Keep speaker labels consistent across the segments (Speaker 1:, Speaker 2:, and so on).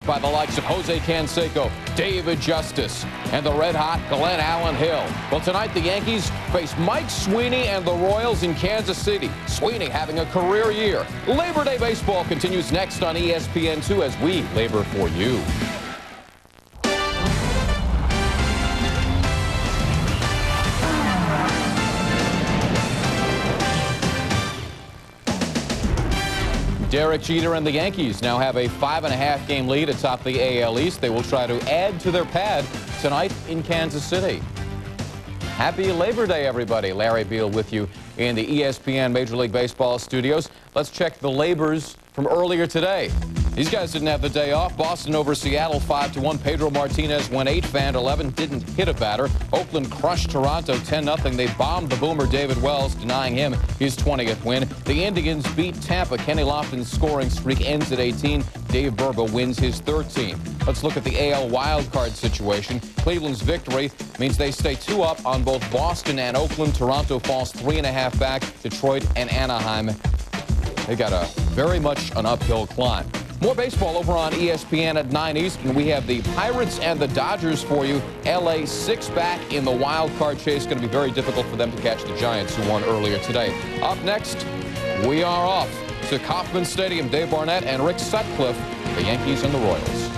Speaker 1: by the likes of Jose Canseco, David Justice, and the red-hot Glenn Allen Hill. Well, tonight the Yankees face Mike Sweeney and the Royals in Kansas City. Sweeney having a career year. Labor Day baseball continues next on ESPN2 as we labor for you. Derek Jeter and the Yankees now have a 5.5 game lead atop the AL East. They will try to add to their pad tonight in Kansas City. Happy Labor Day, everybody. Larry Beal with you in the ESPN Major League Baseball studios. Let's check the labors from earlier today. These guys didn't have the day off. Boston over Seattle 5-1. Pedro Martinez went 8 for 11, didn't hit a batter. Oakland crushed Toronto 10-0. They bombed the boomer David Wells, denying him his 20th win. The Indians beat Tampa. Kenny Lofton's scoring streak ends at 18. Dave Burba wins his 13th. Let's look at the AL wildcard situation. Cleveland's victory means they stay 2 up on both Boston and Oakland. Toronto falls 3.5 back. Detroit and Anaheim, they got a very much an uphill climb. More baseball over on ESPN at 9 Eastern. We have the Pirates and the Dodgers for you. LA 6 back in the wild card chase. Going to be very difficult for them to catch the Giants, who won earlier today. Up next, we are off to Kauffman Stadium. Dave Barnett and Rick Sutcliffe, the Yankees and the Royals.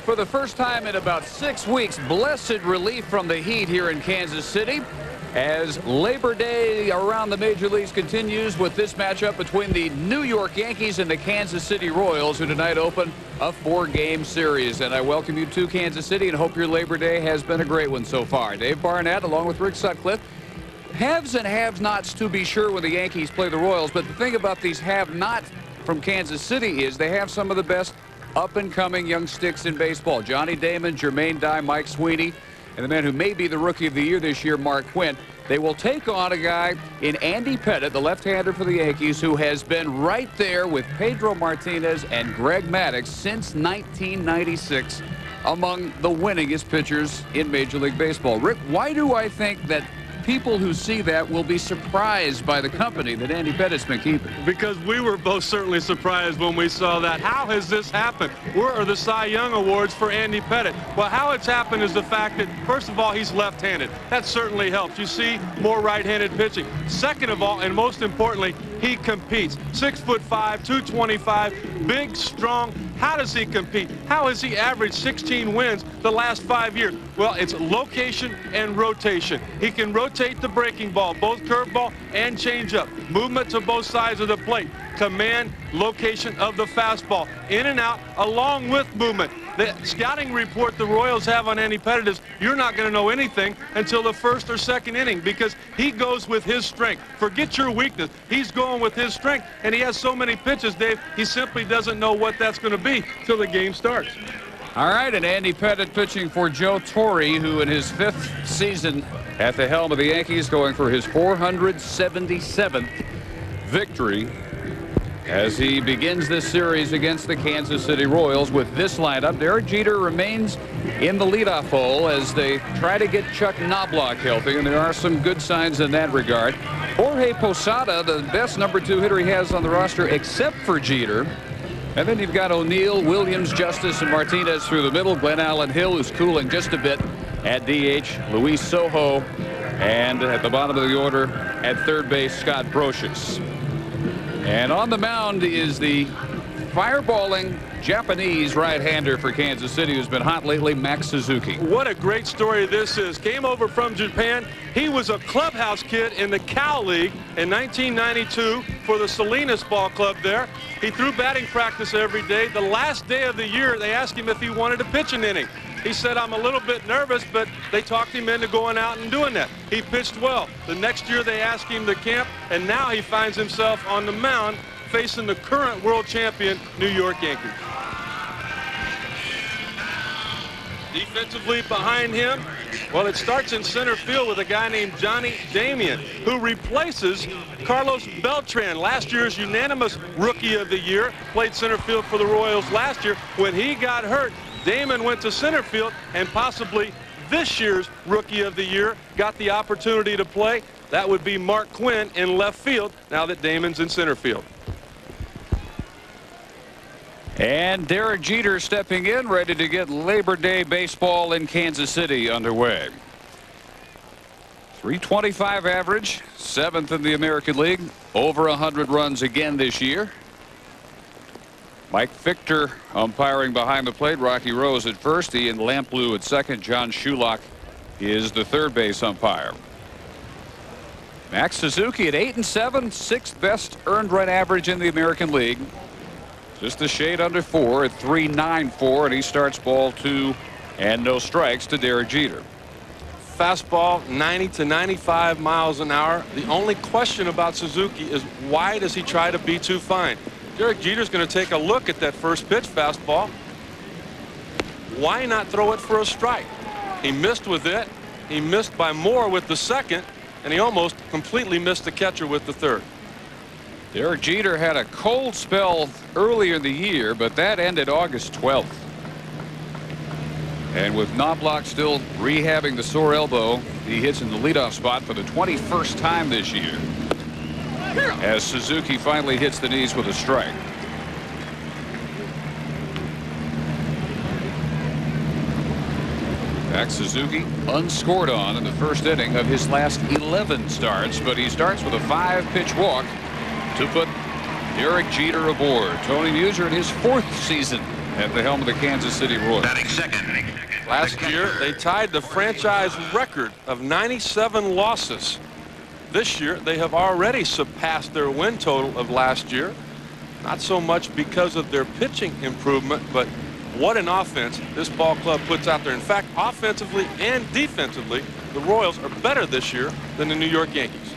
Speaker 2: For the first time in about 6 weeks, blessed relief from the heat here in Kansas City, as Labor Day around the major leagues continues with this matchup between the New York Yankees and the Kansas City Royals, who tonight open a 4-game series. And I welcome you to Kansas City and hope your Labor Day has been a great one so far. Dave Barnett along with Rick Sutcliffe. Haves and have-nots to be sure when the Yankees play the Royals, but the thing about these have-nots from Kansas City is they have some of the best up-and-coming young sticks in baseball. Johnny Damon, Jermaine Dye, Mike Sweeney, and the man who may be the Rookie of the Year this year, Mark Quinn. They will take on a guy in Andy Pettitte, the left-hander for the Yankees, who has been right there with Pedro Martinez and Greg Maddux since 1996 among the winningest pitchers in Major League Baseball. Rick, why do I think that people who see that will be surprised by the company that Andy Pettitte's been keeping?
Speaker 3: Because we were both certainly surprised when we saw that. How has this happened? Where are the Cy Young Awards for Andy Pettitte? Well, how it's happened is the fact that, first of all, he's left-handed. That certainly helps. You see more right-handed pitching. Second of all, and most importantly, he competes. 6'5", 225, big, strong. How does he compete? How has he averaged 16 wins the last 5 years? Well, it's location and rotation. He can rotate the breaking ball, both curveball and changeup. Movement to both sides of the plate. Command, location of the fastball. In and out, along with movement. The scouting report the Royals have on Andy Pettitte is you're not going to know anything until the first or second inning, because he goes with his strength. Forget your weakness. He's going with his strength, and he has so many pitches, Dave, he simply doesn't know what that's going to be till the game starts.
Speaker 2: All right, and Andy Pettitte pitching for Joe Torre, who in his 5th season at the helm of the Yankees, going for his 477th victory as he begins this series against the Kansas City Royals with this lineup. Derek Jeter remains in the leadoff hole as they try to get Chuck Knobloch healthy, and there are some good signs in that regard. Jorge Posada, the best number 2 hitter he has on the roster except for Jeter. And then you've got O'Neill, Williams, Justice, and Martinez through the middle. Glenn Allen Hill, who's cooling just a bit at DH. Luis Sojo, and at the bottom of the order at third base, Scott Brocious. And on the mound is the fireballing Japanese right-hander for Kansas City, who's been hot lately, Max Suzuki.
Speaker 3: What a great story this is. Came over from Japan. He was a clubhouse kid in the Cal League in 1992 for the Salinas Ball Club there. He threw batting practice every day. The last day of the year, they asked him if he wanted to pitch an inning. He said, I'm a little bit nervous, but they talked him into going out and doing that. He pitched well. The next year they asked him to camp, and now he finds himself on the mound facing the current world champion New York Yankees. Defensively behind him, well, it starts in center field with a guy named Johnny Damon, who replaces Carlos Beltran, last year's unanimous Rookie of the Year. Played center field for the Royals last year. When he got hurt, Damon went to center field, and possibly this year's Rookie of the Year got the opportunity to play. That would be Mark Quinn in left field now that Damon's in center field.
Speaker 2: And Derek Jeter stepping in, ready to get Labor Day baseball in Kansas City underway. .325 average, 7th in the American League, over 100 runs again this year. Mike Fichter umpiring behind the plate. Rocky Rose at first, Ian Lamplugh at second. John Shulock is the third base umpire. Max Suzuki at 8-7, 6th best earned run average in the American League. Just a shade under 4 at .394, and he starts ball 2 and no strikes to Derek Jeter.
Speaker 3: Fastball 90 to 95 miles an hour. The only question about Suzuki is why does he try to be too fine? Derek Jeter's going to take a look at that first pitch fastball. Why not throw it for a strike? He missed with it. He missed by more with the second, and he almost completely missed the catcher with the third.
Speaker 2: Derek Jeter had a cold spell earlier in the year, but that ended August 12th. And with Knobloch still rehabbing the sore elbow, he hits in the leadoff spot for the 21st time this year, as Suzuki finally hits the knees with a strike. Max Suzuki unscored on in the first inning of his last 11 starts, but he starts with a 5-pitch walk to put Derek Jeter aboard. Tony Muser in his 4th season at the helm of the Kansas City Royals.
Speaker 3: Last year they tied the franchise record of 97 losses. This year they have already surpassed their win total of last year. Not so much because of their pitching improvement, but what an offense this ball club puts out there. In fact, offensively and defensively, the Royals are better this year than the New York Yankees.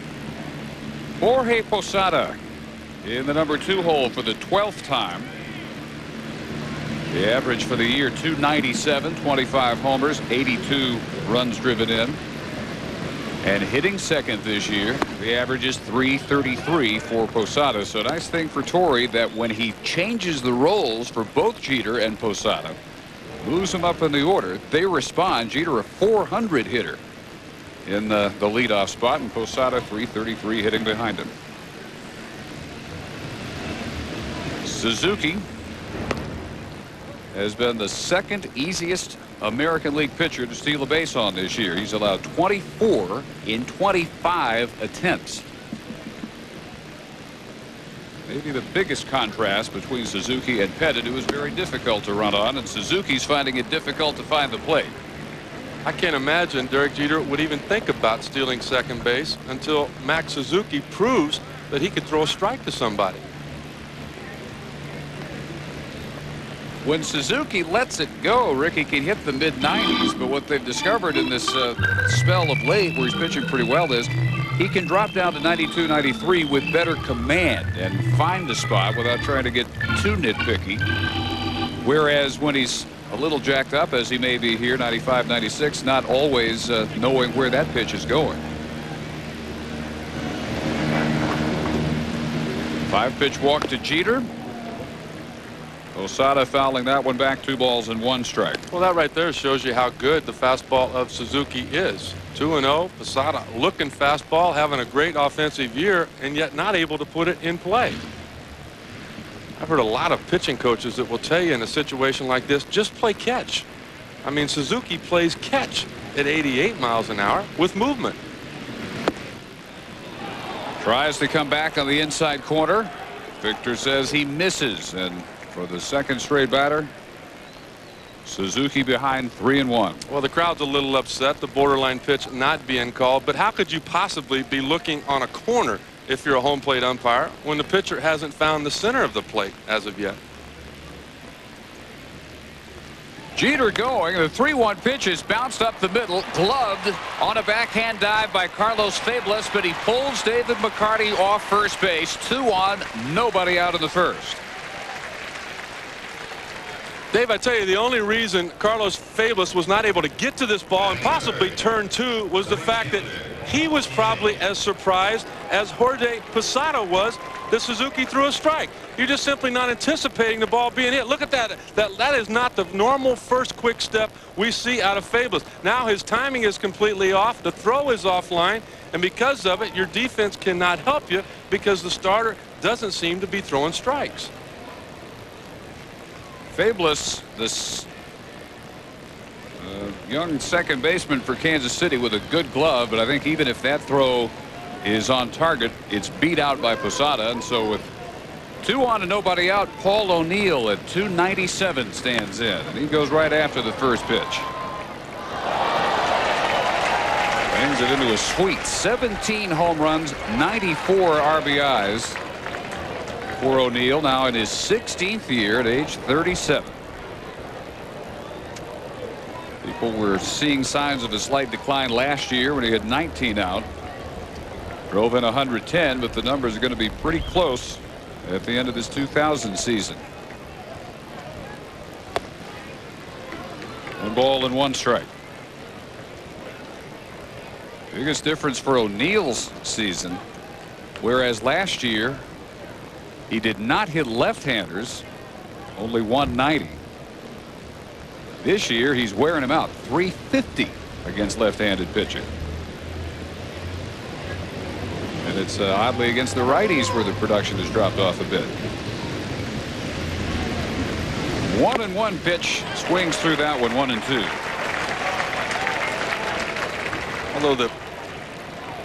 Speaker 2: Jorge Posada in the number 2 hole for the 12th time. The average for the year .297, 25 homers, 82 runs driven in. And hitting second this year, the average is .333 for Posada. So nice thing for Torrey that when he changes the roles for both Jeter and Posada, moves them up in the order, they respond. Jeter a .400 hitter in the leadoff spot, and Posada .333 hitting behind him. Suzuki has been the 2nd easiest American League pitcher to steal a base on this year. He's allowed 24 in 25 attempts. Maybe the biggest contrast between Suzuki and Pettit, who is very difficult to run on, and Suzuki's finding it difficult to find the plate.
Speaker 3: I can't imagine Derek Jeter would even think about stealing second base until Max Suzuki proves that he could throw a strike to somebody.
Speaker 2: When Suzuki lets it go, Ricky can hit the mid-90s, but what they've discovered in this spell of late where he's pitching pretty well is he can drop down to 92, 93 with better command and find the spot without trying to get too nitpicky. Whereas when he's a little jacked up, as he may be here, 95, 96, not always knowing where that pitch is going. 5-pitch walk to Jeter. Posada fouling that one back, 2 balls and 1 strike.
Speaker 3: Well, that right there shows you how good the fastball of Suzuki is. 2-0. Posada looking fastball, having a great offensive year, and yet not able to put it in play. I've heard a lot of pitching coaches that will tell you in a situation like this, just play catch. I mean, Suzuki plays catch at 88 miles an hour with movement.
Speaker 2: Tries to come back on the inside corner. Victor says he misses, and for the 2nd straight batter, Suzuki behind 3-1.
Speaker 3: Well, the crowd's a little upset, the borderline pitch not being called, but how could you possibly be looking on a corner if you're a home plate umpire when the pitcher hasn't found the center of the plate as of yet?
Speaker 2: Jeter going. The 3-1 pitch is bounced up the middle, gloved on a backhand dive by Carlos Fabulous, but he pulls David McCarty off first base. 2 on, nobody out in the first.
Speaker 3: Dave, I tell you, the only reason Carlos Fabulous was not able to get to this ball and possibly turn 2 was the fact that he was probably as surprised as Jorge Posada was that Suzuki threw a strike. You're just simply not anticipating the ball being hit. Look at that. That is not the normal first quick step we see out of Fabulous. Now his timing is completely off. The throw is offline, and because of it, your defense cannot help you because the starter doesn't seem to be throwing strikes.
Speaker 2: Fabulous, this young second baseman for Kansas City with a good glove, but I think even if that throw is on target, it's beat out by Posada. And so with 2 on and nobody out, Paul O'Neill at 297 stands in, and he goes right after the first pitch. Brings it into a sweet 17 home runs, 94 RBIs for O'Neill, now in his 16th year at age 37. People were seeing signs of a slight decline last year when he had 19 out. Drove in 110, but the numbers are going to be pretty close at the end of this 2000 season. 1 ball and 1 strike. Biggest difference for O'Neill's season, whereas last year he did not hit left-handers, only 190. This year he's wearing them out, 350 against left-handed pitching. And it's oddly against the righties where the production has dropped off a bit. 1-1 pitch, swings through that one, 1-2.
Speaker 3: Although the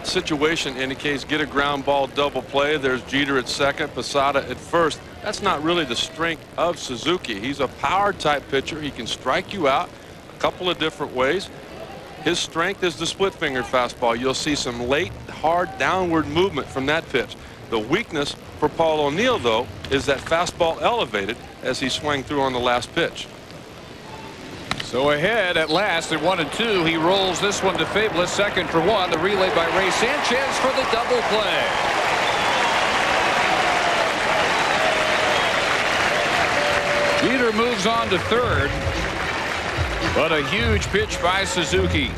Speaker 3: situation indicates get a ground ball double play, there's Jeter at second, Posada at first. That's not really the strength of Suzuki. He's a power type pitcher. He can strike you out a couple of different ways. His strength is the split fingered fastball. You'll see some late hard downward movement from that pitch. The weakness for Paul O'Neill, though, is that fastball elevated as he swung through on the last pitch.
Speaker 2: So ahead at last at 1-2. He rolls this one to Fabulous, second for 1. The relay by Ray Sanchez for the double play. Jeter moves on to third, but a huge pitch by Suzuki.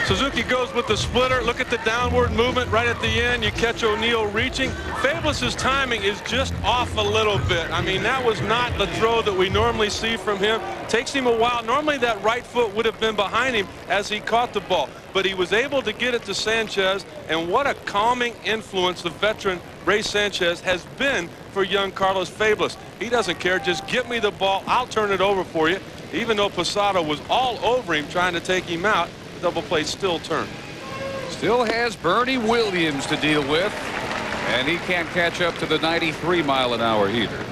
Speaker 3: Suzuki goes with the splitter. Look at the downward movement right at the end. You catch O'Neill reaching. Fabulous's timing is just off a little bit. I mean, that was not the throw that we normally see from him. Takes him a while. Normally that right foot would have been behind him as he caught the ball, but he was able to get it to Sanchez, and what a calming influence the veteran Ray Sanchez has been for young Carlos Fabulous. He doesn't care. Just get me the ball. I'll turn it over for you. Even though Posada was all over him trying to take him out, the double play still turned.
Speaker 2: Still has Bernie Williams to deal with, and he can't catch up to the 93-mile-an-hour heater.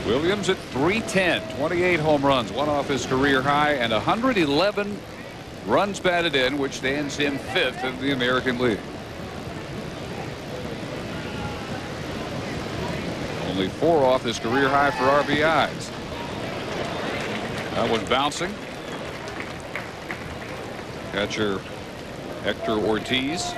Speaker 2: Williams at 310, 28 home runs, 1 off his career high, and 111 runs batted in, which stands him 5th in the American League. Only 4 off his career high for RBIs. That one bouncing. Catcher Hector Ortiz.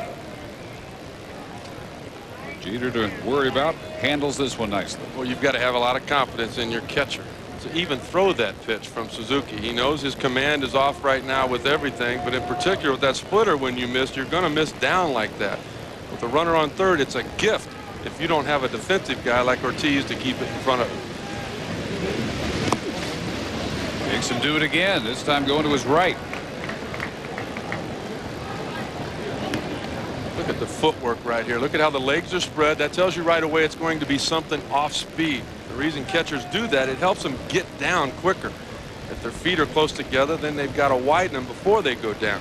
Speaker 2: Jeter to worry about, handles this one nicely.
Speaker 3: Well, you've got to have a lot of confidence in your catcher to even throw that pitch from Suzuki. He knows his command is off right now with everything, but in particular with that splitter, when you miss, you're going to miss down like that. With a runner on third, it's a gift if you don't have a defensive guy like Ortiz to keep it in front of him.
Speaker 2: Makes him do it again, this time going to his right.
Speaker 3: Look at the footwork right here. Look at how the legs are spread. That tells you right away it's going to be something off speed. The reason catchers do that, it helps them get down quicker. If their feet are close together, then they've got to widen them before they go down.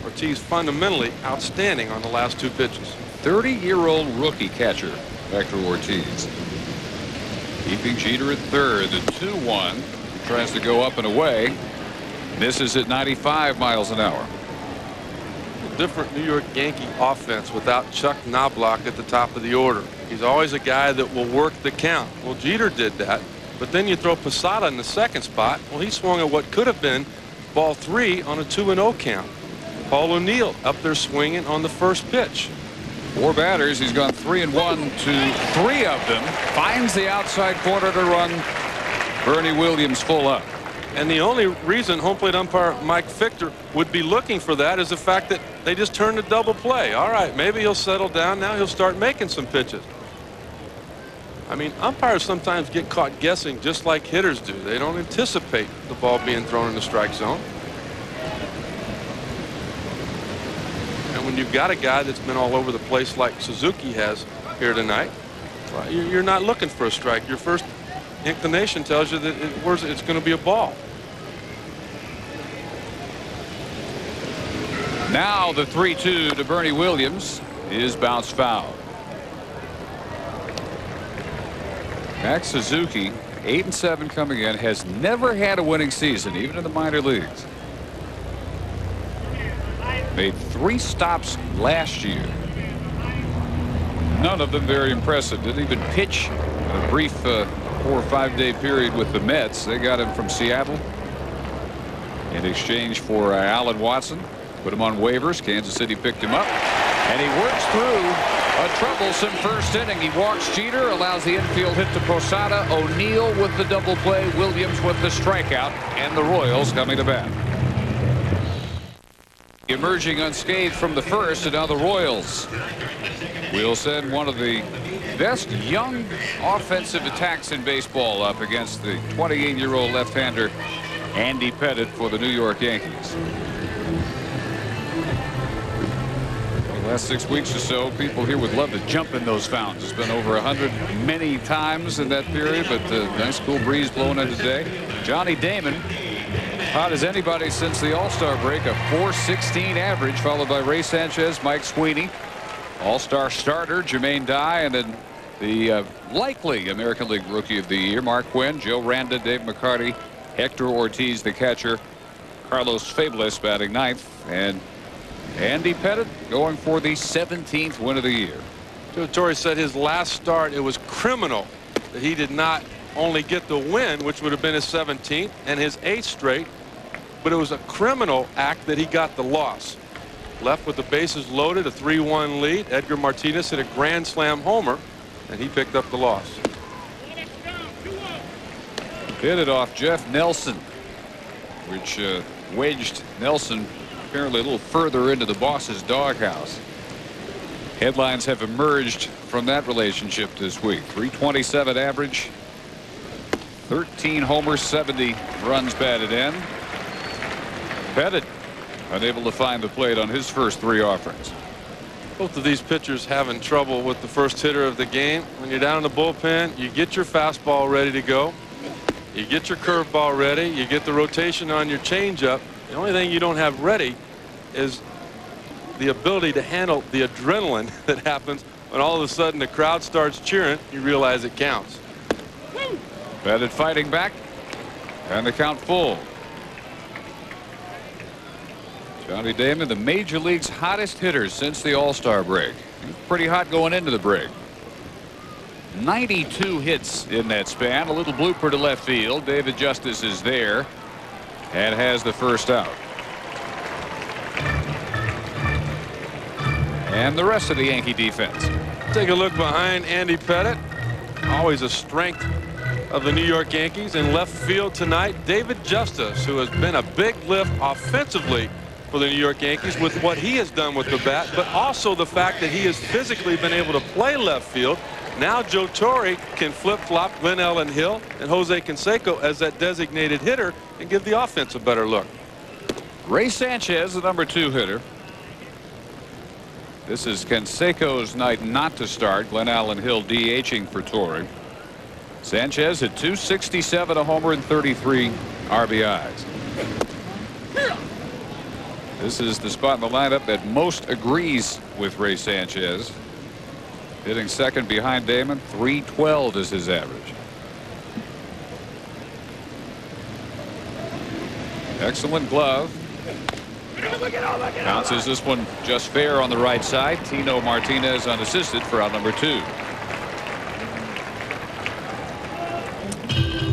Speaker 3: Ortiz fundamentally outstanding on the last 2 pitches.
Speaker 2: 30-year-old rookie catcher Hector Ortiz. Keeping Jeter at third. The 2-1. Tries to go up and away. Misses at 95 miles an hour.
Speaker 3: Different New York Yankee offense without Chuck Knobloch at the top of the order. He's always a guy that will work the count. Well, Jeter did that, but then you throw Posada in the second spot. Well, he swung at what could have been ball 3 on a 2-0 count. Paul O'Neill up there swinging on the first pitch.
Speaker 2: 4 batters. He's gone 3-1 to 3 of them. Finds the outside corner to run Bernie Williams full up.
Speaker 3: And the only reason home plate umpire Mike Fichter would be looking for that is the fact that they just turned a double play. All right, maybe he'll settle down. Now he'll start making some pitches. I mean, umpires sometimes get caught guessing just like hitters do. They don't anticipate the ball being thrown in the strike zone. And when you've got a guy that's been all over the place like Suzuki has here tonight, Well, you're not looking for a strike. Your first inclination tells you that it's going to be a ball.
Speaker 2: Now the 3-2 to Bernie Williams is bounced foul. Max Suzuki, 8-7 coming in, has never had a winning season, even in the minor leagues. Made 3 stops last year. None of them very impressive. Didn't even pitch a brief 4 or 5 day period with the Mets. They got him from Seattle in exchange for Allen Watson. Put him on waivers. Kansas City picked him up, and he works through a troublesome first inning. He walks Jeter, allows the infield hit to Posada. O'Neill with the double play, Williams with the strikeout, and the Royals coming to bat. Emerging unscathed from the first, and now the Royals will send one of the best young offensive attacks in baseball up against the 28-year-old left-hander Andy Pettitte for the New York Yankees. The last 6 weeks or so, people here would love to jump in those fountains. It's been over 100 many times in that period, but nice cool breeze blowing in today. Johnny Damon, hot as anybody since the All-Star break, a .416 average, followed by Ray Sanchez, Mike Sweeney, All-Star starter Jermaine Dye, and then the likely American League Rookie of the Year, Mark Quinn, Joe Randa, Dave McCarty, Hector Ortiz, the catcher, Carlos Fables batting ninth, and Andy Pettitte going for the 17th win of the year.
Speaker 3: Joe Torre said his last start, it was criminal that he did not only get the win, which would have been his 17th and his 8th straight, but it was a criminal act that he got the loss. Left with the bases loaded, a 3-1 lead. Edgar Martinez hit a grand slam homer, and he picked up the loss.
Speaker 2: Hit it off Jeff Nelson, which wedged Nelson apparently a little further into the boss's doghouse. Headlines have emerged from that relationship this week. .327 average, 13 homers, 70 runs batted in. Pettitte unable to find the plate on his first 3 offerings.
Speaker 3: Both of these pitchers having trouble with the first hitter of the game. When you're down in the bullpen, you get your fastball ready to go. You get your curveball ready. You get the rotation on your changeup. The only thing you don't have ready is the ability to handle the adrenaline that happens when all of a sudden the crowd starts cheering. You realize it counts.
Speaker 2: Pettitte fighting back, and the count full. Johnny Damon, the major league's hottest hitter since the All-Star break. He was pretty hot going into the break. 92 hits in that span. A little blooper to left field. David Justice is there and has the first out. And the rest of the Yankee defense.
Speaker 3: Take a look behind Andy Pettitte. Always a strength of the New York Yankees. In left field tonight, David Justice, who has been a big lift offensively for the New York Yankees with what he has done with the bat, but also the fact that he has physically been able to play left field. Now Joe Torre can flip-flop Glenn Ellen Hill and Jose Canseco as that designated hitter and give the offense a better look.
Speaker 2: Ray Sanchez, the number 2 hitter. This is Canseco's night not to start. Glenn Allen Hill DHing for Torre. Sanchez hit .267, a homer, and 33 RBIs. This is the spot in the lineup that most agrees with Ray Sanchez. Hitting second behind Damon. .312 is his average. Excellent glove. Bounces this one just fair on the right side. Tino Martinez unassisted for out number 2.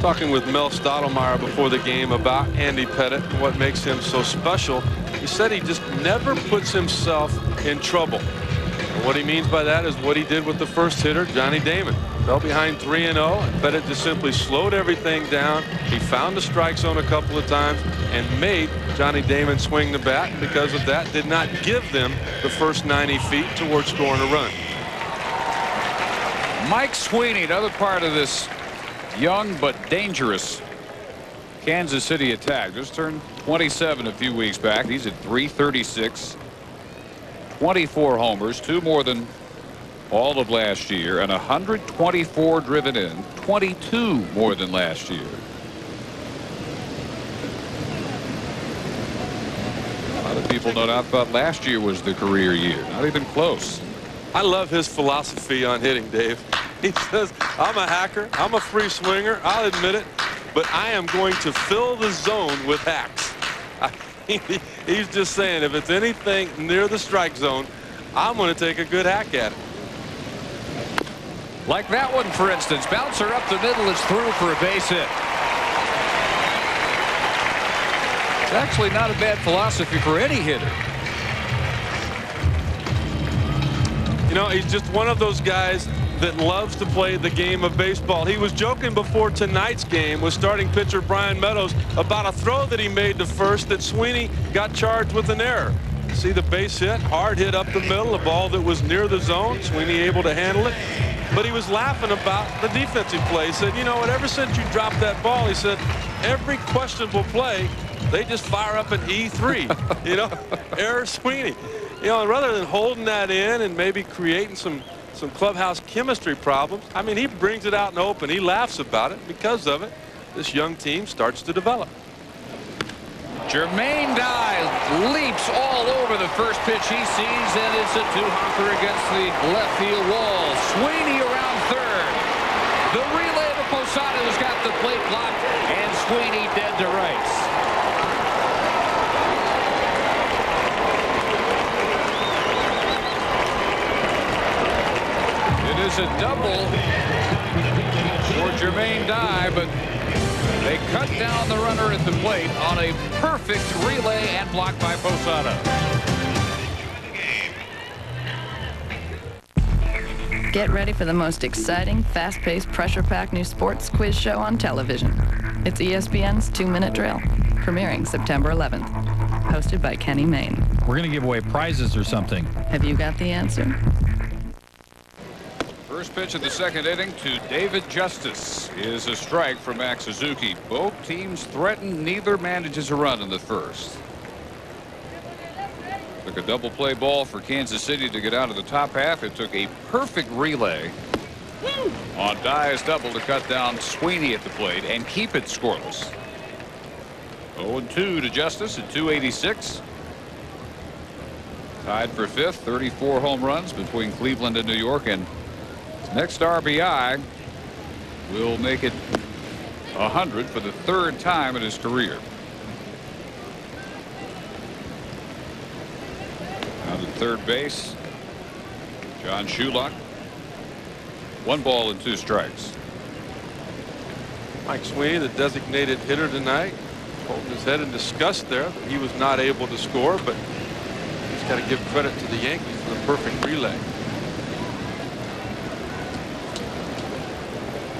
Speaker 3: Talking with Mel Stottlemyre before the game about Andy Pettitte and what makes him so special. He said he just never puts himself in trouble. And what he means by that is what he did with the first hitter, Johnny Damon. Fell behind 3-0, and Pettitte just simply slowed everything down. He found the strike zone a couple of times and made Johnny Damon swing the bat. And because of that, did not give them the first 90 feet towards scoring a run.
Speaker 2: Mike Sweeney, another part of this young but dangerous Kansas City attack. Just turned 27 a few weeks back. He's at .336, 24 homers, 2 more than all of last year, and 124 driven in, 22 more than last year. A lot of people no doubt thought last year was the career year. Not even close.
Speaker 3: I love his philosophy on hitting, Dave. He says, I'm a hacker, I'm a free swinger, I'll admit it, but I am going to fill the zone with hacks. He's just saying, if it's anything near the strike zone, I'm going to take a good hack at it.
Speaker 2: Like that one, for instance. Bouncer up the middle is through for a base hit. It's actually not a bad philosophy for any hitter.
Speaker 3: You know, he's just one of those guys that loves to play the game of baseball. He was joking before tonight's game with starting pitcher Brian Meadows about a throw that he made to first that Sweeney got charged with an error. See the base hit, hard hit up the middle, a ball that was near the zone. Sweeney able to handle it. But he was laughing about the defensive play. He said, you know what, ever since you dropped that ball, he said, every questionable play, they just fire up an E3. You know, error Sweeney. You know, rather than holding that in and maybe creating some clubhouse chemistry problems, I mean, he brings it out in the open. He laughs about it. Because of it, this young team starts to develop.
Speaker 2: Jermaine Dye leaps all over the first pitch he sees, and it's a two-hopper against the left field wall. Sweeney around third. The relay to Posada's got the plate blocked, and Sweeney dead to rights. It is a double for Jermaine Dye, but they cut down the runner at the plate on a perfect relay and blocked by Posada.
Speaker 4: Get ready for the most exciting, fast-paced, pressure-packed new sports quiz show on television. It's ESPN's 2-Minute Drill, premiering September 11th. Hosted by Kenny Mayne.
Speaker 5: We're going to give away prizes or something.
Speaker 4: Have you got the answer?
Speaker 2: First pitch of the second inning to David Justice is a strike for Max Suzuki. Both teams threaten. Neither manages a run in the first. Took a double play ball for Kansas City to get out of the top half. It took a perfect relay on Dye's double to cut down Sweeney at the plate and keep it scoreless. 0-2 to Justice at 286. Tied for fifth. 34 home runs between Cleveland and New York, and next RBI will make it 100 for the third time in his career. Now to third base, John Shulock. 1 ball and 2 strikes.
Speaker 3: Mike Sweeney, the designated hitter tonight, holding his head in disgust there that he was not able to score, but he's got to give credit to the Yankees for the perfect relay.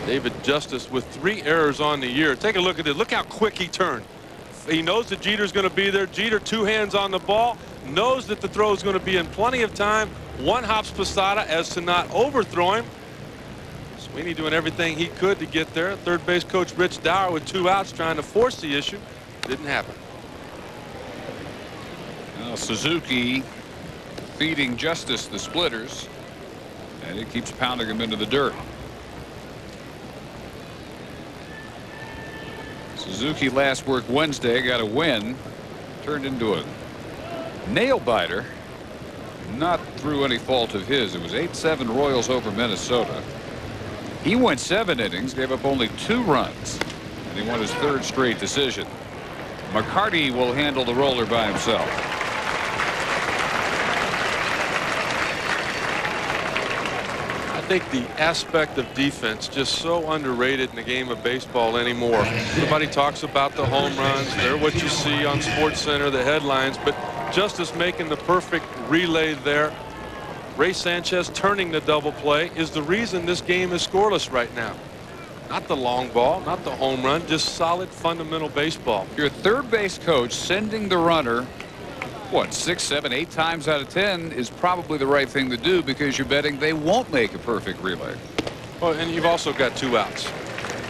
Speaker 3: David Justice with 3 errors on the year. Take a look at it. Look how quick he turned. He knows that Jeter's going to be there. Jeter 2 hands on the ball, knows that the throw is going to be in plenty of time. 1 hops Posada as to not overthrow him. Sweeney doing everything he could to get there. Third base coach Rich Dower with 2 outs trying to force the issue. Didn't happen.
Speaker 2: Now Suzuki feeding Justice the splitters, and he keeps pounding him into the dirt. Suzuki last work Wednesday, got a win, turned into a nail biter, not through any fault of his. It was 8-7 Royals over Minnesota. He went 7 innings, gave up only 2 runs, and he won his 3rd straight decision. McCarty will handle the roller by himself.
Speaker 3: I think the aspect of defense just so underrated in the game of baseball anymore. Everybody talks about the home runs. They're what you see on SportsCenter, the headlines, but Justice making the perfect relay there. Ray Sanchez turning the double play is the reason this game is scoreless right now. Not the long ball, not the home run, just solid fundamental baseball.
Speaker 2: Your third base coach sending the runner, what, 6, 7, 8 times out of 10 is probably the right thing to do, because you're betting they won't make a perfect relay.
Speaker 3: Well, and you've also got 2 outs.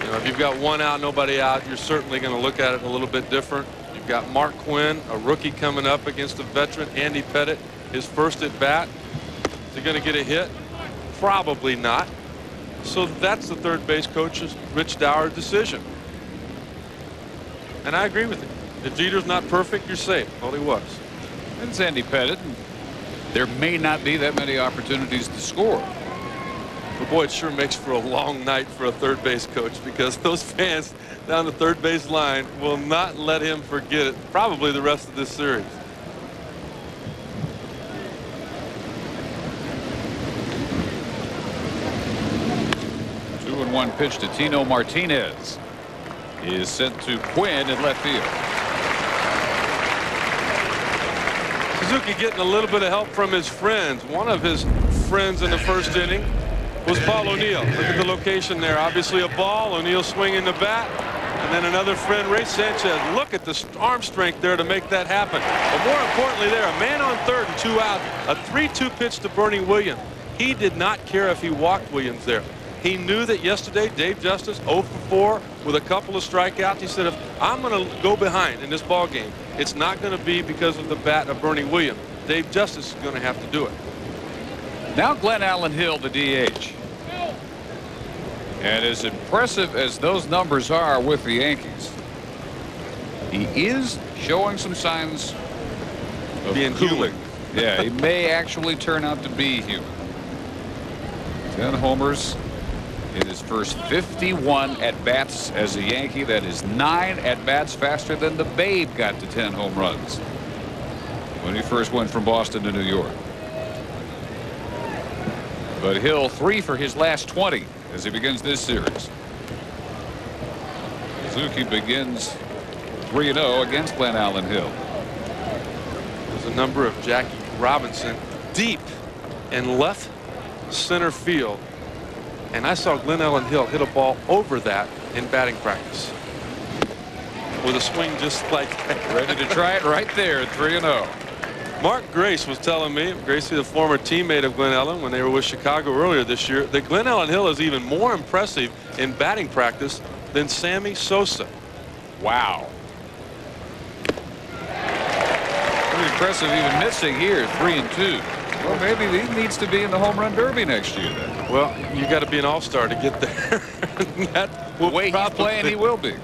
Speaker 3: You know, if you've got 1 out, nobody out, you're certainly going to look at it a little bit different. You've got Mark Quinn, a rookie, coming up against a veteran, Andy Pettitte, his first at bat. Is he going to get a hit? Probably not. So that's the third base coach's Rich Dower decision. And I agree with him. If Jeter's not perfect, you're safe. Well, he was.
Speaker 2: And it's Andy Pettitte. There may not be that many opportunities to score.
Speaker 3: But boy, it sure makes for a long night for a third base coach, because those fans down the third base line will not let him forget it probably the rest of this series.
Speaker 2: One pitch to Tino Martinez is sent to Quinn in left field.
Speaker 3: Suzuki getting a little bit of help from his friends. One of his friends in the first inning was Paul O'Neill. Look at the location there. Obviously a ball. O'Neill swinging the bat. And then another friend, Ray Sanchez. Look at the arm strength there to make that happen. But more importantly there, a man on third and 2 out. A 3-2 pitch to Bernie Williams. He did not care if he walked Williams there. He knew that yesterday Dave Justice 0 for 4 with a couple of strikeouts. He said, if I'm going to go behind in this ball game, it's not going to be because of the bat of Bernie Williams. Dave Justice is going to have to do it.
Speaker 2: Now Glenn Allen Hill, the DH. And as impressive as those numbers are with the Yankees, he is showing some signs of
Speaker 3: being
Speaker 2: cooling.
Speaker 3: human.
Speaker 2: Yeah, he may actually turn out to be human. 10 homers in his first 51 at-bats as a Yankee. That is 9 at-bats faster than the Babe got to 10 home runs when he first went from Boston to New York. But Hill 3 for his last 20 as he begins this series. Suzuki begins 3-0 against Glenn Allen Hill.
Speaker 3: There's a number of Jackie Robinson deep in left center field, and I saw Glenn Allen Hill hit a ball over that in batting practice with a swing just like that.
Speaker 2: Ready to try it right there at 3-0.
Speaker 3: Mark Grace was telling me, Gracie, the former teammate of Glenn Allen when they were with Chicago earlier this year, that Glenn Allen Hill is even more impressive in batting practice than Sammy Sosa.
Speaker 2: Wow. Pretty impressive even missing here, 3-2. Well, maybe he needs to be in the home run derby next year then.
Speaker 3: Well, you got to be an all-star to get there. That will
Speaker 2: the way he's playing, he will be.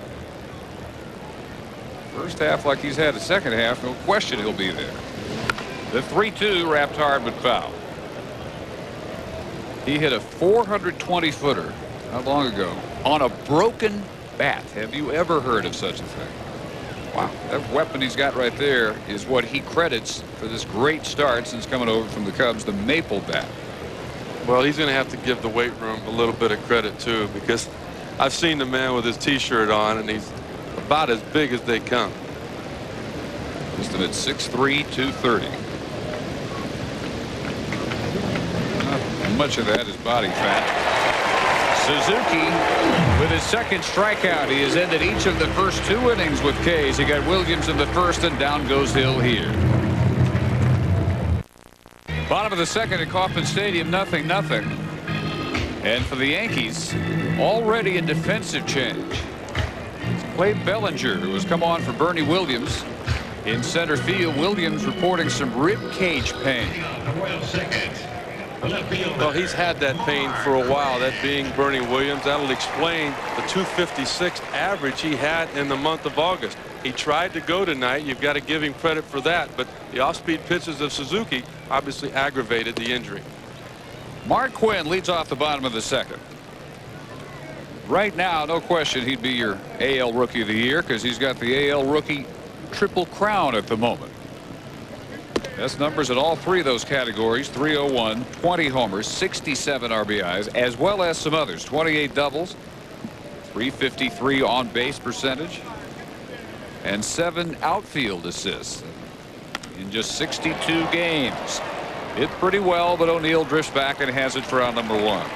Speaker 2: First half like he's had the second half, no question he'll be there. The 3-2 wrapped hard but foul. He hit a 420-footer not long ago on a broken bat. Have you ever heard of such a thing? Wow. That weapon he's got right there is what he credits for this great start since coming over from the Cubs, the maple bat.
Speaker 3: Well, he's going to have to give the weight room a little bit of credit too, because I've seen the man with his t-shirt on and he's about as big as they come.
Speaker 2: Listed at 6'3", 230. Not much of that is body fat. Suzuki with his second strikeout. He has ended each of the first 2 innings with K's. He got Williams in the first, and down goes Hill here. Bottom of the second at Kauffman Stadium, 0-0. And for the Yankees, already a defensive change. It's Clayton Bellinger, who has come on for Bernie Williams in center field. Williams reporting some rib cage pain.
Speaker 3: Well, he's had that pain for a while, that being Bernie Williams. That'll explain the 256 average he had in the month of August. He tried to go tonight. You've got to give him credit for that. But the off-speed pitches of Suzuki obviously aggravated the injury.
Speaker 2: Mark Quinn leads off the bottom of the second. Right now, no question he'd be your AL Rookie of the Year because he's got the AL Rookie Triple Crown at the moment. Best numbers in all 3 of those categories: 301, 20 homers, 67 RBIs, as well as some others: 28 doubles, 353 on base percentage, and 7 outfield assists in just 62 games. Hit pretty well, but O'Neill drifts back and has it for out number 1.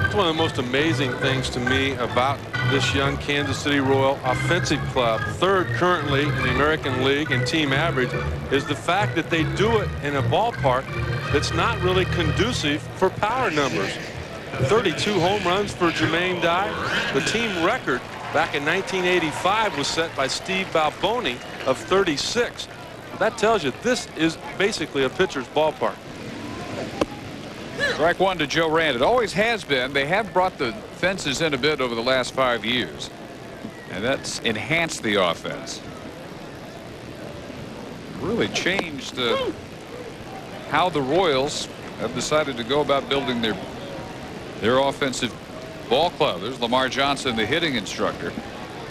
Speaker 3: It's one of the most amazing things to me about this young Kansas City Royal offensive club, 3rd currently in the American League in team average, is the fact that they do it in a ballpark that's not really conducive for power numbers. 32 home runs for Jermaine Dye. The team record back in 1985 was set by Steve Balboni of 36. That tells you this is basically a pitcher's ballpark.
Speaker 2: Strike one to Joe Rand. It always has been. They have brought the fences in a bit over the last 5 years, and that's enhanced the offense. Really changed how the Royals have decided to go about building their offensive ball club. There's Lamar Johnson, the hitting instructor.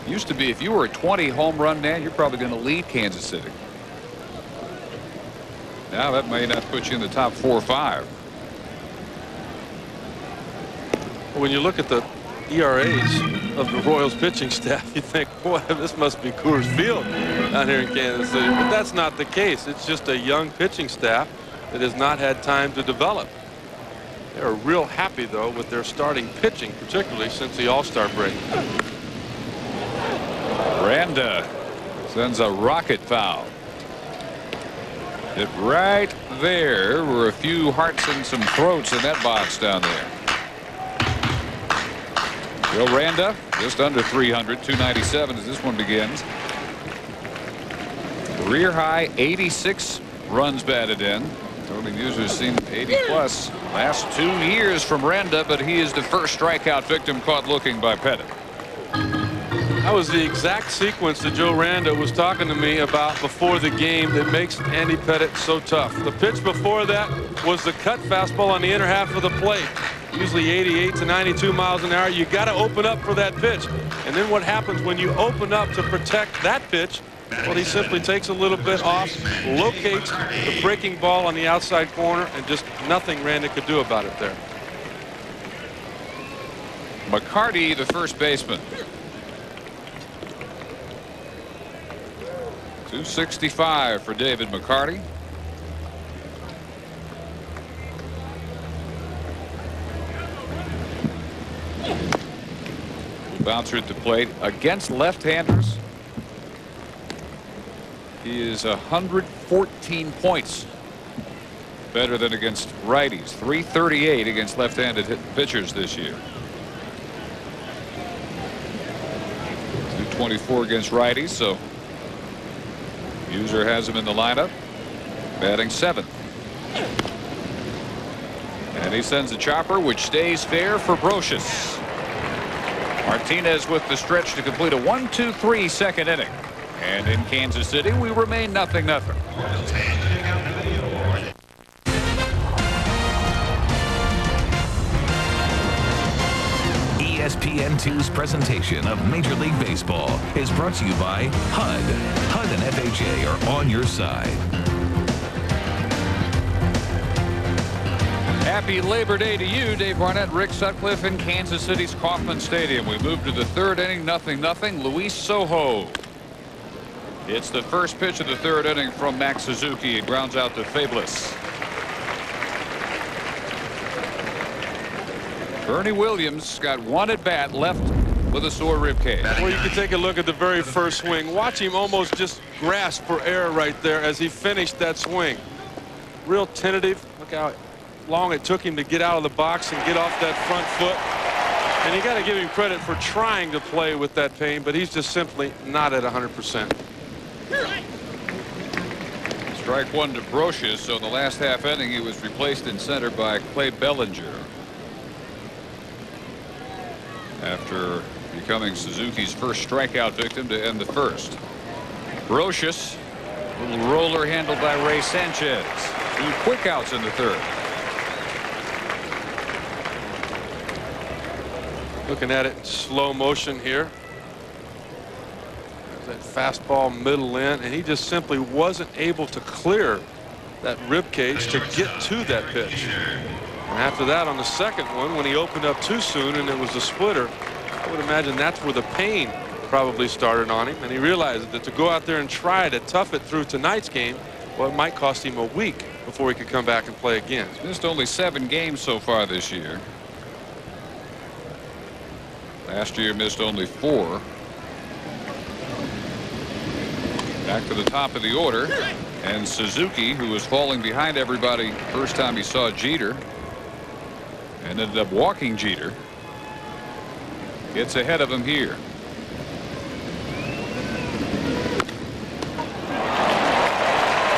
Speaker 2: Used to be if you were a 20 home run man, you're probably going to lead Kansas City. Now that may not put you in the top 4 or 5.
Speaker 3: When you look at the ERAs of the Royals pitching staff, you think, boy, this must be Coors Field down here in Kansas City. But that's not the case. It's just a young pitching staff that has not had time to develop. They're real happy, though, with their starting pitching, particularly since the All-Star break.
Speaker 2: Randa sends a rocket foul. It right there were a few hearts and some throats in that box down there. Joe Randa just under 300, 297 as this one begins. Career high 86 runs batted in. Tony Muser's seen 80 plus last 2 years from Randa, but he is the first strikeout victim caught looking by Pettit.
Speaker 3: That was the exact sequence that Joe Randa was talking to me about before the game that makes Andy Pettit so tough. The pitch before that was the cut fastball on the inner half of the plate. Usually 88 to 92 miles an hour. You got to open up for that pitch. And then what happens when you open up to protect that pitch? Well, he simply takes a little bit off, locates the breaking ball on the outside corner, and just nothing Randa could do about it there.
Speaker 2: McCarty, the first baseman. 265 for David McCarty. Bouncer at the plate against left-handers. He is 114 points better than against righties. 338 against left-handed pitchers this year. 224 against righties. So Muser has him in the lineup, batting 7th. And he sends a chopper, which stays fair for Brocious. Martinez with the stretch to complete a 1-2-3 second inning. And in Kansas City, we remain 0-0.
Speaker 6: ESPN2's presentation of Major League Baseball is brought to you by HUD. HUD and FHA are on your side.
Speaker 2: Happy Labor Day to you, Dave Barnett, Rick Sutcliffe in Kansas City's Kauffman Stadium. We move to the 3rd inning, 0-0. Luis Sojo. It's the first pitch of the 3rd inning from Max Suzuki. It grounds out to Fabulous. Bernie Williams got one at bat left with a sore rib cage.
Speaker 3: Well, you can take a look at the very first swing. Watch him almost just grasp for air right there as he finished that swing. Real tentative. Look how long it took him to get out of the box and get off that front foot. And you got to give him credit for trying to play with that pain, but he's just simply not at 100%.
Speaker 2: Strike one to Brocious. So in the last half inning, he was replaced in center by Clay Bellinger after becoming Suzuki's first strikeout victim to end the first. Brocious, little roller handled by Ray Sanchez. 2 quick outs in the 3rd.
Speaker 3: Looking at it in slow motion here. There's that fastball middle in, and he just simply wasn't able to clear that rib cage to get to that pitch. And after that, on the second one, when he opened up too soon and it was a splitter, I would imagine that's where the pain probably started on him. And he realized that to go out there and try to tough it through tonight's game, well, it might cost him a week before he could come back and play again.
Speaker 2: He's missed only 7 games so far this year. Last year missed only 4. Back to the top of the order, and Suzuki, who was falling behind everybody first time he saw Jeter and ended up walking Jeter, gets ahead of him here.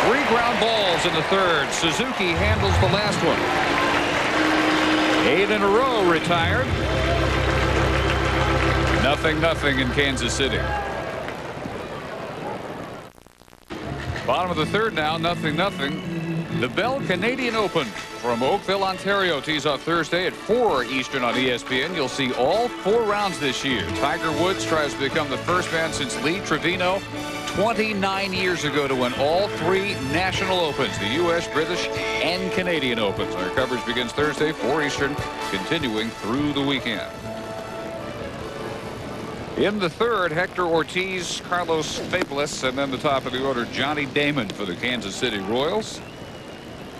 Speaker 2: Three ground balls in the 3rd. Suzuki handles the last one. 8 in a row retired. 0-0 in Kansas City. Bottom of the third now, 0-0. The Bell Canadian Open from Oakville, Ontario tees off Thursday at 4 Eastern on ESPN. You'll see all 4 rounds this year. Tiger Woods tries to become the first man since Lee Trevino 29 years ago to win all 3 national opens, the U.S., British, and Canadian Opens. Our coverage begins Thursday, 4 Eastern, continuing through the weekend. In the third, Hector Ortiz, Carlos Fabulous, and then the top of the order, Johnny Damon for the Kansas City Royals.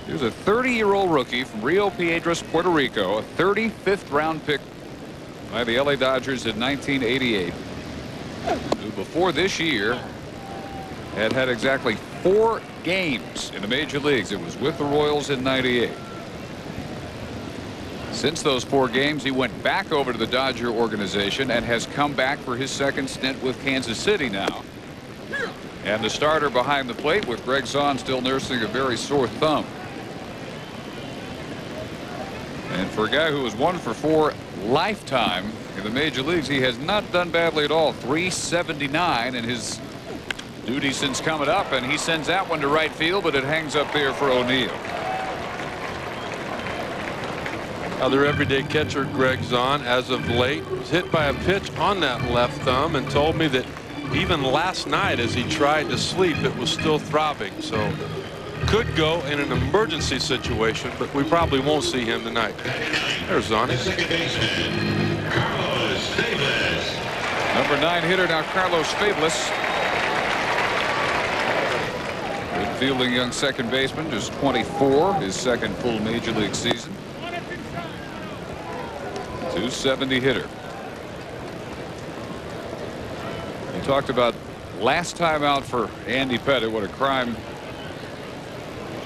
Speaker 2: Here's a 30-year-old rookie from Rio Piedras, Puerto Rico, a 35th round pick by the LA Dodgers in 1988, who before this year had exactly 4 games in the major leagues. It was with the Royals in '98. Since those 4 games, he went back over to the Dodger organization and has come back for his second stint with Kansas City now. And the starter behind the plate with Greg Zahn still nursing a very sore thumb. And for a guy who was 1 for 4 lifetime in the major leagues, he has not done badly at all. .379 in his duty since coming up, and he sends that one to right field, but it hangs up there for O'Neill.
Speaker 3: Other everyday catcher Greg Zahn, as of late, was hit by a pitch on that left thumb and told me that even last night as he tried to sleep, it was still throbbing. So could go in an emergency situation, but we probably won't see him tonight. There's Zahn.
Speaker 2: Number 9 hitter now, Carlos Fabulous. Good fielding young second baseman, just 24, his second full major league season. .270 hitter. You talked about last time out for Andy Pettitte. What a crime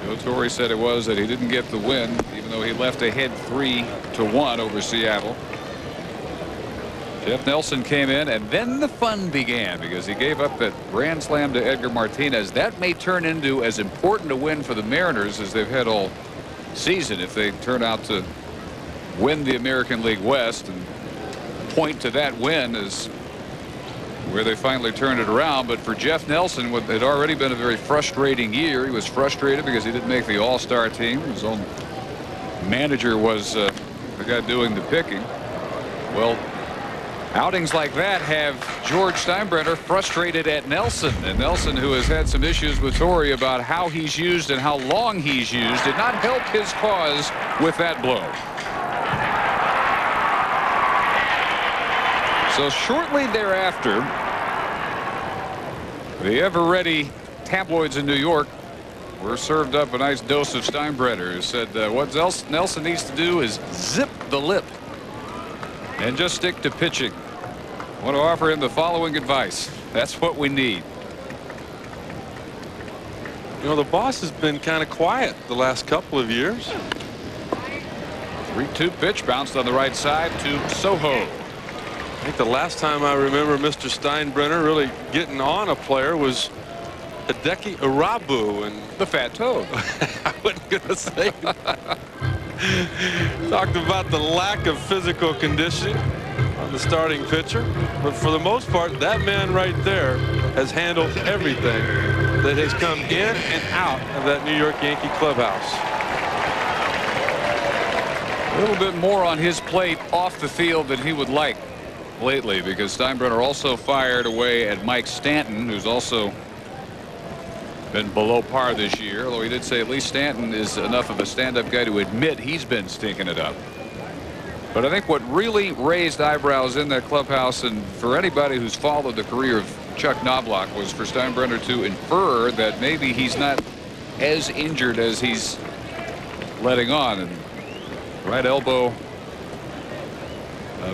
Speaker 2: Joe Torre said it was that he didn't get the win, even though he left ahead 3-1 over Seattle. Jeff Nelson came in, and then the fun began because he gave up that grand slam to Edgar Martinez. That may turn into as important a win for the Mariners as they've had all season if they turn out to win the American League West and point to that win as where they finally turned it around. But for Jeff Nelson, what had already been a very frustrating year, he was frustrated because he didn't make the All-Star team. His own manager was the guy doing the picking. Well, outings like that have George Steinbrenner frustrated at Nelson, and Nelson, who has had some issues with Torre about how he's used and how long he's used, did not help his cause with that blow. So shortly thereafter, the ever-ready tabloids in New York were served up a nice dose of Steinbrenner, who said what Nelson needs to do is zip the lip and just stick to pitching. I want to offer him the following advice. That's what we need.
Speaker 3: You know, the boss has been kind of quiet the last couple of years.
Speaker 2: 3-2 pitch bounced on the right side to Soho.
Speaker 3: I think the last time I remember Mr. Steinbrenner really getting on a player was Hideki Irabu, and
Speaker 2: the Fat Toad.
Speaker 3: I wasn't going to say that. Talked about the lack of physical conditioning on the starting pitcher, but for the most part, that man right there has handled everything that has come in and out of that New York Yankee clubhouse.
Speaker 2: A little bit more on his plate off the field than he would like lately, because Steinbrenner also fired away at Mike Stanton, who's also been below par this year, although he did say at least Stanton is enough of a stand-up guy to admit he's been stinking it up. But I think what really raised eyebrows in that clubhouse, and for anybody who's followed the career of Chuck Knobloch, was for Steinbrenner to infer that maybe he's not as injured as he's letting on. And right elbow,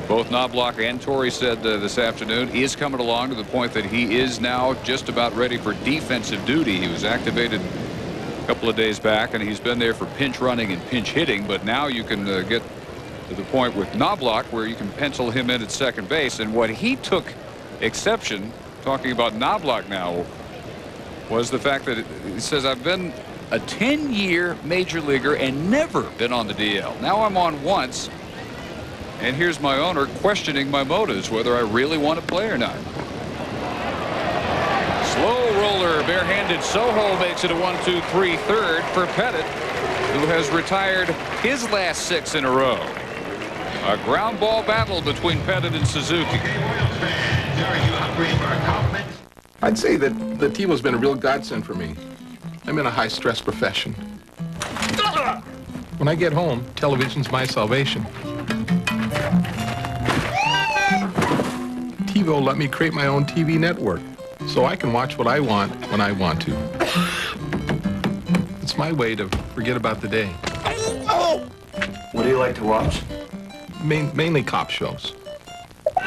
Speaker 2: both Knobloch and Torre said this afternoon, is coming along to the point that he is now just about ready for defensive duty. He was activated a couple of days back, and he's been there for pinch running and pinch hitting. But now you can get to the point with Knobloch where you can pencil him in at second base. And what he took exception, talking about Knobloch now, was the fact that he says, I've been a 10-year major leaguer and never been on the DL. Now I'm on once. And here's my owner questioning my motives, whether I really want to play or not. Slow roller, barehanded. Soho makes it a 1-2-3 third for Pettit, who has retired his last 6 in a row. A ground ball battle between Pettit and Suzuki.
Speaker 7: I'd say that the TiVo's been a real godsend for me. I'm in a high-stress profession. When I get home, television's my salvation. TiVo let me create my own TV network, so I can watch what I want when I want to. It's my way to forget about the day.
Speaker 8: What do you like to watch?
Speaker 7: Mainly cop shows.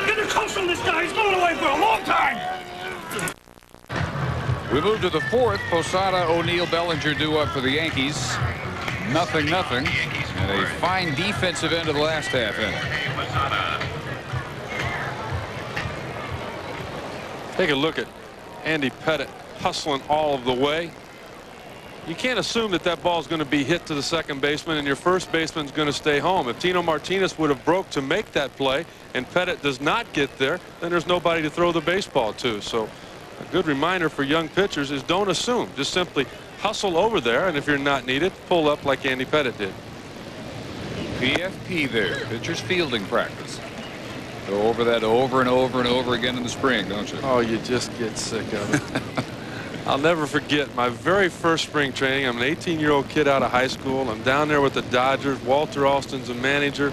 Speaker 9: Get a close on this guy. He's going away for a long time.
Speaker 2: We move to the 4th. Posada, O'Neill, Bellinger due up for the Yankees. 0-0. And a fine defensive end of the last half inning.
Speaker 3: Take a look at Andy Pettit hustling all of the way. You can't assume that that ball is going to be hit to the second baseman and your first baseman is going to stay home. If Tino Martinez would have broke to make that play and Pettit does not get there, then there's nobody to throw the baseball to. So a good reminder for young pitchers is don't assume. Just simply hustle over there, and if you're not needed, pull up like Andy Pettit did.
Speaker 2: PFP there, pitcher's fielding practice. Go over that over and over and over again in the spring, don't you?
Speaker 3: Oh, you just get sick of it. I'll never forget my very first spring training. I'm an 18-year-old kid out of high school. I'm down there with the Dodgers. Walter Alston's the manager.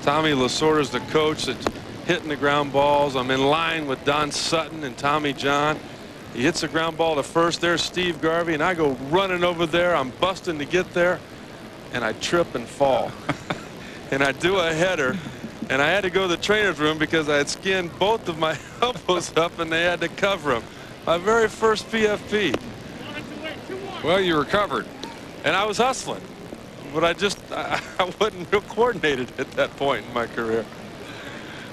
Speaker 3: Tommy Lasorda's the coach that's hitting the ground balls. I'm in line with Don Sutton and Tommy John. He hits the ground ball to first. There's Steve Garvey, and I go running over there. I'm busting to get there, and I trip and fall. And I do a header, and I had to go to the trainer's room because I had skinned both of my elbows up, and they had to cover them. My very first PFP.
Speaker 2: Well, you recovered.
Speaker 3: And I was hustling. But I wasn't real coordinated at that point in my career.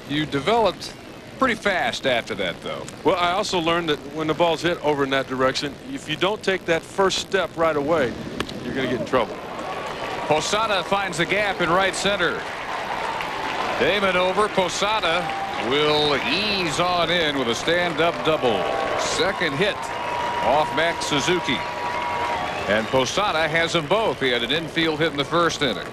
Speaker 2: You developed pretty fast after that, though.
Speaker 3: Well, I also learned that when the ball's hit over in that direction, if you don't take that first step right away, you're going to get in trouble.
Speaker 2: Posada finds the gap in right center. Damon over. Posada will ease on in with a stand-up double. Second hit off Max Suzuki. And Posada has them both. He had an infield hit in the first inning.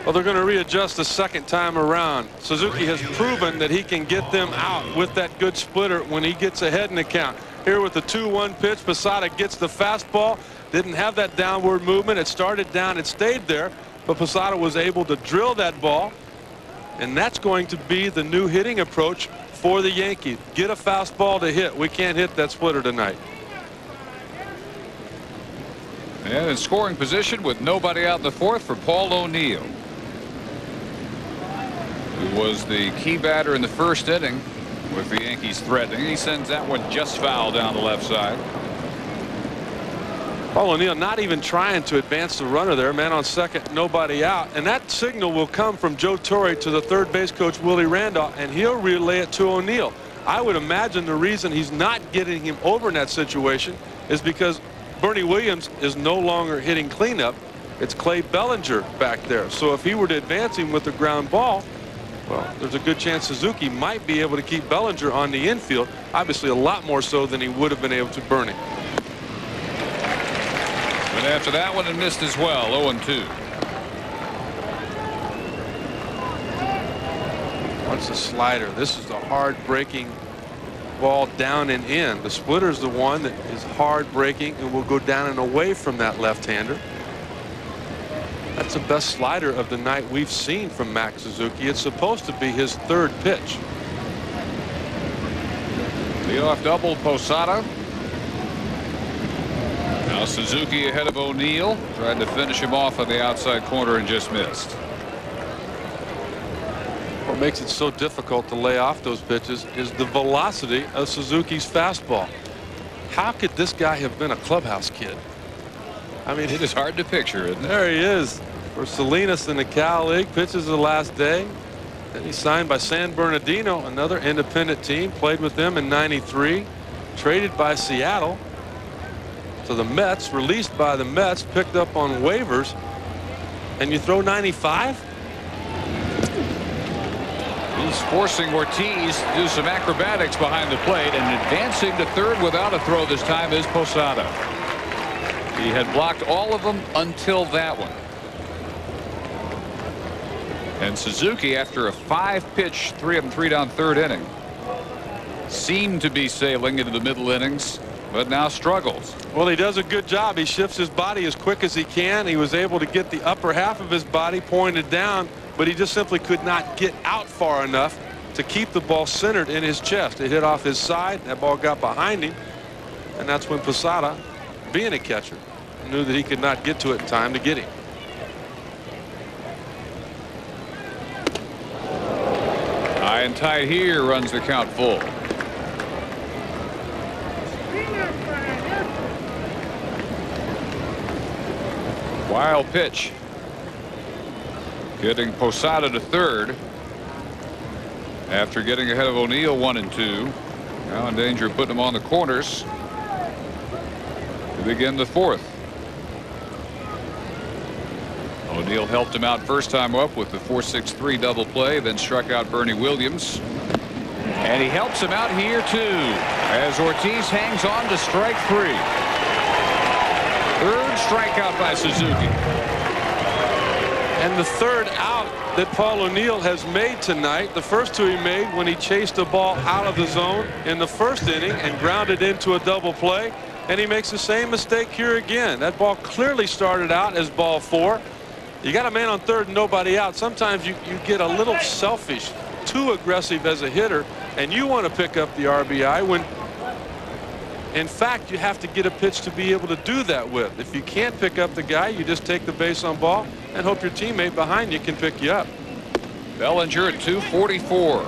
Speaker 3: Well, they're going to readjust the second time around. Suzuki has proven that he can get them out with that good splitter when he gets ahead in the count. Here with the 2-1 pitch, Posada gets the fastball. Didn't have that downward movement. It started down. It stayed there. But Posada was able to drill that ball. And that's going to be the new hitting approach for the Yankees. Get a fastball to hit. We can't hit that splitter tonight.
Speaker 2: And in scoring position with nobody out in the 4th for Paul O'Neill, who was the key batter in the first inning with the Yankees threatening. He sends that one just foul down the left side.
Speaker 3: Paul O'Neill not even trying to advance the runner there. Man on second, nobody out. And that signal will come from Joe Torre to the third base coach Willie Randolph, and he'll relay it to O'Neill. I would imagine the reason he's not getting him over in that situation is because Bernie Williams is no longer hitting cleanup. It's Clay Bellinger back there. So if he were to advance him with the ground ball, well, there's a good chance Suzuki might be able to keep Bellinger on the infield. Obviously a lot more so than he would have been able to Bernie.
Speaker 2: And after that one, it missed as well. 0-2.
Speaker 3: Watch the slider. This is the hard breaking ball down and in. The splitter is the one that is hard breaking and will go down and away from that left-hander. That's the best slider of the night we've seen from Max Suzuki. It's supposed to be his third pitch.
Speaker 2: Leadoff double, Posada. Now Suzuki ahead of O'Neill, tried to finish him off on the outside corner and just missed.
Speaker 3: What makes it so difficult to lay off those pitches is the velocity of Suzuki's fastball. How could this guy have been a clubhouse kid? I mean,
Speaker 2: it is hard to picture, isn't it?
Speaker 3: There he is for Salinas in the Cal League. Pitches the last day. Then he's signed by San Bernardino, another independent team. Played with them in '93. Traded by Seattle to the Mets. Released by the Mets. Picked up on waivers. And you throw 95?
Speaker 2: He's forcing Ortiz to do some acrobatics behind the plate, and advancing to third without a throw this time is Posada. He had blocked all of them until that one. And Suzuki, after a 5-pitch, 3 up and 3 down third inning, seemed to be sailing into the middle innings, but now struggles.
Speaker 3: Well, he does a good job. He shifts his body as quick as he can. He was able to get the upper half of his body pointed down, but he just simply could not get out far enough to keep the ball centered in his chest. It hit off his side. That ball got behind him, and that's when Posada, being a catcher, knew that he could not get to it in time to get him.
Speaker 2: High and tight here, runs the count full. Wild pitch. Getting Posada to third after getting ahead of O'Neill 1-2. Now in danger of putting him on the corners to begin the fourth. O'Neill helped him out first time up with the 4-6-3 double play, then struck out Bernie Williams. And he helps him out here too as Ortiz hangs on to strike 3. Third strikeout by Suzuki.
Speaker 3: And the third out that Paul O'Neill has made tonight. The first 2 he made when he chased the ball out of the zone in the first inning and grounded into a double play. And he makes the same mistake here again. That ball clearly started out as ball 4. You got a man on third and nobody out. Sometimes you get a little selfish, too aggressive as a hitter, and you want to pick up the RBI when in fact you have to get a pitch to be able to do that with. If you can't pick up the guy, you just take the base on ball and hope your teammate behind you can pick you up.
Speaker 2: Bellinger at 244.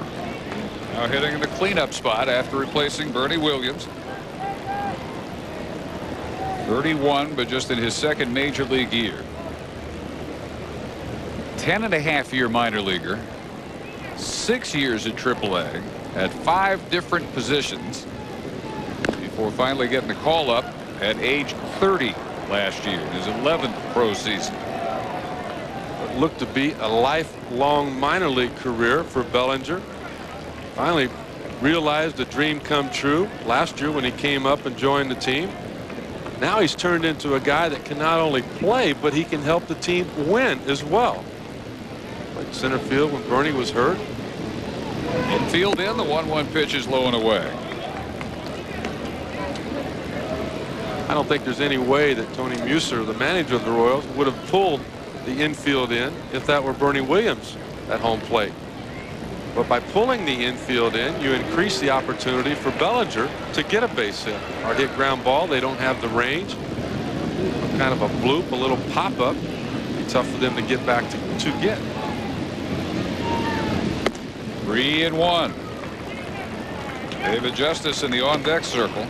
Speaker 2: Now hitting in the cleanup spot after replacing Bernie Williams. 31, but just in his second major league year. 10.5-year minor leaguer, 6 years at AAA, at 5 different positions before finally getting the call up at age 30 last year, his 11th pro season.
Speaker 3: What looked to be a lifelong minor league career for Bellinger. Finally realized a dream come true last year when he came up and joined the team. Now he's turned into a guy that can not only play, but he can help the team win as well. Like center field when Bernie was hurt.
Speaker 2: Infield in, the 1-1 pitch is low and away.
Speaker 3: I don't think there's any way that Tony Muser, the manager of the Royals, would have pulled the infield in if that were Bernie Williams at home plate. But by pulling the infield in, you increase the opportunity for Bellinger to get a base hit. Hard hit ground ball, they don't have the range. Kind of a bloop, a little pop-up. Be tough for them to get back to get.
Speaker 2: 3-1. David Justice in the on-deck circle.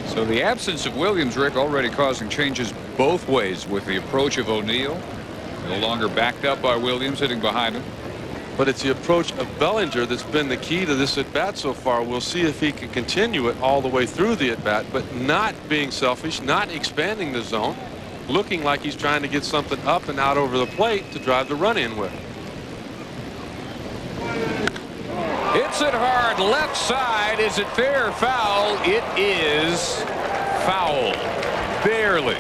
Speaker 2: So the absence of Williams, Rick, already causing changes both ways with the approach of O'Neill. No longer backed up by Williams hitting behind him.
Speaker 3: But it's the approach of Bellinger that's been the key to this at-bat so far. We'll see if he can continue it all the way through the at-bat, but not being selfish, not expanding the zone, looking like he's trying to get something up and out over the plate to drive the run in with.
Speaker 2: Hits it hard left side. Is it fair or foul? It is foul. Barely.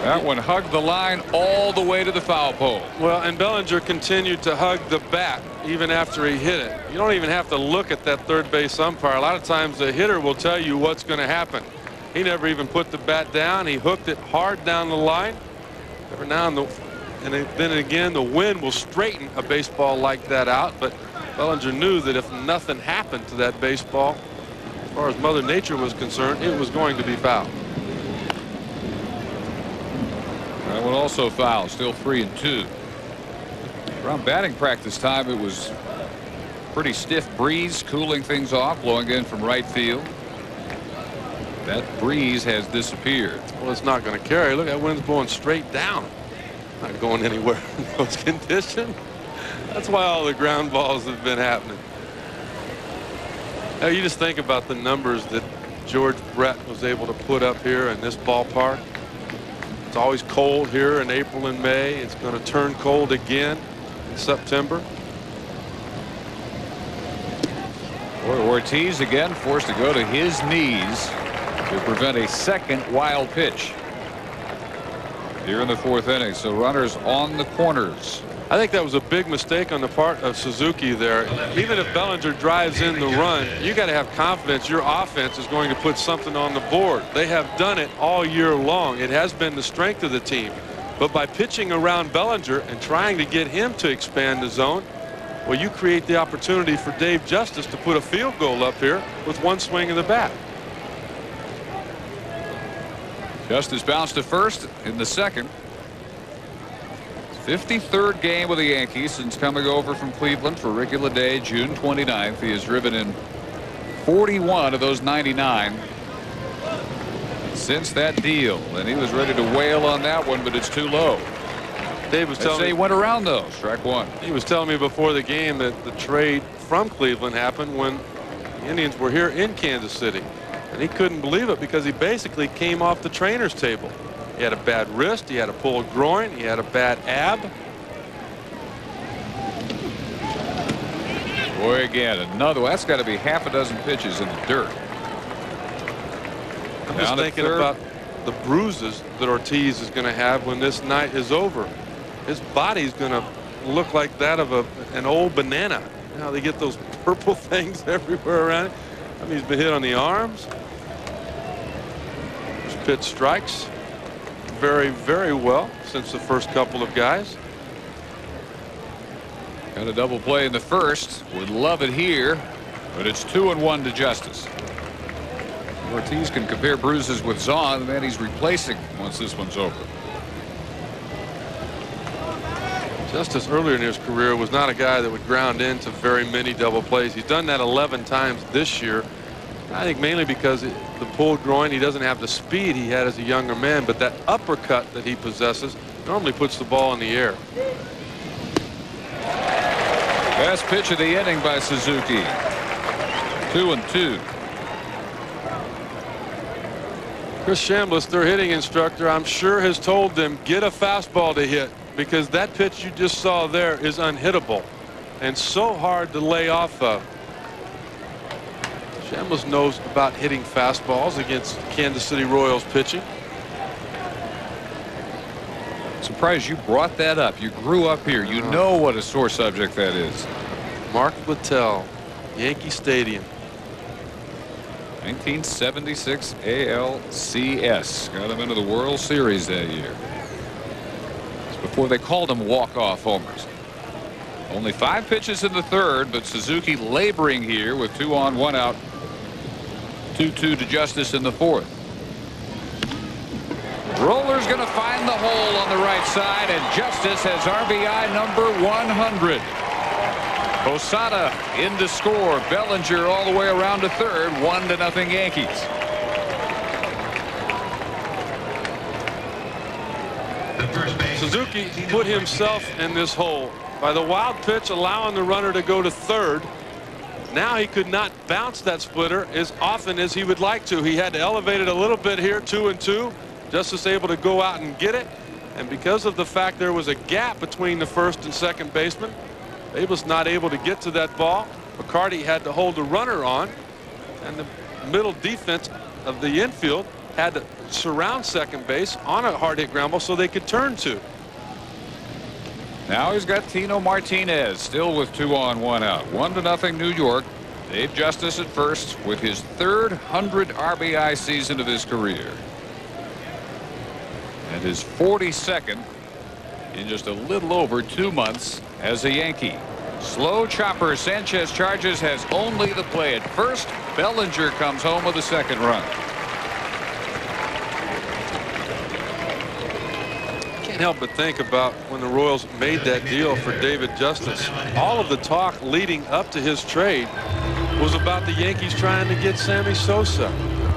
Speaker 2: That one hugged the line all the way to the foul pole.
Speaker 3: Well, and Bellinger continued to hug the bat even after he hit it. You don't even have to look at that third base umpire. A lot of times the hitter will tell you what's going to happen. He never even put the bat down. He hooked it hard down the line. Every now and then again, the wind will straighten a baseball like that out. But Bellinger knew that if nothing happened to that baseball, as far as Mother Nature was concerned, it was going to be foul.
Speaker 2: That one also foul. Still 3-2. Around batting practice time, it was pretty stiff breeze cooling things off, blowing in from right field. That breeze has disappeared.
Speaker 3: Well, it's not going to carry. Look, that wind's blowing straight down. Not going anywhere in those conditions. That's why all the ground balls have been happening. Now, you just think about the numbers that George Brett was able to put up here in this ballpark. It's always cold here in April and May. It's going to turn cold again in September.
Speaker 2: Boy, Ortiz again forced to go to his knees to prevent a second wild pitch here in the 4th inning. So runners on the corners.
Speaker 3: I think that was a big mistake on the part of Suzuki there. Even if Bellinger drives in the run, you got to have confidence your offense is going to put something on the board. They have done it all year long. It has been the strength of the team. But by pitching around Bellinger and trying to get him to expand the zone, well, you create the opportunity for Dave Justice to put a field goal up here with one swing of the bat.
Speaker 2: Justice bounced to first in the 2nd. 53rd game with the Yankees since coming over from Cleveland for Ricky Leday June 29th. He has driven in 41 of those 99 since that deal, and he was ready to wail on that one, but it's too low.
Speaker 3: Dave was telling me
Speaker 2: he went around those. Strike one.
Speaker 3: He was telling me before the game that the trade from Cleveland happened when the Indians were here in Kansas City, and he couldn't believe it because he basically came off the trainer's table. He had a bad wrist, he had a pulled groin, he had a bad ab.
Speaker 2: Boy, again, another. That's got to be half a dozen pitches in the dirt.
Speaker 3: I'm just thinking about the bruises that Ortiz is going to have when this night is over. His body's going to look like that of an old banana. You know how they get those purple things everywhere around it? I mean, he's been hit on the arms. His pitch strikes very, very well since the first couple of guys.
Speaker 2: Got a double play in the 1st. Would love it here, but it's 2-1 to Justice. Ortiz can compare bruises with Zahn, and then he's replacing once this one's over.
Speaker 3: Justice earlier in his career was not a guy that would ground into very many double plays. He's done that 11 times this year. I think mainly because the pulled groin, he doesn't have the speed he had as a younger man, but that uppercut that he possesses normally puts the ball in the air.
Speaker 2: Best pitch of the inning by Suzuki. 2-2.
Speaker 3: Chris Chambliss, their hitting instructor, I'm sure has told them get a fastball to hit, because that pitch you just saw there is unhittable and so hard to lay off of. Chambliss knows about hitting fastballs against Kansas City Royals pitching.
Speaker 2: Surprised you brought that up. You grew up here. You know what a sore subject that is.
Speaker 3: Mark Littell, Yankee Stadium.
Speaker 2: 1976 ALCS. Got him into the World Series that year. It's before they called them walk-off homers. Only 5 pitches in the 3rd, but Suzuki laboring here with 2 on, 1 out. 2-2 to Justice in the 4th. Roller's going to find the hole on the right side, and Justice has RBI number 100. Posada in to score. Bellinger all the way around to 3rd. 1-0 Yankees.
Speaker 3: Suzuki put himself in this hole by the wild pitch, allowing the runner to go to 3rd. Now he could not bounce that splitter as often as he would like to. He had to elevate it a little bit here. 2-2. Justice able to go out and get it, and because of the fact there was a gap between the 1st and 2nd baseman, they was not able to get to that ball. McCarty had to hold the runner on, and the middle defense of the infield had to surround second base on a hard hit ground ball so they could turn 2.
Speaker 2: Now he's got Tino Martinez still with 2 on, 1 out. 1-0 New York. Dave Justice at first with his 3rd 100 RBI season of his career. And his 42nd in just a little over 2 months as a Yankee. Slow chopper. Sanchez charges, has only the play at first. Bellinger comes home with a 2nd run.
Speaker 3: Can't help but think about when the Royals made that deal for David Justice. All of the talk leading up to his trade was about the Yankees trying to get Sammy Sosa,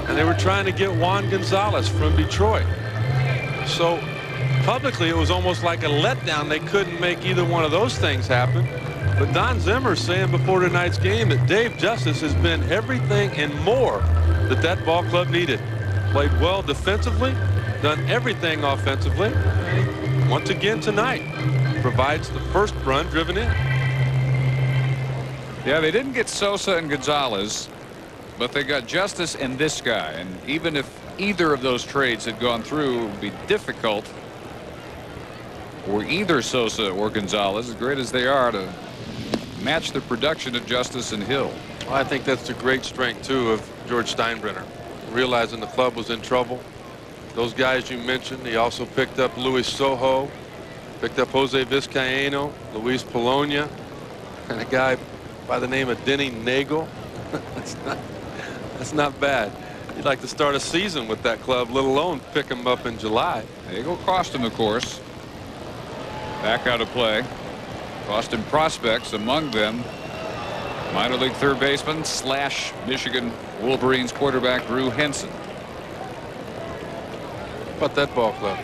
Speaker 3: and they were trying to get Juan Gonzalez from Detroit. So publicly it was almost like a letdown. They couldn't make either one of those things happen. But Don Zimmer saying before tonight's game that Dave Justice has been everything and more that ball club needed. played well defensively, done everything offensively. And once again tonight, provides the first run driven in.
Speaker 2: Yeah, they didn't get Sosa and Gonzalez, but they got Justice and this guy. And even if either of those trades had gone through, it would be difficult for either Sosa or Gonzalez, as great as they are, to match the production of Justice and Hill.
Speaker 3: Well, I think that's the great strength, too, of George Steinbrenner, realizing the club was in trouble. Those guys you mentioned, he also picked up Luis Sojo, picked up Jose Vizcaíno, Luis Polonia, and a guy by the name of Denny Nagel. That's not bad. You'd like to start a season with that club, let alone pick him up in July.
Speaker 2: Nagel cost him, of course. Back out of play. Cost him prospects, among them minor league third baseman / Michigan Wolverines quarterback Drew Henson.
Speaker 3: How about that ball club?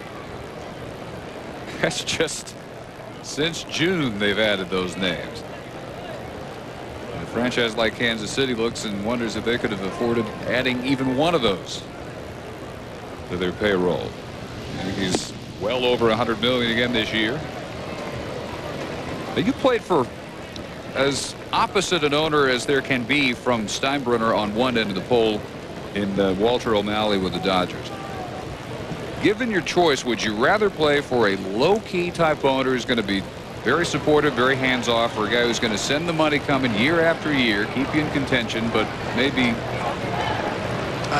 Speaker 2: That's just since June they've added those names. A franchise like Kansas City looks and wonders if they could have afforded adding even one of those to their payroll. He's well over $100 million again this year. Now, you played for as opposite an owner as there can be from Steinbrenner on one end of the pole in Walter O'Malley with the Dodgers. Given your choice, would you rather play for a low-key type owner who's going to be very supportive, very hands-off, or a guy who's going to send the money coming year after year, keep you in contention, but maybe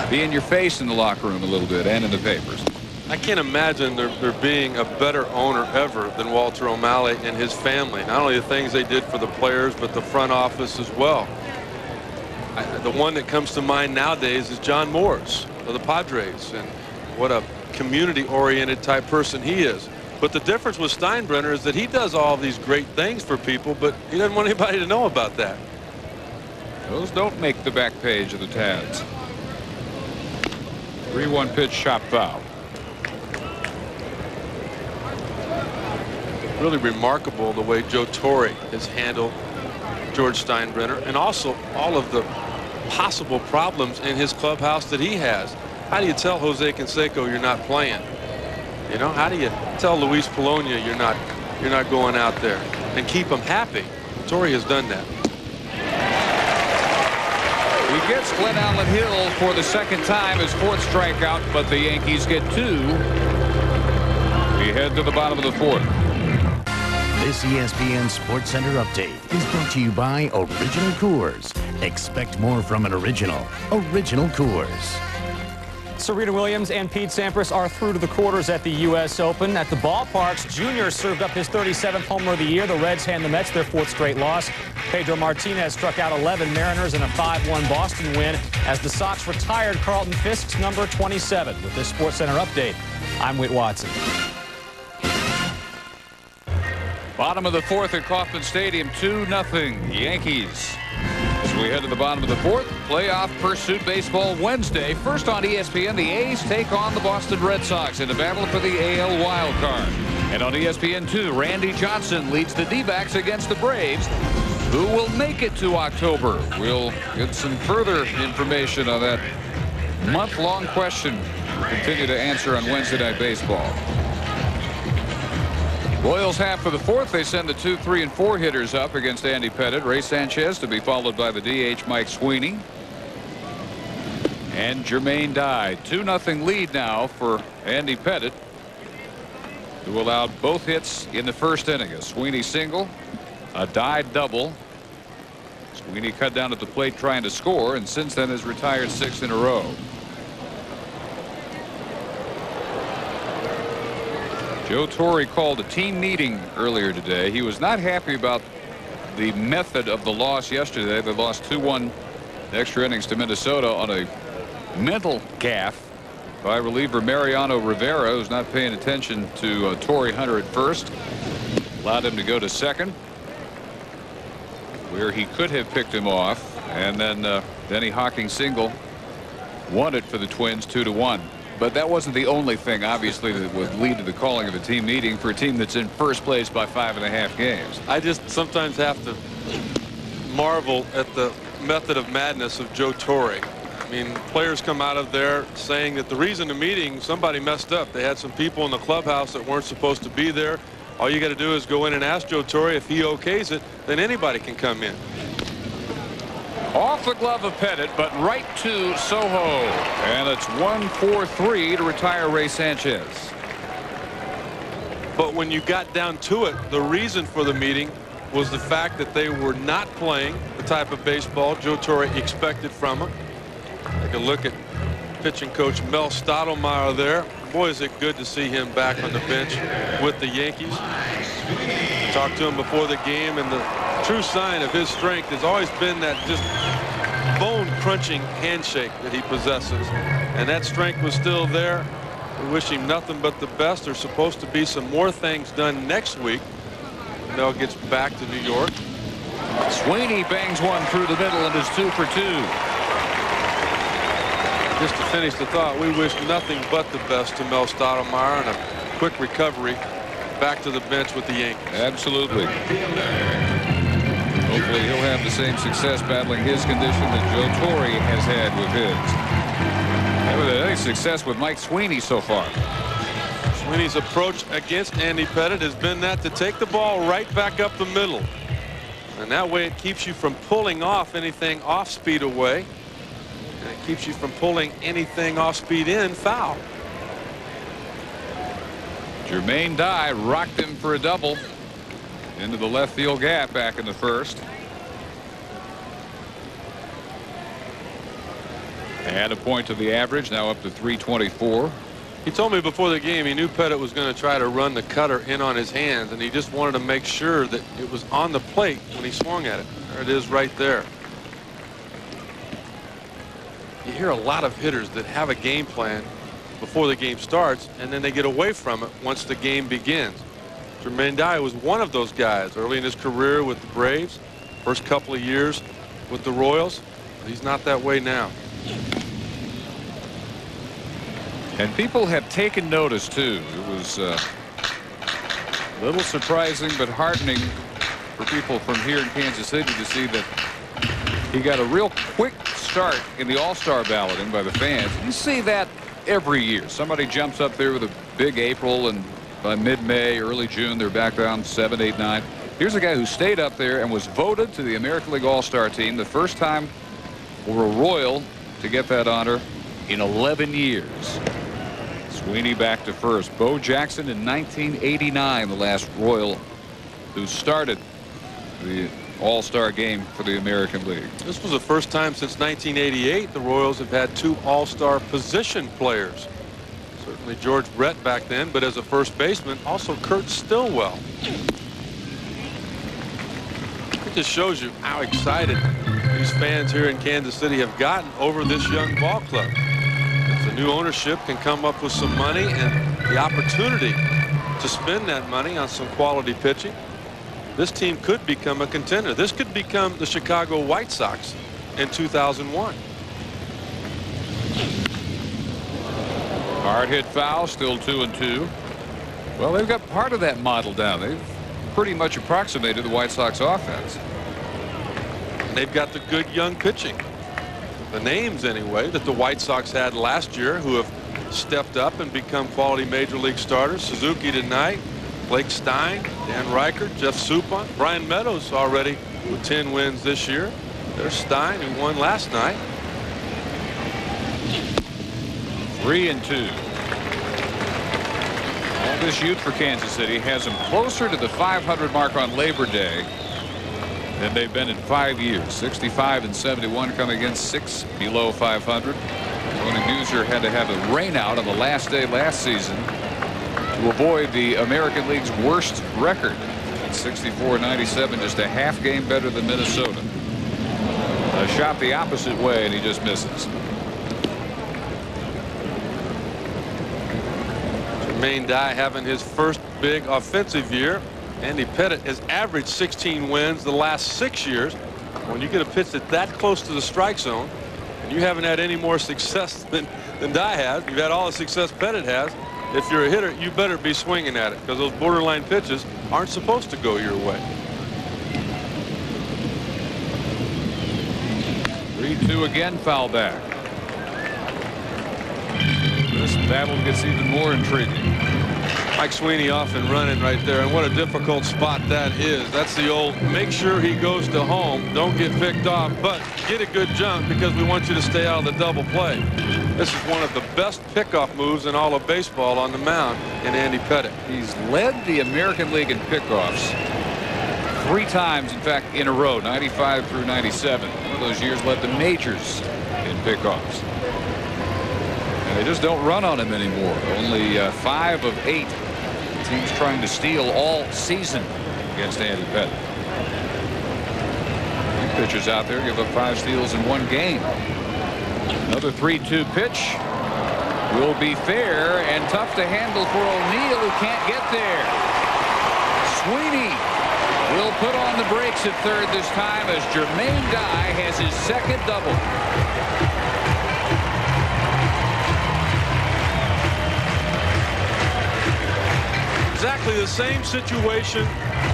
Speaker 2: be in your face in the locker room a little bit and in the papers?
Speaker 3: I can't imagine there being a better owner ever than Walter O'Malley and his family. Not only the things they did for the players, but the front office as well. The one that comes to mind nowadays is John Morris of the Padres, and what a community-oriented type person he is. But the difference with Steinbrenner is that he does all these great things for people, but he doesn't want anybody to know about that.
Speaker 2: Those don't make the back page of the Tads. 3-1 pitch, shot foul.
Speaker 3: Really remarkable the way Joe Torre has handled George Steinbrenner, and also all of the possible problems in his clubhouse that he has. How do you tell Jose Canseco you're not playing? You know, how do you tell Luis Polonia you're not going out there and keep him happy? Torre has done that.
Speaker 2: He gets Glenn Allen Hill for the second time, his fourth strikeout, but the Yankees get two. We head to the bottom of the fourth.
Speaker 10: This ESPN Sports Center update is brought to you by Original Coors. Expect more from an original. Original Coors.
Speaker 11: Serena Williams and Pete Sampras are through to the quarters at the U.S. Open. At the ballparks, Junior served up his 37th homer of the year. The Reds hand the Mets their fourth straight loss. Pedro Martinez struck out 11 Mariners in a 5-1 Boston win as the Sox retired Carlton Fisk's number 27. With this Sports Center update, I'm Whit Watson.
Speaker 2: Bottom of the fourth at Kauffman Stadium, 2-0 Yankees. As we head to the bottom of the fourth, playoff pursuit baseball Wednesday. First on ESPN, the A's take on the Boston Red Sox in a battle for the AL wild card. And on ESPN2, Randy Johnson leads the D-backs against the Braves. Who will make it to October? We'll get some further information on that month-long question. We'll continue to answer on Wednesday Night Baseball. Royals half for the fourth. They send the 2, 3, and 4 hitters up against Andy Pettitte. Ray Sanchez to be followed by the DH Mike Sweeney. And Jermaine Dye. 2-0 lead now for Andy Pettitte, who allowed both hits in the first inning. A Sweeney single, a Dye double. Sweeney cut down at the plate trying to score, and since then has retired 6 in a row. Joe Torre called a team meeting earlier today. He was not happy about the method of the loss yesterday. They lost 2-1 extra innings to Minnesota on a mental gaffe by reliever Mariano Rivera, who's not paying attention to Torrey Hunter at first. Allowed him to go to second, where he could have picked him off, and then Denny Hawking single won it for the Twins 2-1. But that wasn't the only thing, obviously, that would lead to the calling of a team meeting for a team that's in first place by 5.5 games.
Speaker 3: I just sometimes have to marvel at the method of madness of Joe Torre. mean, players come out of there saying that the reason the meeting, somebody messed up. They had some people in the clubhouse that weren't supposed to be there. All you got to do is go in and ask Joe Torre. If he okays it, then anybody can come in.
Speaker 2: Off the glove of Pettit, but right to Soho. And it's 1-4-3 to retire Ray Sanchez.
Speaker 3: But when you got down to it, the reason for the meeting was the fact that they were not playing the type of baseball Joe Torre expected from them. Take a look at pitching coach Mel Stottlemyre there. Boy, is it good to see him back on the bench with the Yankees. Talked to him before the game, and the true sign of his strength has always been that just bone-crunching handshake that he possesses. And that strength was still there. We wish him nothing but the best. There's supposed to be some more things done next week. Mel gets back to New York.
Speaker 2: Sweeney bangs one through the middle and is 2 for 2.
Speaker 3: Just to finish the thought, we wish nothing but the best to Mel Stottlemyre and a quick recovery back to the bench with the Yankees.
Speaker 2: Absolutely. Hopefully he'll have the same success battling his condition that Joe Torre has had with his. Haven't had any success with Mike Sweeney so far.
Speaker 3: Sweeney's approach against Andy Pettit has been that to take the ball right back up the middle. And that way it keeps you from pulling off anything off speed away. And it keeps you from pulling anything off speed in foul.
Speaker 2: Jermaine Dye rocked him for a double into the left field gap back in the first. Add a point to the average, now up to 324.
Speaker 3: He told me before the game he knew Pettit was going to try to run the cutter in on his hands, and he just wanted to make sure that it was on the plate when he swung at it. There it is right there. You hear a lot of hitters that have a game plan before the game starts, and then they get away from it once the game begins. Jermaine Dye was one of those guys early in his career with the Braves, first couple of years with the Royals. He's not that way now.
Speaker 2: And people have taken notice too. It was a little surprising but heartening for people from here in Kansas City to see that he got a real quick start in the All-Star balloting by the fans. You see that every year. Somebody jumps up there with a big April, and by mid-May, early June, they're back down 7, 8, 9. Here's a guy who stayed up there and was voted to the American League All-Star team, the first time for a Royal to get that honor in 11 years. Sweeney back to first. Bo Jackson in 1989, the last Royal who started the All-Star game for the American League.
Speaker 3: This was the first time since 1988 the Royals have had 2 All-Star position players. Certainly George Brett back then, but as a first baseman, also Kurt Stillwell. It just shows you how excited these fans here in Kansas City have gotten over this young ball club. If the new ownership can come up with some money and the opportunity to spend that money on some quality pitching, this team could become a contender. This could become the Chicago White Sox in 2001.
Speaker 2: Hard hit foul, still 2-2. Well, they've got part of that model down. They've pretty much approximated the White Sox offense.
Speaker 3: And they've got the good young pitching. The names, anyway, that the White Sox had last year who have stepped up and become quality major league starters. Suzuki tonight, Blake Stein, Dan Reichert, Jeff Suppan, Brian Meadows already with 10 wins this year. There's Stein, who won last night.
Speaker 2: 3-2. All this youth for Kansas City has them closer to the 500 mark on Labor Day than they've been in 5 years. 65 and 71 coming against 6 below 500. Tony Musier had to have a rainout on the last day last season to avoid the American League's worst record at 64-97, just a half game better than Minnesota. A shot the opposite way and he just misses.
Speaker 3: Jermaine Dye having his first big offensive year. Andy Pettit has averaged 16 wins the last 6 years. When you get a pitch that close to the strike zone, and you haven't had any more success than Dye has, you've had all the success Pettit has. If you're a hitter, you better be swinging at it, because those borderline pitches aren't supposed to go your way.
Speaker 2: 3-2 again, foul back. this battle gets even more intriguing.
Speaker 3: Mike Sweeney off and running right there, and what a difficult spot that is. That's the old make sure he goes to home, don't get picked off, but get a good jump because we want you to stay out of the double play. This is one of the best pickoff moves in all of baseball on the mound in Andy Pettitte.
Speaker 2: He's led the American League in pickoffs 3 times, in fact, in a row, 95 through 97. One of those years led the majors in pickoffs. And they just don't run on him anymore. Only 5 of 8 teams trying to steal all season against Andy Pettitte. Pitchers out there give up 5 steals in 1 game. Another 3-2 pitch will be fair and tough to handle for O'Neill, who can't get there. Sweeney will put on the brakes at third this time as Jermaine Dye has his 2nd double.
Speaker 3: Exactly the same situation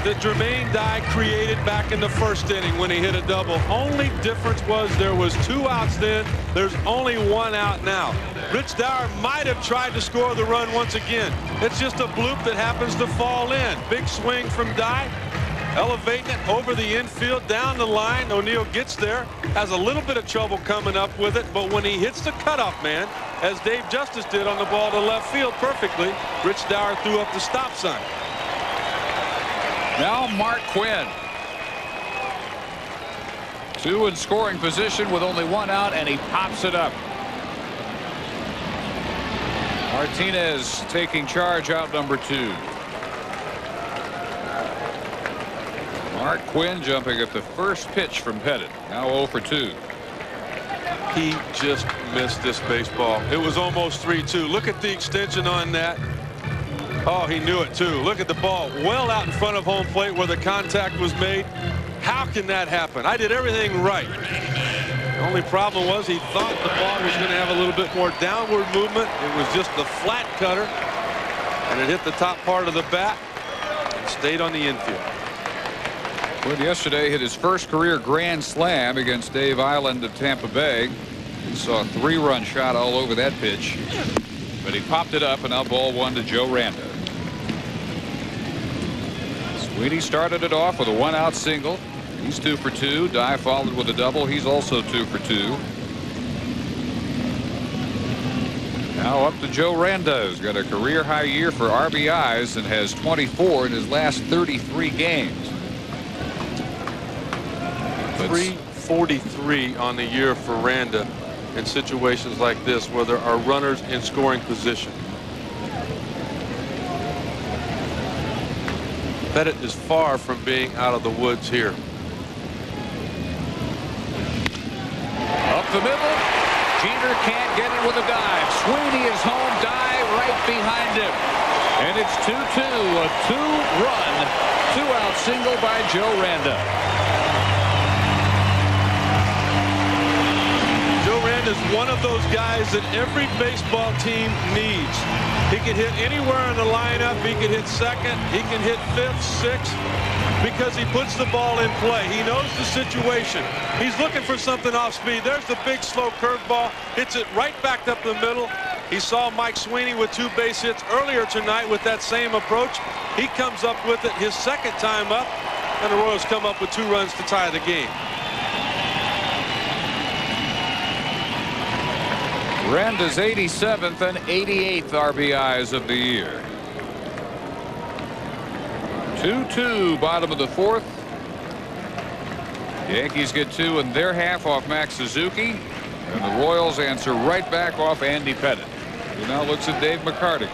Speaker 3: that Jermaine Dye created back in the 1st inning when he hit a double. Only difference was there was 2 outs then. There's only 1 out now. Rich Dyer might have tried to score the run once again. It's just a bloop that happens to fall in. Big swing from Dye, elevating it over the infield, down the line. O'Neill gets there, has a little bit of trouble coming up with it, but when he hits the cutoff man, as Dave Justice did on the ball to left field perfectly, Rich Dyer threw up the stop sign.
Speaker 2: Now Mark Quinn. 2 in scoring position with only 1 out, and he pops it up. Martinez taking charge out number 2. Mark Quinn jumping at the first pitch from Pettitte. Now 0 for 2.
Speaker 3: He just missed this baseball. It was almost 3-2. Look at the extension on that. Oh, he knew it too. Look at the ball well out in front of home plate where the contact was made. How can that happen? I did everything right. The only problem was he thought the ball was going to have a little bit more downward movement. It was just the flat cutter, and it hit the top part of the bat and stayed on the infield.
Speaker 2: Quinn yesterday hit his first career grand slam against Dave Island of Tampa Bay. He saw a 3-run shot all over that pitch, but he popped it up, and now ball 1 to Joe Randa. Sweeney started it off with a 1-out single. He's 2 for 2. Dye followed with a double. He's also 2 for 2. Now up to Joe Randa, who's got a career high year for RBIs and has 24 in his last 33 games.
Speaker 3: 343 on the year for Randa in situations like this where there are runners in scoring position. Pettitte is far from being out of the woods here.
Speaker 2: Up the middle. Jeter can't get it with a dive. Sweeney is home. Dye right behind him. And it's 2-2. A 2-run, 2-out single by Joe Randa.
Speaker 3: Joe Randa is one of those guys that every baseball team needs. He can hit anywhere in the lineup. He can hit second. He can hit 5th, 6th, because he puts the ball in play. He knows the situation. He's looking for something off speed. There's the big slow curveball. Hits it right back up the middle. He saw Mike Sweeney with 2 base hits earlier tonight with that same approach. He comes up with it his 2nd time up, and the Royals come up with 2 runs to tie the game.
Speaker 2: Randa's 87th and 88th RBIs of the year. 2-2, bottom of the 4th. Yankees get 2 in their half off Max Suzuki, and the Royals answer right back off Andy Pettitte, who now looks at Dave McCarty.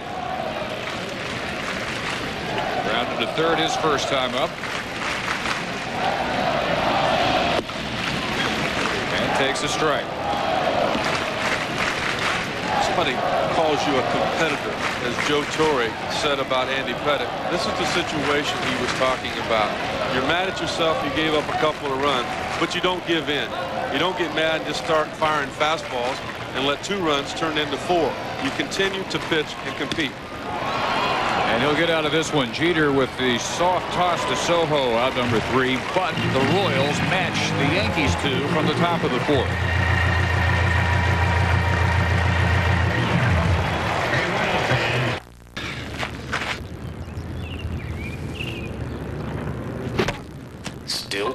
Speaker 2: Grounded to third his first time up, and takes a strike.
Speaker 3: Somebody calls you a competitor, as Joe Torre said about Andy Pettitte. This is the situation he was talking about. You're mad at yourself, you gave up a couple of runs, but you don't give in. You don't get mad and just start firing fastballs and let 2 runs turn into 4. You continue to pitch and compete.
Speaker 2: And he'll get out of this one. Jeter with the soft toss to Soho out number 3, but the Royals match the Yankees 2 from the top of the 4th.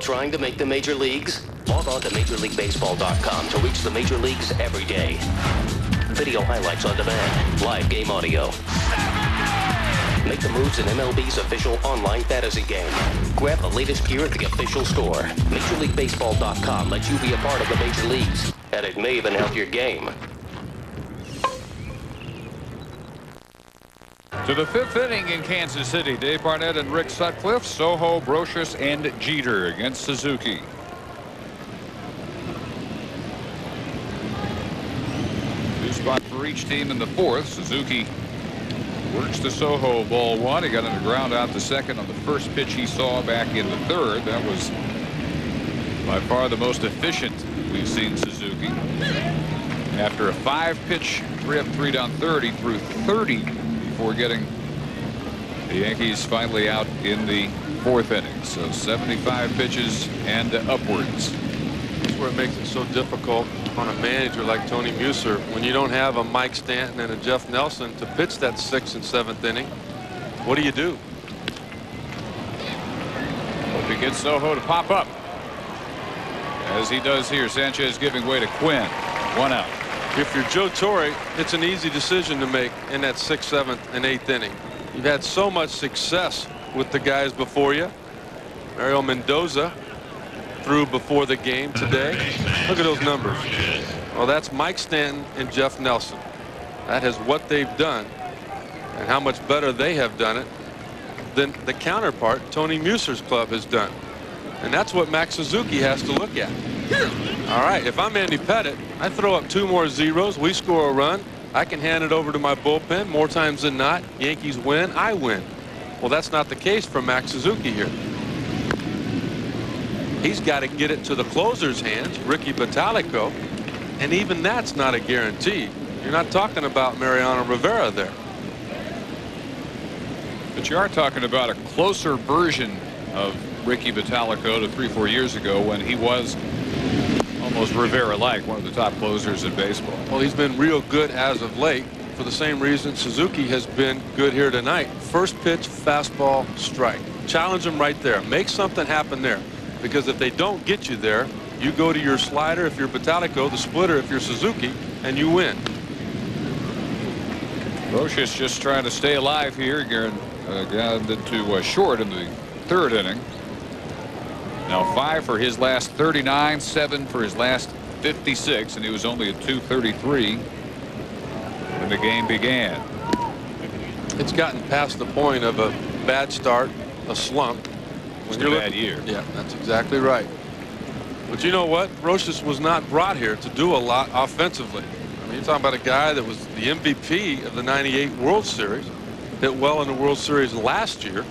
Speaker 12: trying to make the major leagues? Log on to MajorLeagueBaseball.com to reach the major leagues every day. Video highlights on demand, live game audio. Make the moves in MLB's official online fantasy game. Grab the latest gear at the official store. MajorLeagueBaseball.com lets you be a part of the major leagues, and it may even help your game.
Speaker 2: To the 5th inning in Kansas City. Dave Barnett and Rick Sutcliffe, Soho, Brocious, and Jeter against Suzuki. Two spots for each team in the 4th. Suzuki works the Soho ball 1. He got on the ground out to second on the first pitch he saw back in the 3rd. That was by far the most efficient we've seen Suzuki. After a 5-pitch 3 up 3 down 3rd, he threw 30 before getting the Yankees finally out in the 4th inning. So 75 pitches and upwards.
Speaker 3: That's where it makes it so difficult on a manager like Tony Muser when you don't have a Mike Stanton and a Jeff Nelson to pitch that 6th and 7th inning. What do you do?
Speaker 2: Hope he gets Soho to pop up, as he does here. Sanchez giving way to Quinn. 1 out.
Speaker 3: If you're Joe Torre, it's an easy decision to make in that 6th, 7th, and 8th inning. You've had so much success with the guys before you. Mario Mendoza threw before the game today. Look at those numbers. Well, that's Mike Stanton and Jeff Nelson. That is what they've done and how much better they have done it than the counterpart Tony Muser's club has done. And that's what Max Suzuki has to look at. All right, if I'm Andy Pettitte, I throw up 2 more zeros, we score a run, I can hand it over to my bullpen. More times than not, Yankees win, I win. Well, that's not the case for Max Suzuki here. He's got to get it to the closer's hands, Ricky Bottalico, and even that's not a guarantee. You're not talking about Mariano Rivera there.
Speaker 2: But you are talking about a closer version of Ricky Bottalico to 3-4 years ago, when he was almost Rivera-like, one of the top closers in baseball.
Speaker 3: Well, he's been real good as of late for the same reason Suzuki has been good here tonight. First pitch, fastball, strike. Challenge him right there. Make something happen there. Because if they don't get you there, you go to your slider if you're Bottalico, the splitter if you're Suzuki, and you win.
Speaker 2: Brocious just trying to stay alive here. Got into short in the 3rd inning. Now 5 for his last 39, 7 for his last 56, and he was only at 233 when the game began.
Speaker 3: It's gotten past the point of a bad start, a slump.
Speaker 2: When you're a bad year.
Speaker 3: Yeah, that's exactly right. But you know what? Brocious was not brought here to do a lot offensively. I mean, you're talking about a guy that was the MVP of the '98 World Series, hit well in the World Series last year,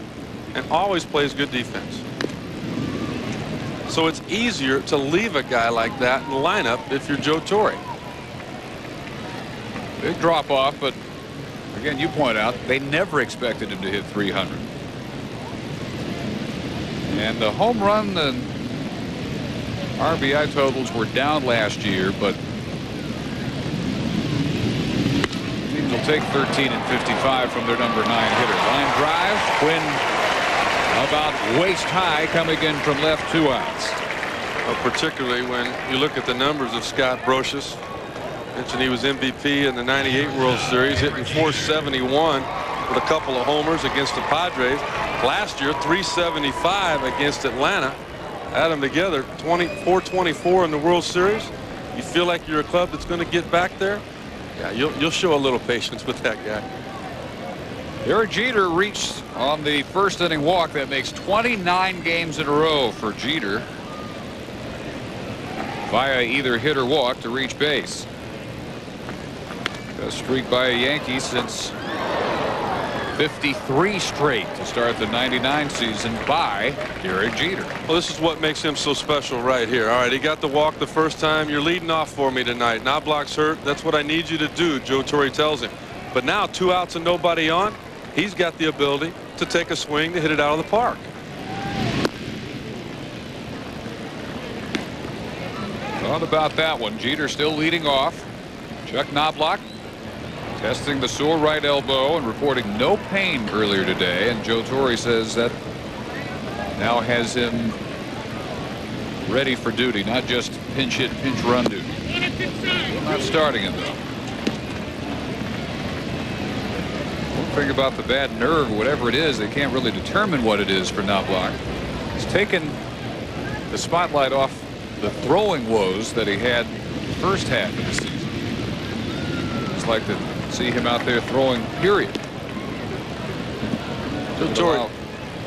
Speaker 3: and always plays good defense. So it's easier to leave a guy like that in the lineup if you're Joe Torre.
Speaker 2: Big drop off, but again, you point out they never expected him to hit 300. And the home run and RBI totals were down last year, but teams will take 13 and 55 from their number 9 hitter. Line drive. Quinn about waist high, coming in from left, 2 outs.
Speaker 3: Well, particularly when you look at the numbers of Scott Brocious. Mentioned he was MVP in the '98 World Series, hitting .471 with a couple of homers against the Padres. Last year, .375 against Atlanta. Add them together, .424 in the World Series. You feel like you're a club that's going to get back there? Yeah, you'll show a little patience with that guy.
Speaker 2: Derek Jeter reached on the 1st inning walk. That makes 29 games in a row for Jeter via either hit or walk to reach base. Best streak by a Yankee since 53 straight to start the '99 season by Derek Jeter.
Speaker 3: Well, this is what makes him so special right here. All right, he got the walk the first time. You're leading off for me tonight. Knobloch's hurt. That's what I need you to do, Joe Torre tells him. But now 2 outs and nobody on. He's got the ability to take a swing to hit it out of the park.
Speaker 2: Thought about that one. Jeter still leading off. Chuck Knobloch testing the sore right elbow and reporting no pain earlier today, and Joe Torre says that now has him ready for duty, not just pinch hit, pinch run duty. Not starting him though. One thing about the bad nerve, whatever it is, they can't really determine what it is for Knobloch. He's taken the spotlight off the throwing woes that he had the first half of the season. It's like to see him out there throwing, period.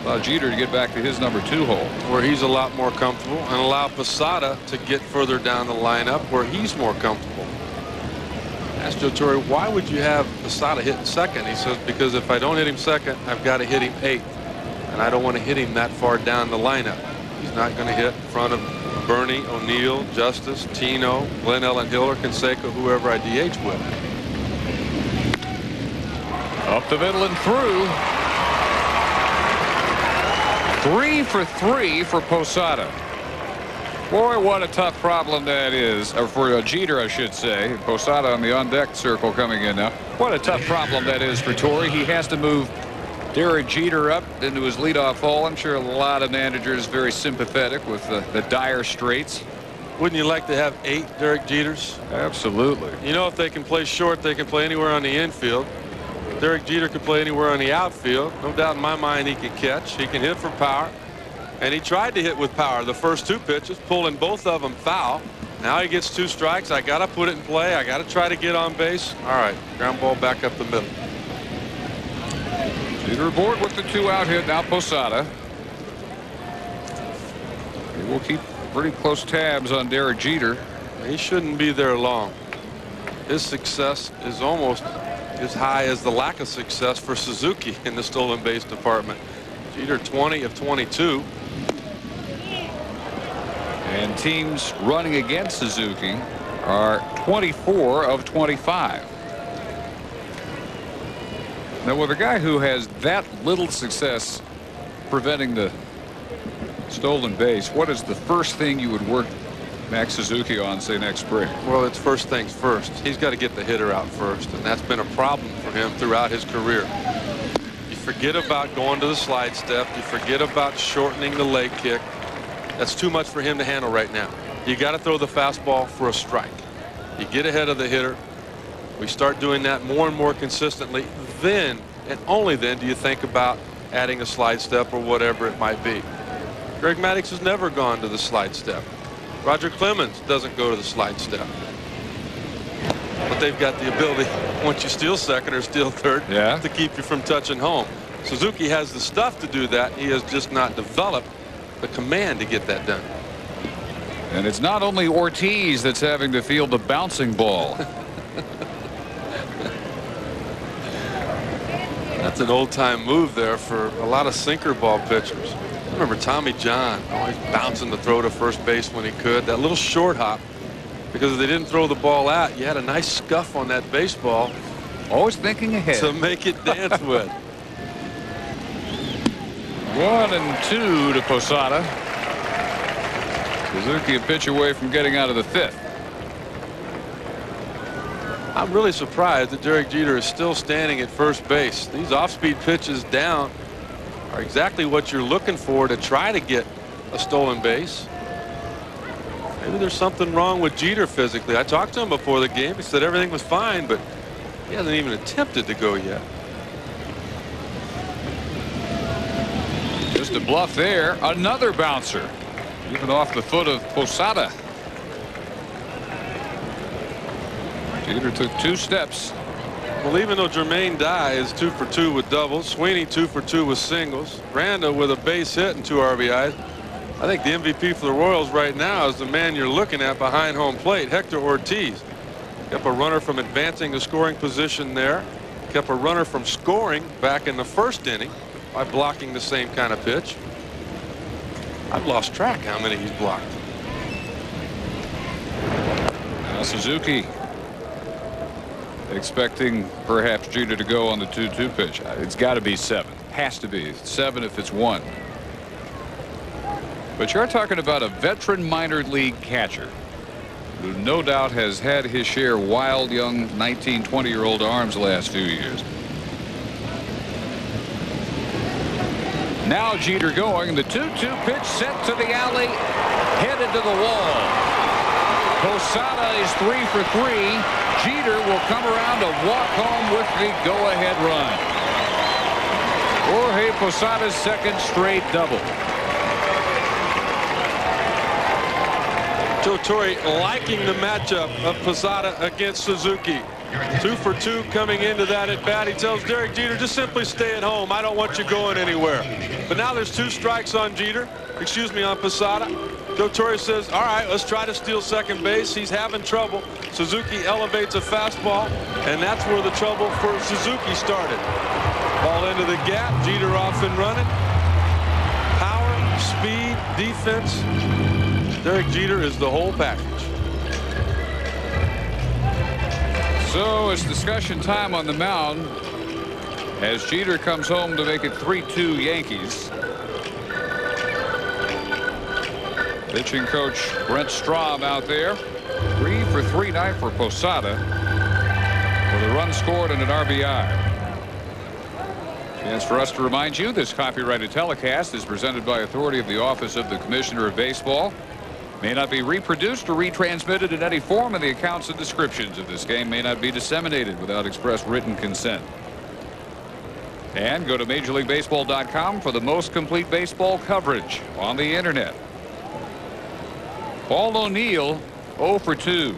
Speaker 2: Allow Jeter to get back to his #2 hole,
Speaker 3: where he's a lot more comfortable, and allow Posada to get further down the lineup where he's more comfortable. Asked Joe Torre, why would you have Posada hitting second? He says, because if I don't hit him second, I've got to hit him 8th, and I don't want to hit him that far down the lineup. He's not going to hit in front of Bernie, O'Neill, Justice, Tino, Glenn Ellen Hill, or Canseco, whoever I DH with.
Speaker 2: Up the middle and through. 3 for 3 for Posada. Boy, what a tough problem that is, or for Jeter, I should say. Posada on the on-deck circle coming in now. What a tough problem that is for Torre. He has to move Derek Jeter up into his leadoff hole. I'm sure a lot of managers very sympathetic with the dire straits.
Speaker 3: Wouldn't you like to have 8 Derek Jeters?
Speaker 2: Absolutely.
Speaker 3: You know, if they can play short, they can play anywhere on the infield. Derek Jeter could play anywhere on the outfield. No doubt in my mind he can catch. He can hit for power. And he tried to hit with power the first 2 pitches, pulling both of them foul. Now he gets 2 strikes. I got to put it in play. I got to try to get on base. All right, ground ball back up the middle.
Speaker 2: Jeter aboard with the 2-out hit. Now Posada. He will keep pretty close tabs on Derek Jeter.
Speaker 3: He shouldn't be there long. His success is almost as high as the lack of success for Suzuki in the stolen base department. Jeter 20 of 22.
Speaker 2: And teams running against Suzuki are 24 of 25. Now, with a guy who has that little success preventing the stolen base, what is the first thing you would work Max Suzuki on, say, next spring?
Speaker 3: Well, it's first things first. He's got to get the hitter out first, and that's been a problem for him throughout his career. You forget about going to the slide step. You forget about shortening the leg kick. That's too much for him to handle right now. You got to throw the fastball for a strike. You get ahead of the hitter. We start doing that more and more consistently. Then, and only then, do you think about adding a slide step or whatever it might be. Greg Maddux has never gone to the slide step. Roger Clemens doesn't go to the slide step. But they've got the ability, once you steal second or steal third, to keep you from touching home. Suzuki has the stuff to do that. He has just not developed the command to get that done.
Speaker 2: And it's not only Ortiz that's having to field the bouncing ball.
Speaker 3: That's an old-time move there for a lot of sinker ball pitchers. I remember Tommy John always bouncing the throw to first base when he could. That little short hop, because if they didn't throw the ball out, you had a nice scuff on that baseball.
Speaker 2: Always thinking ahead.
Speaker 3: To make it dance with.
Speaker 2: 1-2 to Posada. Suzuki a pitch away from getting out of the 5th.
Speaker 3: I'm really surprised that Derek Jeter is still standing at first base. These off-speed pitches down are exactly what you're looking for to try to get a stolen base. Maybe there's something wrong with Jeter physically. I talked to him before the game. He said everything was fine, but he hasn't even attempted to go yet.
Speaker 2: Just a bluff there. Another bouncer. Even off the foot of Posada. Jeter took 2 steps.
Speaker 3: Well, even though Jermaine Dye is 2 for 2 with doubles, Sweeney 2 for 2 with singles, Randa with a base hit and 2 RBIs, I think the MVP for the Royals right now is the man you're looking at behind home plate, Hector Ortiz. Kept a runner from advancing the scoring position there. Kept a runner from scoring back in the 1st inning by blocking the same kind of pitch. I've lost track how many he's blocked.
Speaker 2: Now Suzuki expecting perhaps Jeter to go on the 2-2 pitch. It's got to be 7. Has to be 7 if it's 1. But you're talking about a veteran minor league catcher who no doubt has had his share of wild young 19-20-year-old arms the last few years. Now Jeter going. The 2-2 pitch sent to the alley, headed to the wall. Posada is 3 for 3. Jeter will come around to walk home with the go-ahead run. Jorge Posada's second straight double.
Speaker 3: Joe Torre liking the matchup of Posada against Suzuki. 2 for 2 coming into that at bat. He tells Derek Jeter, just simply stay at home. I don't want you going anywhere. But now there's 2 strikes on on Posada. Joe Torre says, all right, let's try to steal second base. He's having trouble. Suzuki elevates a fastball, and that's where the trouble for Suzuki started. Ball into the gap. Jeter off and running. Power, speed, defense. Derek Jeter is the whole package.
Speaker 2: So it's discussion time on the mound as Jeter comes home to make it 3-2 Yankees. Pitching coach Brent Strom out there. 3 for 3 night for Posada with a run scored and an RBI. Chance for us to remind you this copyrighted telecast is presented by authority of the Office of the Commissioner of Baseball. May not be reproduced or retransmitted in any form, and the accounts and descriptions of this game may not be disseminated without express written consent. And go to MajorLeagueBaseball.com for the most complete baseball coverage on the internet. Paul O'Neill 0 for 2.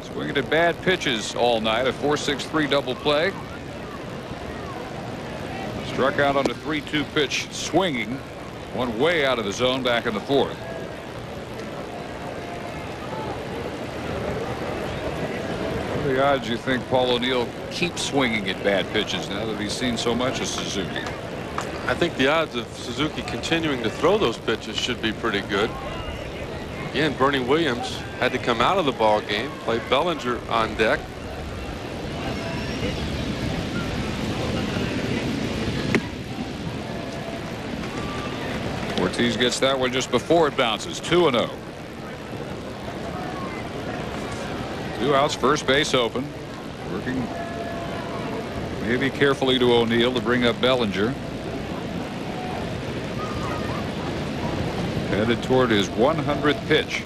Speaker 2: Swinging at bad pitches all night. A 4-6-3 double play. Struck out on a 3-2 pitch swinging. One way out of the zone back in the 4th. What are the odds you think Paul O'Neill keeps swinging at bad pitches now that he's seen so much of Suzuki?
Speaker 3: I think the odds of Suzuki continuing to throw those pitches should be pretty good. Again, Bernie Williams had to come out of the ball game, play Bellinger on deck.
Speaker 2: Ortiz gets that one just before it bounces. 2-0. 2 outs, first base open. Working maybe carefully to O'Neill to bring up Bellinger. Headed toward his 100th pitch.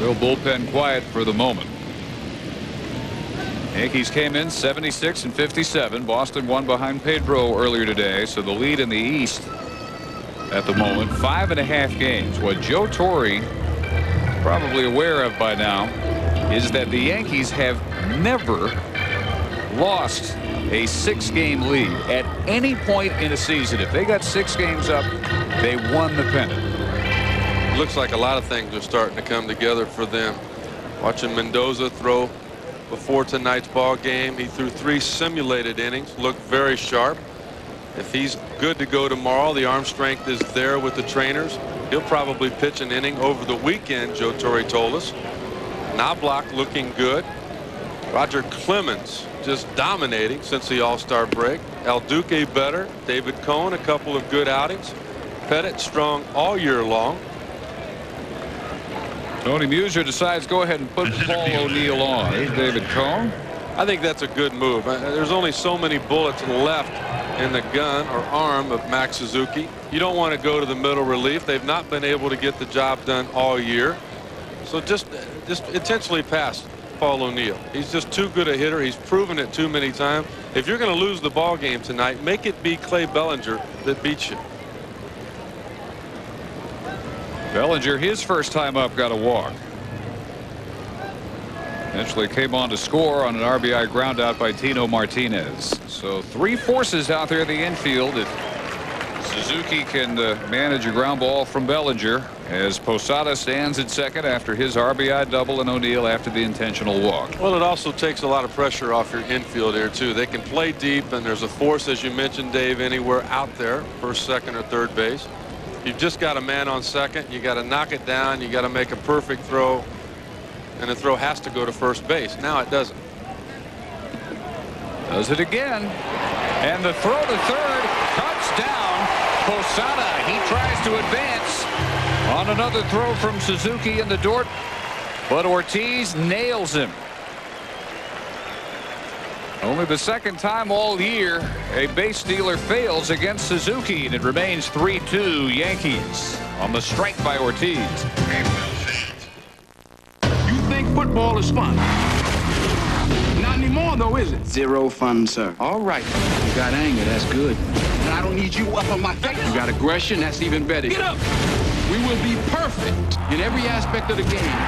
Speaker 2: Royal bullpen quiet for the moment. Yankees came in 76 and 57. Boston won behind Pedro earlier today, so the lead in the East at the moment 5.5 games. What Joe Torre is probably aware of by now is that the Yankees have never lost a 6-game lead at any point in a season. If they got 6 games up, they won the pennant.
Speaker 3: Looks like a lot of things are starting to come together for them. Watching Mendoza throw before tonight's ball game, he threw 3 simulated innings, looked very sharp. If he's good to go tomorrow, the arm strength is there with the trainers. He'll probably pitch an inning over the weekend, Joe Torre told us. Knobloch looking good. Roger Clemens just dominating since the All-Star break. El Duque better. David Cohn a couple of good outings. Pettit strong all year long.
Speaker 2: Tony Musier decides go ahead and put Paul O'Neill on. There's David Cohn.
Speaker 3: I think that's a good move. There's only so many bullets left in the gun or arm of Max Suzuki. You don't want to go to the middle relief. They've not been able to get the job done all year. So just intentionally pass Paul O'Neill. He's just too good a hitter. He's proven it too many times. If you're going to lose the ball game tonight, make it be Clay Bellinger that beats you.
Speaker 2: Bellinger, his first time up, got a walk. Eventually came on to score on an RBI ground out by Tino Martinez. So 3 forces out there in the infield. If Suzuki can manage a ground ball from Bellinger, as Posada stands at second after his RBI double and O'Neill after the intentional walk.
Speaker 3: Well, it also takes a lot of pressure off your infield here too. They can play deep, and there's a force, as you mentioned, Dave, anywhere out there, first, second, or third base. You've just got a man on second. You got to knock it down. You got to make a perfect throw, and the throw has to go to first base. Now it doesn't.
Speaker 2: Does it again, and the throw to third cuts down Posada. He tries to advance on another throw from Suzuki in the door. But Ortiz nails him. Only the second time all year a base stealer fails against Suzuki, and it remains 3-2 Yankees on the strike by Ortiz.
Speaker 13: You think football is fun? Not anymore, though, is it?
Speaker 8: Zero fun, sir.
Speaker 13: All right. You got anger, that's good. And I don't need you up on my face. You got aggression, that's even better. Get up! We will be perfect in every aspect of the game.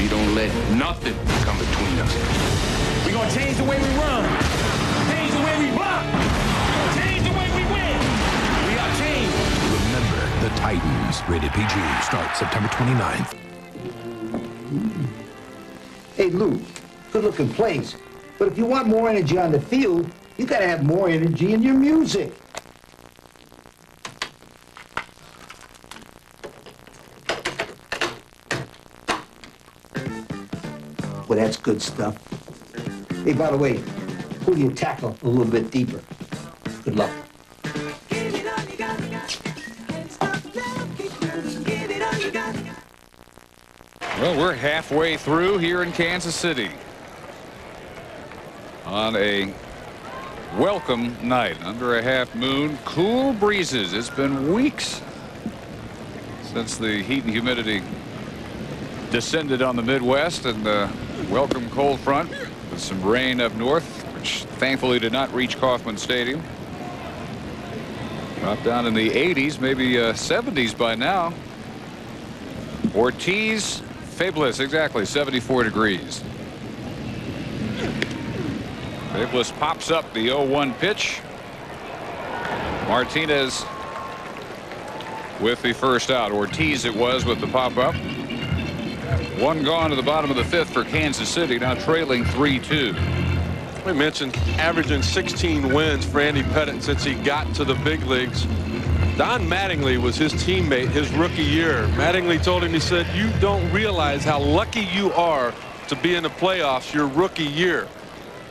Speaker 13: You don't let nothing come between us. We're going to change the way we run. Change the way we block. Change the way we win. We are changed.
Speaker 14: Remember the Titans. Rated PG. Starts September 29th.
Speaker 15: Hey, Lou, good-looking place. But if you want more energy on the field, you got to have more energy in your music. Well, that's good stuff. Hey, by the way, pull your tackle a little bit deeper. Good luck.
Speaker 2: Well, we're halfway through here in Kansas City on a welcome night under a half moon. Cool breezes. It's been weeks since the heat and humidity descended on the Midwest, and welcome cold front with some rain up north, which thankfully did not reach Kauffman Stadium. Dropped down in the 80s, maybe 70s by now. Ortiz, Fabulous, exactly 74 degrees. Fabulous pops up the 0-1 pitch. Martinez with the first out. Ortiz it was with the pop up. One gone to the bottom of the fifth for Kansas City, now trailing 3-2.
Speaker 3: We mentioned averaging 16 wins for Andy Pettitte since he got to the big leagues. Don Mattingly was his teammate his rookie year. Mattingly told him, he said, you don't realize how lucky you are to be in the playoffs your rookie year.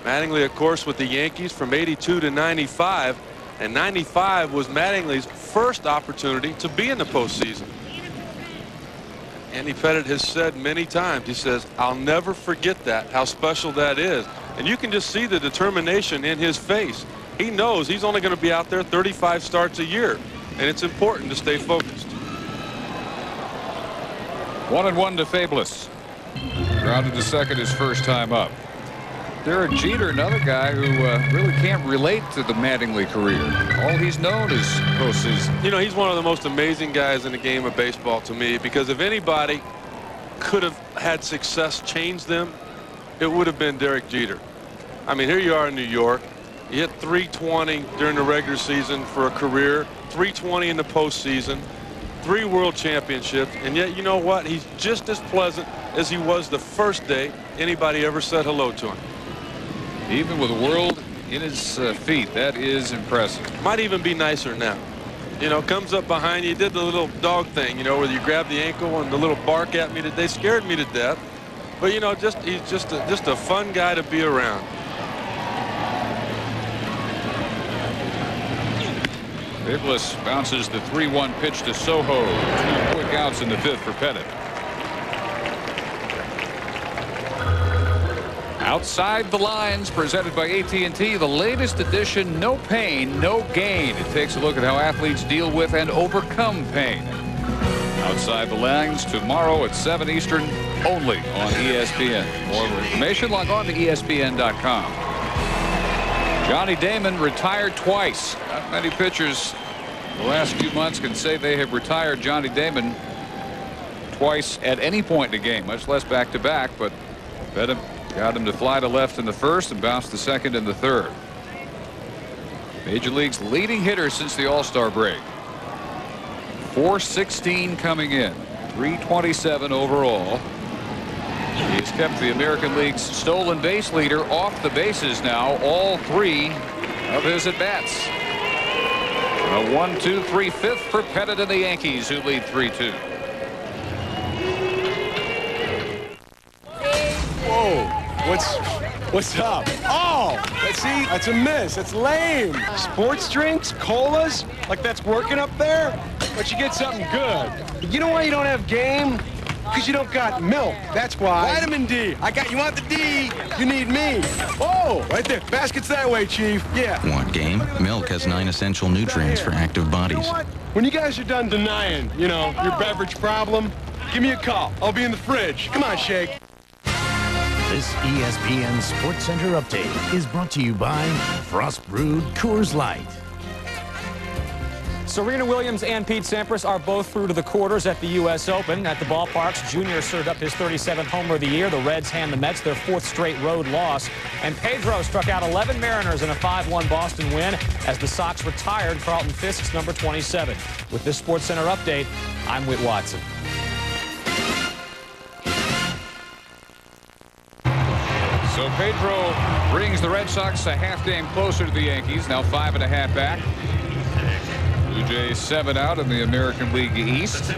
Speaker 3: Mattingly, of course, with the Yankees from 82 to 95, and 95 was Mattingly's first opportunity to be in the postseason. Andy Pettitte has said many times, he says, I'll never forget that, how special that is. And you can just see the determination in his face. He knows he's only going to be out there 35 starts a year, and it's important to stay focused.
Speaker 2: 1-1 to Fabulous. Grounded to second his first time up. Derek Jeter, another guy who really can't relate to the Mattingly career. All he's known is postseason.
Speaker 3: You know, he's one of the most amazing guys in the game of baseball to me, because if anybody could have had success change them, it would have been Derek Jeter. I mean, here you are in New York. You hit 320 during the regular season for a career, 320 in the postseason, 3 world championships, and yet, you know what? He's just as pleasant as he was the first day anybody ever said hello to him.
Speaker 2: Even with the world in his feet, that is impressive.
Speaker 3: Might even be nicer now. You know, comes up behind you, did the little dog thing, you know, where you grab the ankle and the little bark at me. They scared me to death. But, you know, he's just a fun guy to be around.
Speaker 2: Fabulous bounces the 3-1 pitch to Soho. 2 quick outs in the fifth for Pettitte. Outside the Lines, presented by AT&T, the latest edition, No Pain, No Gain. It takes a look at how athletes deal with and overcome pain. Outside the Lines tomorrow at 7 Eastern, only on ESPN. For more information, log on to ESPN.com. Johnny Damon retired twice. Not many pitchers the last few months can say they have retired Johnny Damon twice at any point in the game, much less back-to-back, but Pettitte got him to fly to left in the first and bounce to second in the third. Major League's leading hitter since the All-Star break. 416 coming in, 327 overall. He's kept the American League's stolen base leader off the bases now, all 3 of his at-bats. A 1-2-3 fifth for Pettitte and the Yankees, who lead 3-2.
Speaker 16: Whoa. What's up? Oh, let's see. That's a miss. That's lame. Sports drinks, colas, like that's working up there. But you get something good. You know why you don't have game? Because you don't got milk, that's why. Vitamin D. You want the D, you need me. Oh, right there. Basket's that way, Chief. Yeah.
Speaker 17: Want game? Milk has 9 essential nutrients for active bodies.
Speaker 16: You know what? When you guys are done denying, your beverage problem, give me a call. I'll be in the fridge. Come on, Shake.
Speaker 10: This ESPN SportsCenter update is brought to you by Frost Brewed Coors Light.
Speaker 11: Serena Williams and Pete Sampras are both through to the quarters at the U.S. Open. At the ballparks, Junior served up his 37th homer of the year. The Reds hand the Mets their 4th straight road loss. And Pedro struck out 11 Mariners in a 5-1 Boston win as the Sox retired Carlton Fisk's number 27. With this SportsCenter update, I'm Whit Watson.
Speaker 2: So Pedro brings the Red Sox a half game closer to the Yankees, now 5.5 back. Blue Jays 7 out in the American League East.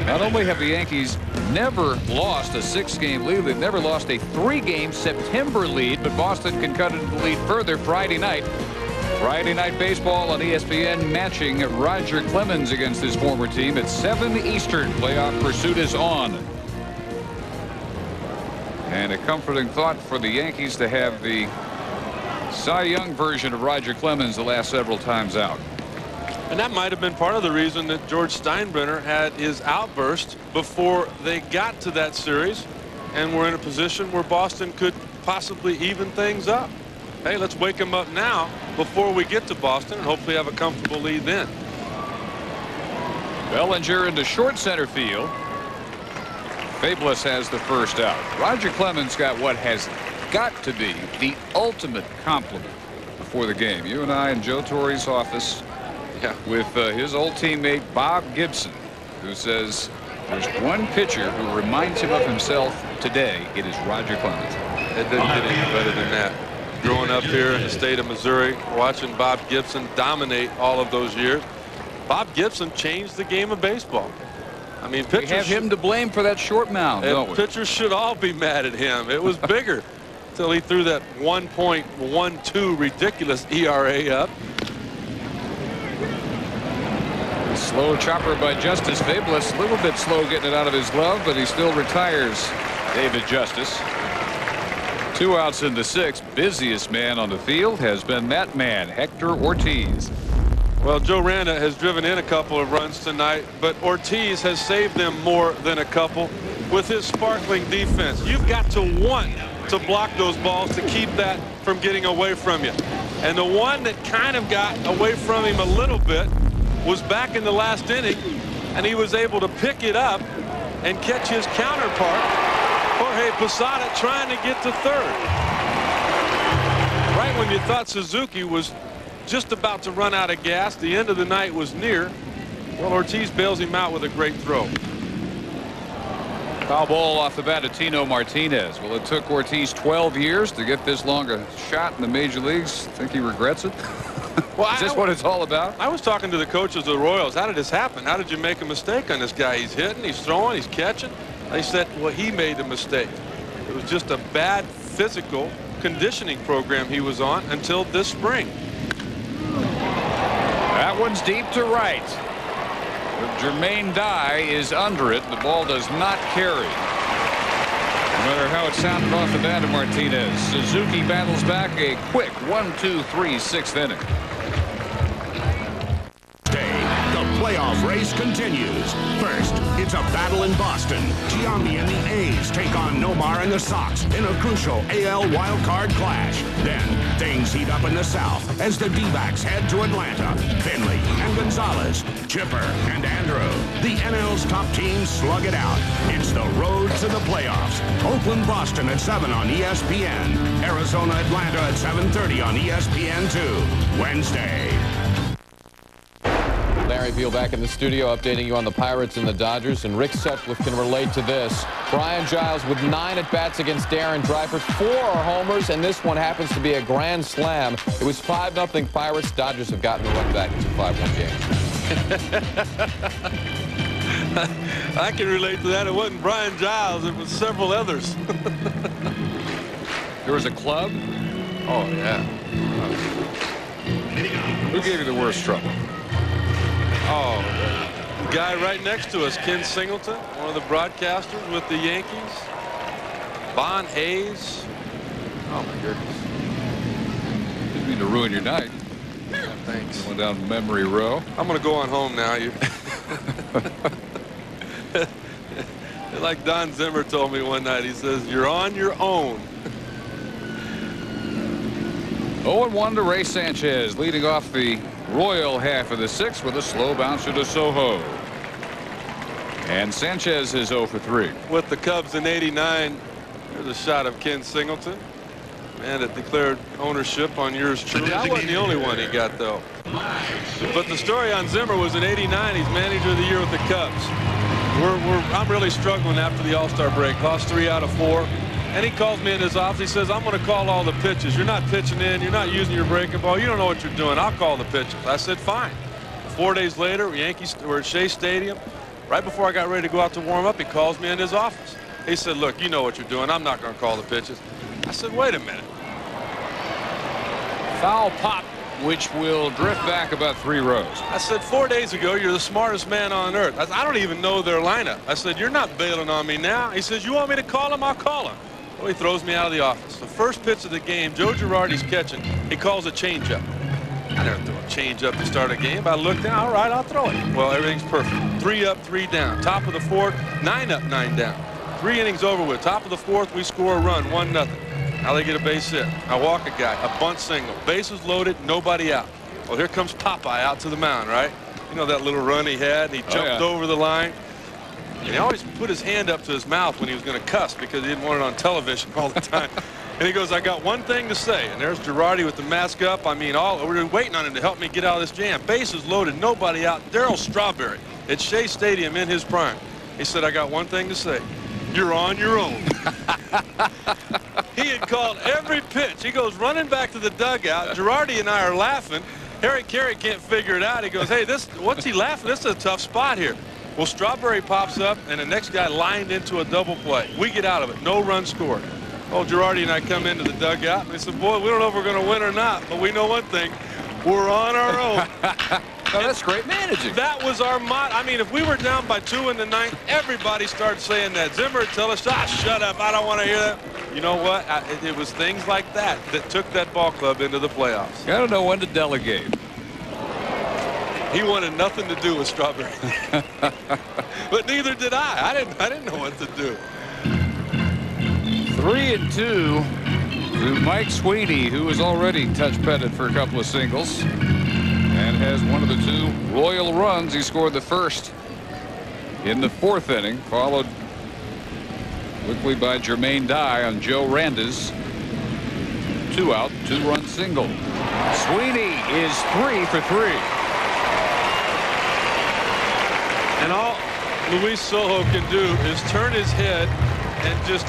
Speaker 2: Not only have the Yankees never lost a 6-game lead, they've never lost a 3-game September lead, but Boston can cut into the lead further Friday night. Friday Night Baseball on ESPN matching Roger Clemens against his former team at 7 Eastern. Playoff pursuit is on. And a comforting thought for the Yankees to have the Cy Young version of Roger Clemens the last several times out.
Speaker 3: And that might have been part of the reason that George Steinbrenner had his outburst before they got to that series and were in a position where Boston could possibly even things up. Hey, let's wake them up now before we get to Boston and hopefully have a comfortable lead then.
Speaker 2: Bellinger into short center field. Fabulous has the first out. Roger Clemens got what has got to be the ultimate compliment before the game. You and I in Joe Torre's office with his old teammate Bob Gibson, who says there's one pitcher who reminds him of himself today. It is Roger Clemens.
Speaker 3: It doesn't get any better than that. Growing up here in the state of Missouri, watching Bob Gibson dominate all of those years, Bob Gibson changed the game of baseball. I mean, pitchers
Speaker 2: we have him to blame for that short mound, don't we?
Speaker 3: Pitchers should all be mad at him. It was bigger until he threw that 1.12 ridiculous ERA up.
Speaker 2: Slow chopper by Justice Fabulous. A little bit slow getting it out of his glove, but he still retires David Justice. 2 outs in the 6th. Busiest man on the field has been that man, Hector Ortiz.
Speaker 3: Well, Joe Randa has driven in a couple of runs tonight, but Ortiz has saved them more than a couple with his sparkling defense. You've got to want to block those balls to keep that from getting away from you. And the one that kind of got away from him a little bit was back in the last inning, and he was able to pick it up and catch his counterpart, Jorge Posada, trying to get to third. Right when you thought Suzuki was just about to run out of gas, the end of the night was near. Well, Ortiz bails him out with a great throw.
Speaker 2: Foul ball off the bat of Tino Martinez. Well, it took Ortiz 12 years to get this long a shot in the major leagues. Think he regrets it?
Speaker 3: Well,
Speaker 2: is this what it's all about?
Speaker 3: I was talking to the coaches of the Royals. How did this happen? How did you make a mistake on this guy? He's hitting, he's throwing, he's catching. They said, well, he made the mistake. It was just a bad physical conditioning program he was on until this spring.
Speaker 2: That one's deep to right. But Jermaine Dye is under it. The ball does not carry. No matter how it sounded off the bat of Martinez. Suzuki battles back a quick 1-2-3 6th inning.
Speaker 18: The playoff race continues. First, it's a battle in Boston. Giambi and the A's take on Nomar and the Sox in a crucial AL wildcard clash. Then, things heat up in the South as the D-backs head to Atlanta. Finley and Gonzalez, Chipper and Andrew. The NL's top teams slug it out. It's the road to the playoffs. Oakland, Boston at 7 on ESPN. Arizona, Atlanta at 7:30 on ESPN2. Wednesday.
Speaker 1: Larry Beal back in the studio updating you on the Pirates and the Dodgers, and Rick Sutcliffe can relate to this. Brian Giles with 9 at-bats against Darren Dreifort. 4 are homers, and this one happens to be a grand slam. It was 5-0 Pirates. Dodgers have gotten the run back. It's a 5-1
Speaker 3: game. I can relate to that. It wasn't Brian Giles. It was several others.
Speaker 2: There was a club?
Speaker 3: Oh, yeah.
Speaker 2: Who gave you the worst trouble?
Speaker 3: Oh, guy right next to us, Ken Singleton, one of the broadcasters with the Yankees. Bon Hayes. Oh my goodness.
Speaker 2: Didn't mean to ruin your night.
Speaker 3: Yeah, thanks.
Speaker 2: Going down memory row.
Speaker 3: I'm going to go on home now. You. Like Don Zimmer told me one night, he says, "You're on your own."
Speaker 2: 0-1 to Ray Sanchez, leading off the Royal half of the sixth with a slow bouncer to Soho. And Sanchez is 0 for 3.
Speaker 3: With the Cubs in '89, there's a shot of Ken Singleton. Man, that declared ownership on yours truly. I wasn't the only one he got, though. But the story on Zimmer was in '89, he's manager of the year with the Cubs. I'm really struggling after the All-Star break. Lost 3 out of 4. And he calls me in his office. He says, "I'm going to call all the pitches. You're not pitching in. You're not using your breaking ball. You don't know what you're doing. I'll call the pitches." I said, "Fine." 4 days later, Yankees were at Shea Stadium. Right before I got ready to go out to warm up, he calls me in his office. He said, "Look, you know what you're doing. I'm not going to call the pitches." I said, "Wait a minute."
Speaker 2: Foul pop, which will drift back about 3 rows.
Speaker 3: I said, 4 days ago, you're the smartest man on earth. I said, I don't even know their lineup. I said, "You're not bailing on me now." He says, "You want me to call him? I'll call him." Well, he throws me out of the office. The first pitch of the game, Joe Girardi's catching. He calls a changeup. I never throw a changeup to start a game. I looked down. All right, I'll throw it. Well, everything's perfect. 3 up, 3 down. Top of the 4th, 9 up, 9 down. 3 innings over with. Top of the 4th, we score a run, 1-0. Now they get a base hit. I walk a guy, a bunt single. Bases loaded, nobody out. Well, here comes Popeye out to the mound, right? You know that little run he had, and he jumped over the line. And he always put his hand up to his mouth when he was going to cuss because he didn't want it on television all the time. And he goes, "I got one thing to say." And there's Girardi with the mask up. I mean, we're waiting on him to help me get out of this jam. Bases loaded, nobody out. Darryl Strawberry at Shea Stadium in his prime. He said, "I got one thing to say. You're on your own." He had called every pitch. He goes running back to the dugout. Girardi and I are laughing. Harry Carey can't figure it out. He goes, "Hey, what's he laughing? This is a tough spot here." Well, Strawberry pops up, and the next guy lined into a double play. We get out of it. No run scored. Oh, Girardi and I come into the dugout, and they said, "Boy, we don't know if we're going to win or not, but we know one thing. We're on our own."
Speaker 2: Oh, that's great managing.
Speaker 3: That was our motto. I mean, if we were down by 2 in the 9th, everybody started saying that. Zimmer would tell us, "Shut up. I don't want to hear that." You know what? It was things like that that took that ball club into the playoffs.
Speaker 2: Got to know when to delegate.
Speaker 3: He wanted nothing to do with Strawberry. But neither did I. I didn't know what to do.
Speaker 2: 3-2 to Mike Sweeney, who has already touch petted for a couple of singles and has one of the 2 Royal runs. He scored the first in the 4th inning, followed quickly by Jermaine Dye on Joe Randa's 2-out, 2-run single. Sweeney is 3 for 3.
Speaker 3: And all Luis Sojo can do is turn his head and just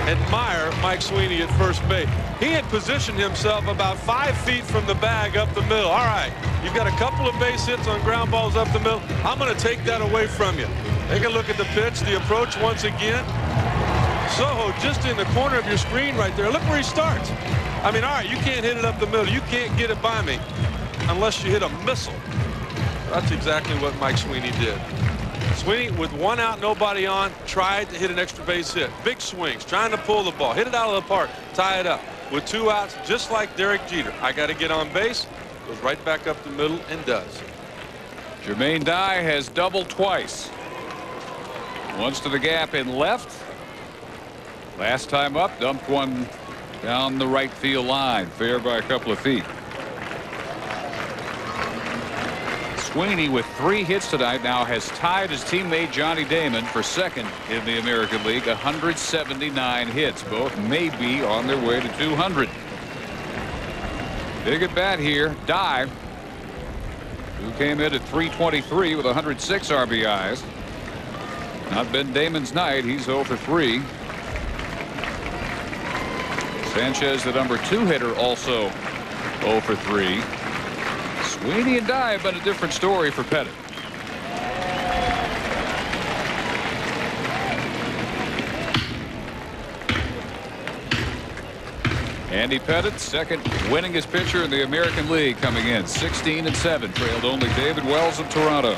Speaker 3: admire Mike Sweeney at first base. He had positioned himself about 5 feet from the bag up the middle. All right, you've got a couple of base hits on ground balls up the middle. I'm going to take that away from you. Take a look at the pitch, the approach once again. Sojo just in the corner of your screen right there. Look where he starts. I mean, all right, you can't hit it up the middle. You can't get it by me unless you hit a missile. That's exactly what Mike Sweeney did. Sweeney, with 1 out, nobody on, tried to hit an extra base hit. Big swings, trying to pull the ball, hit it out of the park, tie it up. With 2 outs, just like Derek Jeter. I got to get on base. Goes right back up the middle and does.
Speaker 2: Jermaine Dye has doubled twice. Once to the gap in left. Last time up, dumped one down the right field line, fair by a couple of feet. Sweeney, with 3 hits tonight, now has tied his teammate Johnny Damon for 2nd in the American League, 179 hits. Both may be on their way to 200. Big at bat here, Dye, who came in at 323 with 106 RBIs. Not been Damon's night. He's 0 for 3. Sanchez, the number 2 hitter, also 0 for 3. Sweeney and Dye have been a different story for Pettit. Andy Pettit, 2nd winningest pitcher in the American League, coming in 16-7, trailed only David Wells of Toronto.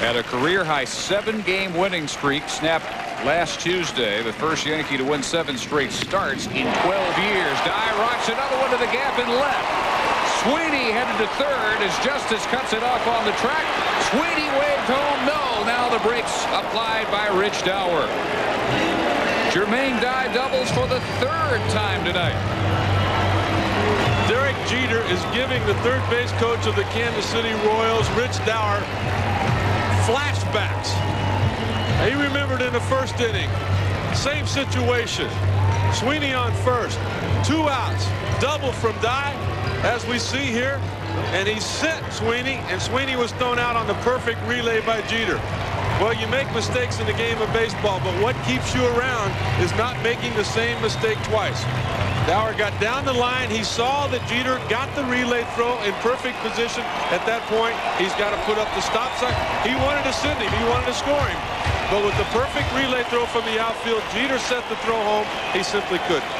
Speaker 2: Had a career-high 7-game winning streak snapped last Tuesday. The first Yankee to win 7 straight starts in 12 years. Dye rocks another one to the gap in left. Sweeney headed to third as Justice cuts it off on the track. Sweeney waved home no. Now the brakes applied by Rich Dower. Jermaine Dye doubles for the 3rd time tonight.
Speaker 3: Derek Jeter is giving the third base coach of the Kansas City Royals, Rich Dower, flashbacks. He remembered in the first inning, same situation. Sweeney on first, 2 outs, double from Dye, as we see here, and he sent Sweeney, and Sweeney was thrown out on the perfect relay by Jeter. Well, you make mistakes in the game of baseball, but what keeps you around is not making the same mistake twice. Dower got down the line. He saw that Jeter got the relay throw in perfect position. At that point, he's got to put up the stop sign. He wanted to send him. He wanted to score him. But with the perfect relay throw from the outfield, Jeter set the throw home. He simply couldn't.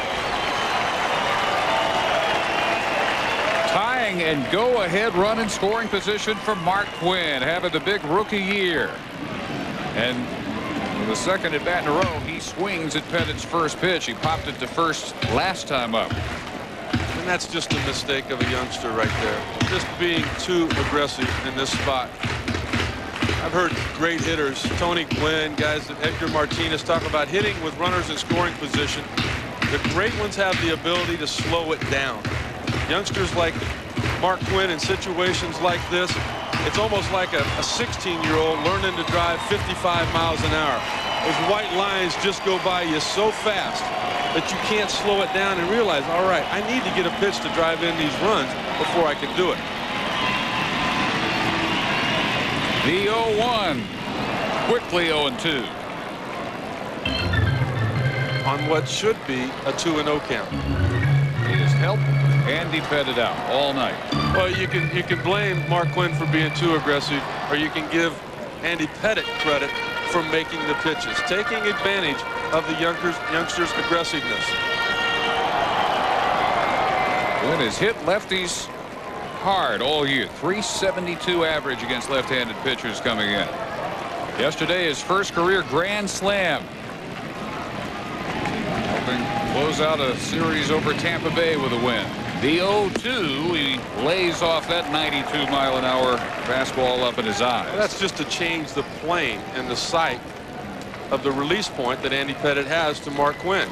Speaker 2: Tying and go-ahead run in scoring position for Mark Quinn, having the big rookie year. And for the second at bat in a row, he swings at Pettit's first pitch. He popped it to first last time up.
Speaker 3: And that's just a mistake of a youngster right there. Just being too aggressive in this spot. I've heard great hitters, Tony Gwynn, guys that Edgar Martinez, talk about hitting with runners in scoring position. The great ones have the ability to slow it down. Youngsters like Mark Quinn in situations like this, it's almost like a 16-year-old learning to drive 55 miles an hour. Those white lines just go by you so fast that you can't slow it down and realize, all right, I need to get a pitch to drive in these runs before I can do it.
Speaker 2: The 0-1, quickly 0-2.
Speaker 3: On what should be a 2-0 count.
Speaker 2: He has helped Andy Pettit out all night.
Speaker 3: Well, you can blame Mark Quinn for being too aggressive, or you can give Andy Pettit credit for making the pitches, taking advantage of the youngsters' aggressiveness.
Speaker 2: Quinn has hit lefties hard all year. .372 average against left-handed pitchers coming in. Yesterday, his first career grand slam. Helping close out a series over Tampa Bay with a win. The 0-2, he lays off that 92-mile-an-hour fastball up in his eyes.
Speaker 3: Well, that's just to change the plane and the sight of the release point that Andy Pettit has to Mark Quinn.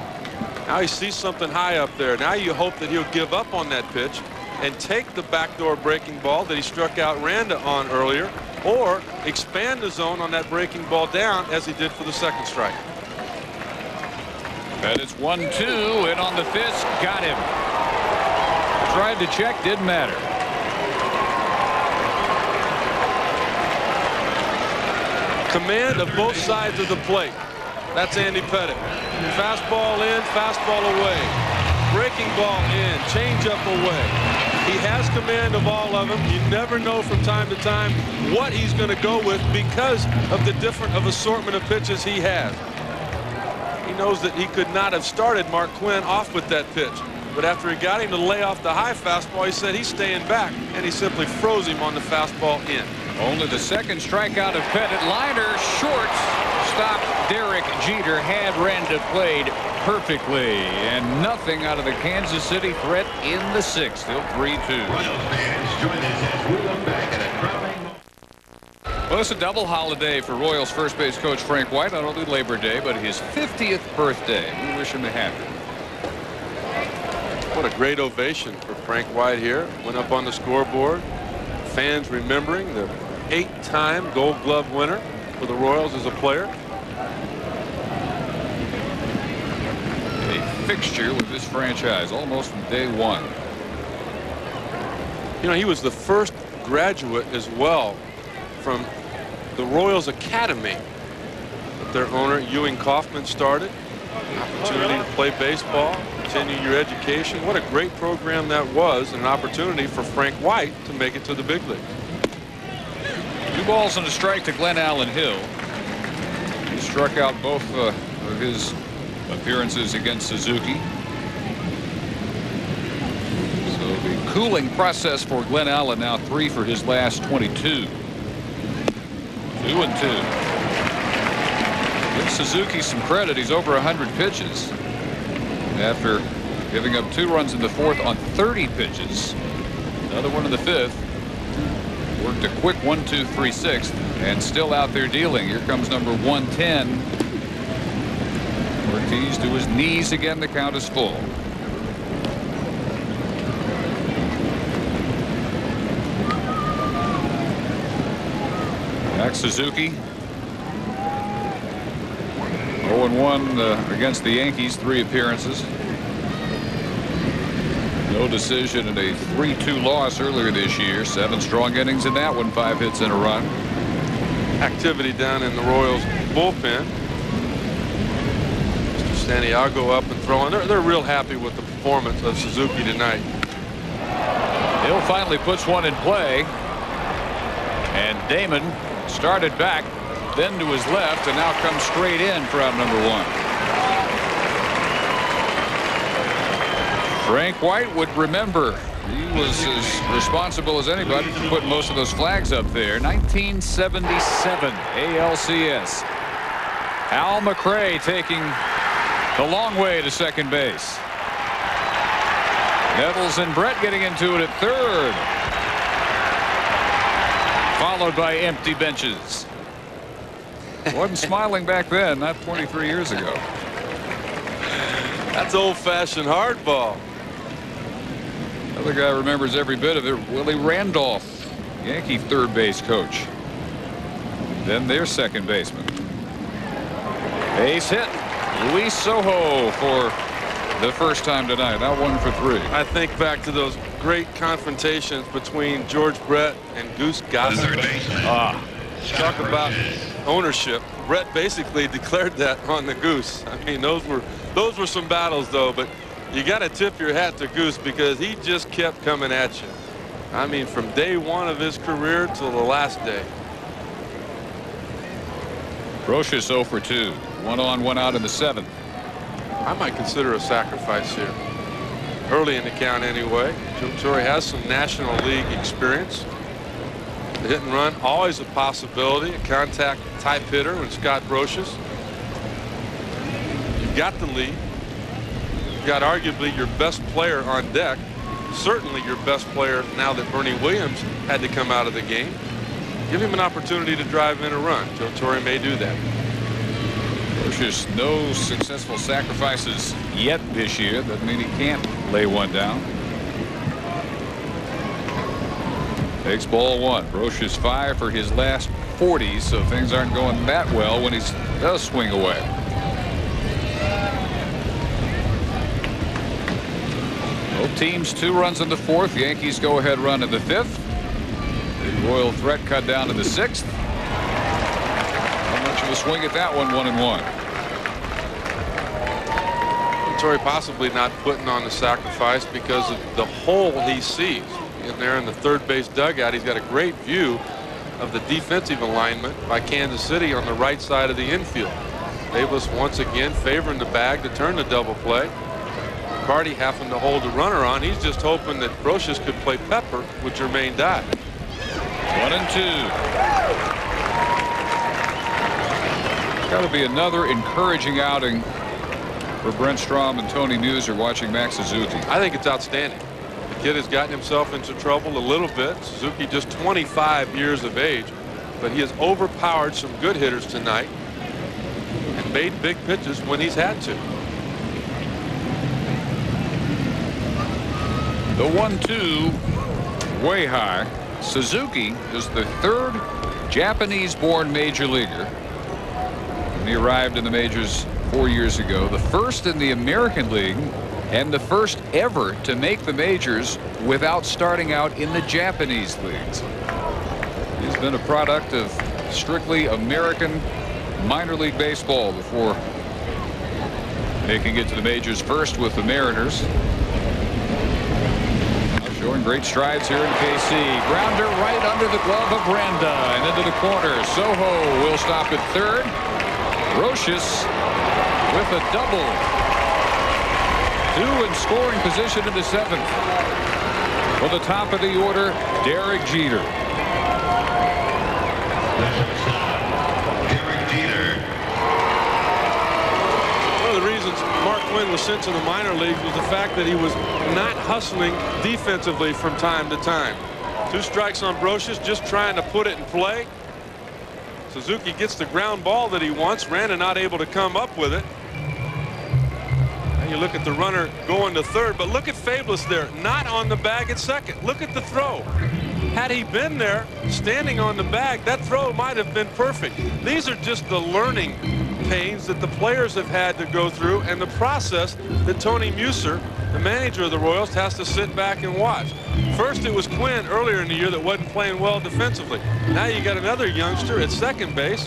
Speaker 3: Now he sees something high up there. Now you hope that he'll give up on that pitch and take the backdoor breaking ball that he struck out Randa on earlier, or expand the zone on that breaking ball down as he did for the second strike.
Speaker 2: Pettit's 1-2, and on the fist, got him. Tried to check, didn't matter.
Speaker 3: Command of both sides of the plate. That's Andy Pettit. Fastball in, fastball away. Breaking ball in, changeup away. He has command of all of them. You never know from time to time what he's going to go with because of the different assortment of pitches he has. He knows that he could not have started Mark Quinn off with that pitch. But after he got him to lay off the high fastball, he said he's staying back, and he simply froze him on the fastball in.
Speaker 2: Only the second strikeout of Pettit. Liner short. Stop. Derek Jeter had Randa played perfectly, and nothing out of the Kansas City threat in the sixth. Still 3-2. Well, it's a double holiday for Royals first base coach Frank White. Not only Labor Day, but his 50th birthday. We wish him a happy.
Speaker 3: What a great ovation for Frank White here. Went up on the scoreboard. Fans remembering the 8-time Gold Glove winner for the Royals as a player.
Speaker 2: A fixture with this franchise almost from day one.
Speaker 3: You know, he was the first graduate as well from the Royals Academy that their owner Ewing Kauffman started. Opportunity to play baseball, continue your education. What a great program that was, and an opportunity for Frank White to make it to the big league.
Speaker 2: 2 balls and a strike to Glenn Allen Hill. He struck out both of his appearances against Suzuki. So the cooling process for Glenn Allen now 3 for his last 22. 2-2. Give Suzuki some credit. He's over 100 pitches after giving up 2 runs in the 4th on 30 pitches. Another one in the 5th. Worked a quick 1-2, 3/6 and still out there dealing. Here comes number 110. Ortiz to his knees again. The count is full. Back Suzuki. 0-1 against the Yankees. 3 appearances. No decision in a 3-2 loss earlier this year. 7 strong innings in that one. 5 hits and a run.
Speaker 3: Activity down in the Royals bullpen. Mr. Santiago up and throwing. They're real happy with the performance of Suzuki tonight.
Speaker 2: Hill finally puts one in play. And Damon started back, then to his left, and now comes straight in for out number 1. Frank White would remember. He was as responsible as anybody to put most of those flags up there. 1977 ALCS. Al McRae taking the long way to second base. Nettles and Brett getting into it at third. Followed by empty benches. Wasn't smiling back then, not 23 years ago.
Speaker 3: That's old-fashioned hardball.
Speaker 2: Other guy remembers every bit of it. Willie Randolph, Yankee third base coach. Then their second baseman. Base hit. Luis Sojo for the first time tonight. Now 1 for 3.
Speaker 3: I think back to those great confrontations between George Brett and Goose Gossett. Talk about ownership. Brett basically declared that on the Goose. I mean, those were some battles, though. But you got to tip your hat to Goose because he just kept coming at you. I mean, from day 1 of his career till the last day.
Speaker 2: Brocious 0 for 2. 1 on, 1 out in the 7th.
Speaker 3: I might consider a sacrifice here. Early in the count anyway. Joe Torre has some National League experience. The hit and run, always a possibility. A contact type hitter when Scott Brocious. You've got the lead. You've got arguably your best player on deck. Certainly your best player now that Bernie Williams had to come out of the game. Give him an opportunity to drive in a run. Joe Torre may do that.
Speaker 2: Brocious, no successful sacrifices yet this year. Doesn't mean he can't lay one down. Takes ball 1. Brocious 5 for his last 40, so things aren't going that well when he does swing away. Both teams 2 runs in the 4th. Yankees go ahead run in the 5th. Big Royal threat cut down to the 6th. Not much of a swing at that one. 1-1.
Speaker 3: Torre possibly not putting on the sacrifice because of the hole he sees in there in the third base dugout. He's got a great view of the defensive alignment by Kansas City on the right side of the infield. Davis once again favoring the bag to turn the double play. McCarty having to hold the runner on. He's just hoping that Brocious could play pepper with Jermaine Dye.
Speaker 2: 1-2. Got to be another encouraging outing for Brent Strom and Tony Muser watching Max Suzuki.
Speaker 3: I think it's outstanding. The kid has gotten himself into trouble a little bit. Suzuki just 25 years of age, but he has overpowered some good hitters tonight and made big pitches when he's had to.
Speaker 2: The 1-2 way high. Suzuki is the 3rd Japanese-born major leaguer. When he arrived in the majors 4 years ago, the 1st in the American League and the 1st ever to make the majors without starting out in the Japanese leagues. He's been a product of strictly American minor league baseball before making it to the majors first with the Mariners. Showing great strides here in KC. Grounder right under the glove of Randa and into the corner. Sojo will stop at 3rd. Brocious with a double. 2 in scoring position in the 7th. For the top of the order, Derek Jeter.
Speaker 3: since in the minor leagues was the fact that he was not hustling defensively from time to time. 2 strikes on Brocious, just trying to put it in play. Suzuki gets the ground ball that he wants. Randa not able to come up with it. And you look at the runner going to third, but look at Fabulous there, not on the bag at second. Look at the throw. Had he been there standing on the bag, that throw might have been perfect. These are just the learning pains that the players have had to go through, and the process that Tony Muser, the manager of the Royals, has to sit back and watch. First it was Quinn earlier in the year that wasn't playing well defensively. Now you got another youngster at second base.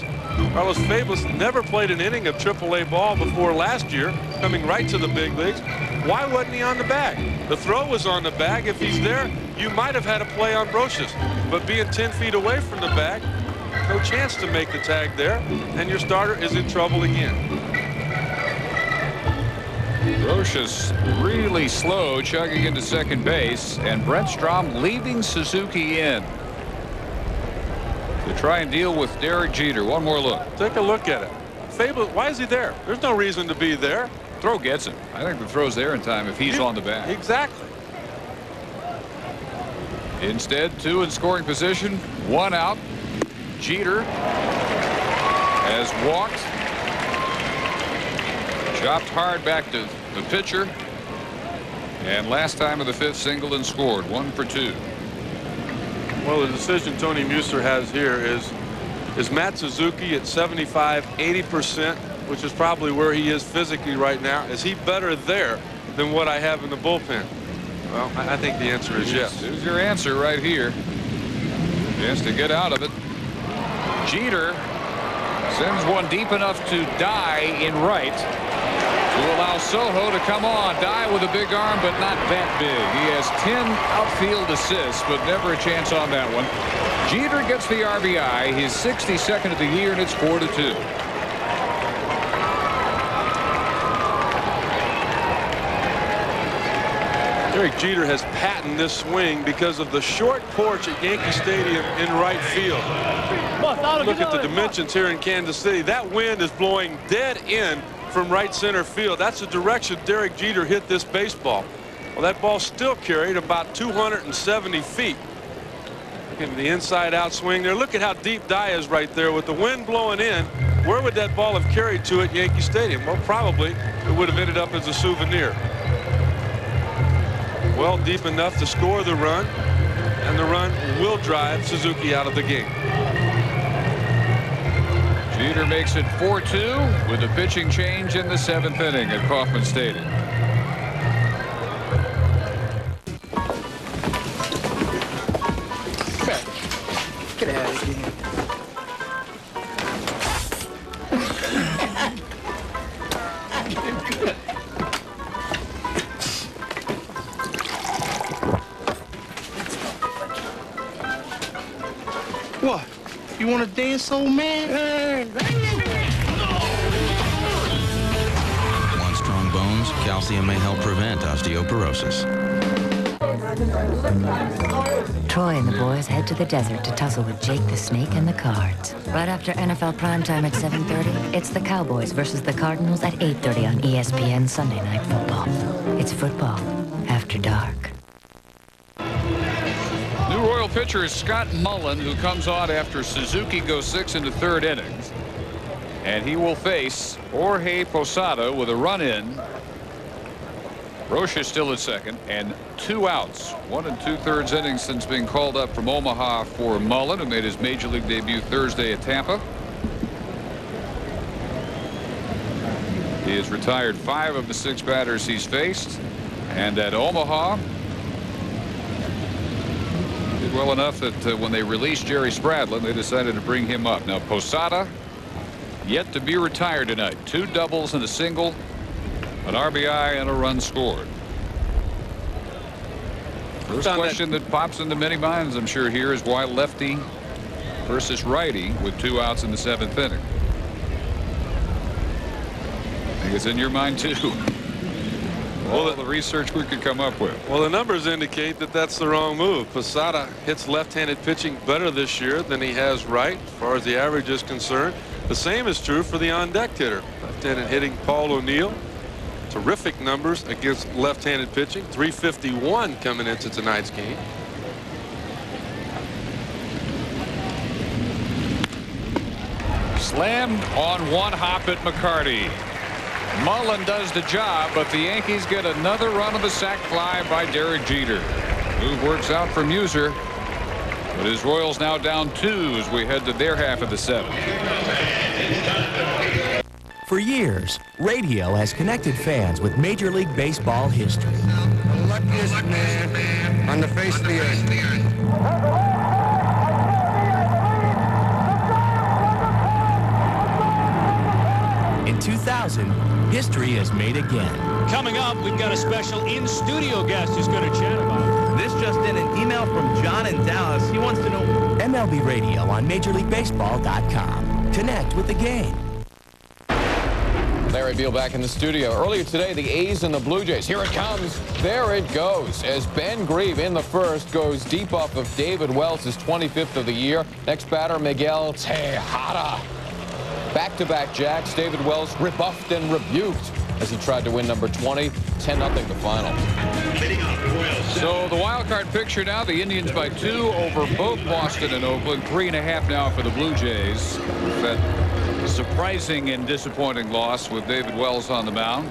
Speaker 3: Carlos Fabulous never played an inning of AAA ball before last year, coming right to the big leagues. Why wasn't he on the bag? The throw was on the bag. If he's there, you might have had a play on Brocious, but being 10 feet away from the bag, no chance to make the tag there, and your starter is in trouble again.
Speaker 2: Brocious really slow, chugging into second base, and Brent Strom leaving Suzuki in to try and deal with Derek Jeter. One more look.
Speaker 3: Take a look at it. Fabulous, why is he there? There's no reason to be there.
Speaker 2: Throw gets him. I think the throw's there in time if he's on the bag.
Speaker 3: Exactly.
Speaker 2: Instead, 2 in scoring position, 1 out. Jeter has walked, chopped hard back to the pitcher, and last time of the 5th single and scored. 1 for 2.
Speaker 3: Well, the decision Tony Muser has here is Matt Suzuki at 75, 80%, which is probably where he is physically right now. Is he better there than what I have in the bullpen? Well, I think the answer is yes.
Speaker 2: Here's your answer right here. Chance to get out of it. Jeter sends one deep enough to Die in right to allow Soho to come on. Die with a big arm, but not that big. He has 10 outfield assists, but never a chance on that one. Jeter gets the RBI, his 62nd of the year, and it's 4-2.
Speaker 3: Derek Jeter has patented this swing because of the short porch at Yankee Stadium in right field. Look at the dimensions here in Kansas City. That wind is blowing dead in from right center field. That's the direction Derek Jeter hit this baseball. Well, that ball still carried about 270 feet. Look at the inside out swing there. Look at how deep Die is right there with the wind blowing in. Where would that ball have carried to at Yankee Stadium? Well, probably it would have ended up as a souvenir. Well, deep enough to score the run, and the run will drive Suzuki out of the game.
Speaker 2: Jeter makes it 4-2 with a pitching change in the 7th inning at Kauffman Stadium.
Speaker 19: Get out of here.
Speaker 20: What? You want to dance, old man?
Speaker 17: Want strong bones? Calcium may help prevent osteoporosis.
Speaker 21: Troy and the boys head to the desert to tussle with Jake the Snake and the Cards. Right after NFL primetime at 7:30, it's the Cowboys versus the Cardinals at 8:30 on ESPN Sunday Night Football. It's football after dark.
Speaker 2: New Royal pitcher is Scott Mullen, who comes on after Suzuki goes 6 into 3rd innings. And he will face Jorge Posada with a run in. Rocha still at second, and 2 outs. 1 2/3 innings since being called up from Omaha for Mullen, who made his major league debut Thursday at Tampa. He has retired 5 of the 6 batters he's faced, and at Omaha did well enough that when they released Jerry Spradlin, they decided to bring him up. Now Posada yet to be retired tonight. 2 doubles and a single, an RBI and a run scored. First question that pops into many minds, I'm sure, here is why lefty versus righty with 2 outs in the 7th inning. I think it's in your mind too. All the research we could come up with.
Speaker 3: Well, the numbers indicate that that's the wrong move. Posada hits left-handed pitching better this year than he has right, as far as the average is concerned. The same is true for the on-deck hitter. Left-handed hitting Paul O'Neill. Terrific numbers against left-handed pitching. 351 coming into tonight's game.
Speaker 2: Slammed on one hop at McCarty. Mullen does the job, but the Yankees get another run of the sac fly by Derek Jeter. Move works out for Muser, but his Royals now down 2 as we head to their half of the 7th.
Speaker 5: For years, radio has connected fans with Major League Baseball history.
Speaker 22: The luckiest man on the face of the earth.
Speaker 5: In 2000, history is made again.
Speaker 11: Coming up, we've got a special in-studio guest who's going to chat about it.
Speaker 23: This just in, an email from John in Dallas. He wants to know
Speaker 5: MLB Radio on MajorLeagueBaseball.com. Connect with the game.
Speaker 1: Larry Beal back in the studio. Earlier today, the A's and the Blue Jays. Here it comes. There it goes. As Ben Grieve in the first goes deep off of David Wells, his 25th of the year. Next batter, Miguel Tejada. Back-to-back jacks. David Wells rebuffed and rebuked as he tried to win number 20. 10-0 the final.
Speaker 2: So the wild card picture now, the Indians by 2 over both Boston and Oakland. 3.5 now for the Blue Jays. That surprising and disappointing loss with David Wells on the mound.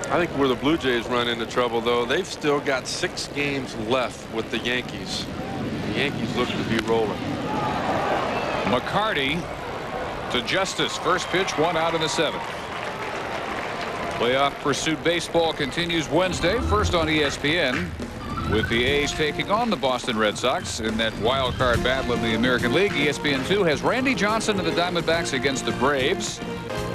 Speaker 3: I think where the Blue Jays run into trouble, though, they've still got 6 games left with the Yankees. The Yankees look to be rolling.
Speaker 2: McCarty to Justice. First pitch, 1 out in the 7th. Playoff pursuit baseball continues Wednesday, first on ESPN, with the A's taking on the Boston Red Sox in that wild card battle in the American League. ESPN2 has Randy Johnson and the Diamondbacks against the Braves.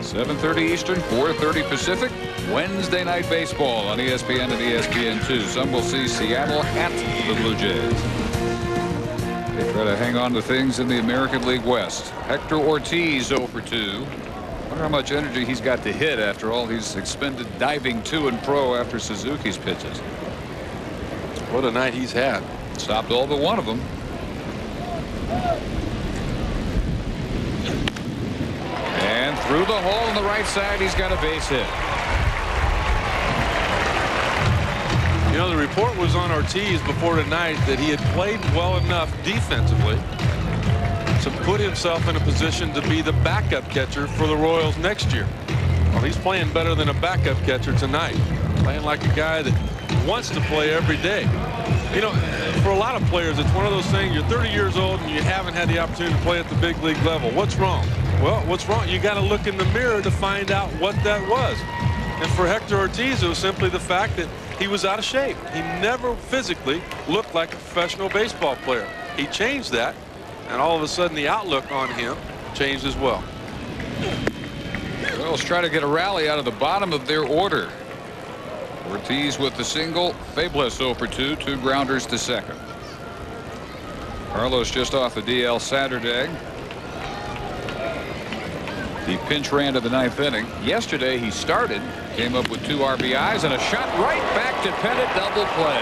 Speaker 2: 7:30 Eastern, 4:30 Pacific. Wednesday night baseball on ESPN and ESPN2. Some will see Seattle at the Blue Jays. They try to hang on to things in the American League West. Hector Ortiz 0 for 2. Wonder how much energy he's got to hit after all he's expended diving to and pro after Suzuki's pitches.
Speaker 3: What a night he's had.
Speaker 2: Stopped all but one of them. And through the hole on the right side, he's got a base hit.
Speaker 3: You know, the report was on Ortiz before tonight that he had played well enough defensively to put himself in a position to be the backup catcher for the Royals next year. Well, he's playing better than a backup catcher tonight. Playing like a guy that wants to play every day. You know, for a lot of players, it's one of those things, you're 30 years old and you haven't had the opportunity to play at the big league level. What's wrong? Well, what's wrong? You got to look in the mirror to find out what that was. And for Hector Ortiz, it was simply the fact that he was out of shape. He never physically looked like a professional baseball player. He changed that, and all of a sudden the outlook on him changed as well.
Speaker 2: Royals try to get a rally out of the bottom of their order. Ortiz with the single. Fabulous 0 for 2. 2 grounders to second. Carlos just off the DL Saturday. He pinch ran to the 9th inning. Yesterday he started, came up with 2 RBIs and a shot right back to Pettit. Double play.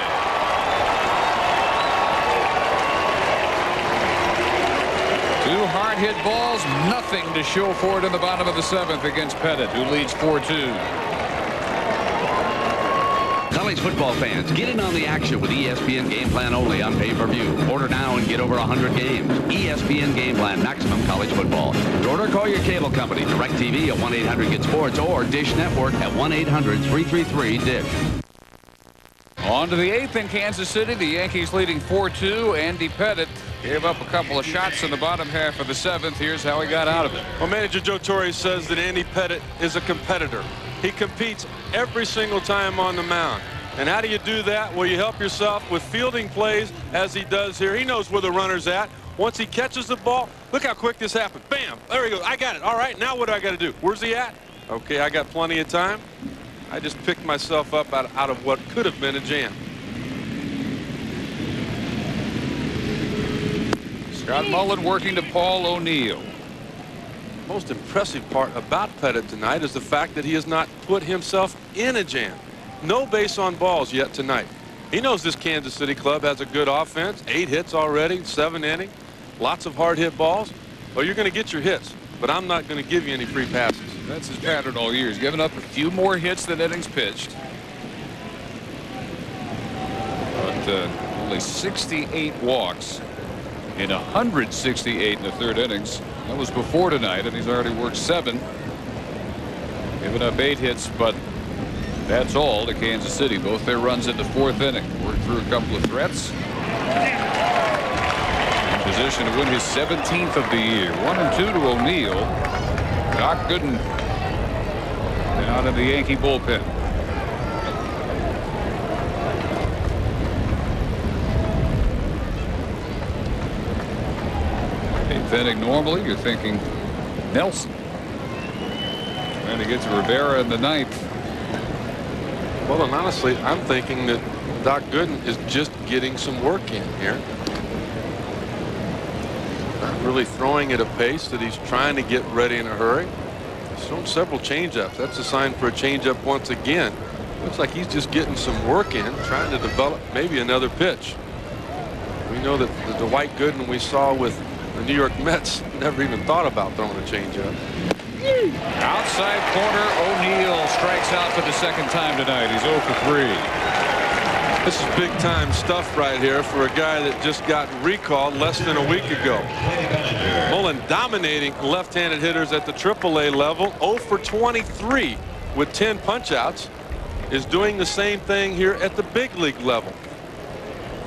Speaker 2: Two hard hit balls, nothing to show for it in the bottom of the 7th against Pettit, who leads 4-2.
Speaker 24: College football fans, get in on the action with ESPN Game Plan only on pay-per-view. Order now and get over 100 games. ESPN Game Plan, maximum college football. To order, call your cable company, DirecTV at 1-800-GET-SPORTS or Dish Network at 1-800-333-DISH.
Speaker 2: On to the 8th in Kansas City. The Yankees leading 4-2. Andy Pettit gave up a couple of shots in the bottom half of the 7th. Here's how he got out of it.
Speaker 3: Well, manager Joe Torre says that Andy Pettit is a competitor. He competes every single time on the mound. And how do you do that? Well, you help yourself with fielding plays as he does here. He knows where the runner's at. Once he catches the ball, look how quick this happened. Bam! There he goes. I got it. All right, now what do I got to do? Where's he at? Okay, I got plenty of time. I just picked myself up out of what could have been a jam.
Speaker 2: Scott Mullen working to Paul O'Neill.
Speaker 3: Most impressive part about Pettit tonight is the fact that he has not put himself in a jam. No base on balls yet tonight. He knows this Kansas City club has a good offense. 8 hits already, 7 innings, lots of hard hit balls. Well, you're going to get your hits. but I'm not going to give you any free passes.
Speaker 2: That's his pattern all year. He's given up a few more hits than innings pitched. But only 68 walks in 168 in the third innings. That was before tonight, and he's already worked 7. Given up 8 hits, but that's all to Kansas City. Both their runs in the 4th inning. Worked through a couple of threats. In position to win his 17th of the year. 1-2 to O'Neill. Doc Gooden out in the Yankee bullpen. 8th inning normally. You're thinking Nelson. And he gets Rivera in the 9th.
Speaker 3: Well, and honestly, I'm thinking that Doc Gooden is just getting some work in here. Not really throwing at a pace that he's trying to get ready in a hurry. He's thrown several changeups. That's a sign for a changeup once again. Looks like he's just getting some work in, trying to develop maybe another pitch. We know that the Dwight Gooden we saw with the New York Mets never even thought about throwing a changeup.
Speaker 2: Outside corner, O'Neill strikes out for the 2nd time tonight. He's 0 for 3.
Speaker 3: This is big time stuff right here for a guy that just got recalled less than a week ago. Mullen dominating left-handed hitters at the AAA level. 0 for 23 with 10 punch-outs. Is doing the same thing here at the big league level.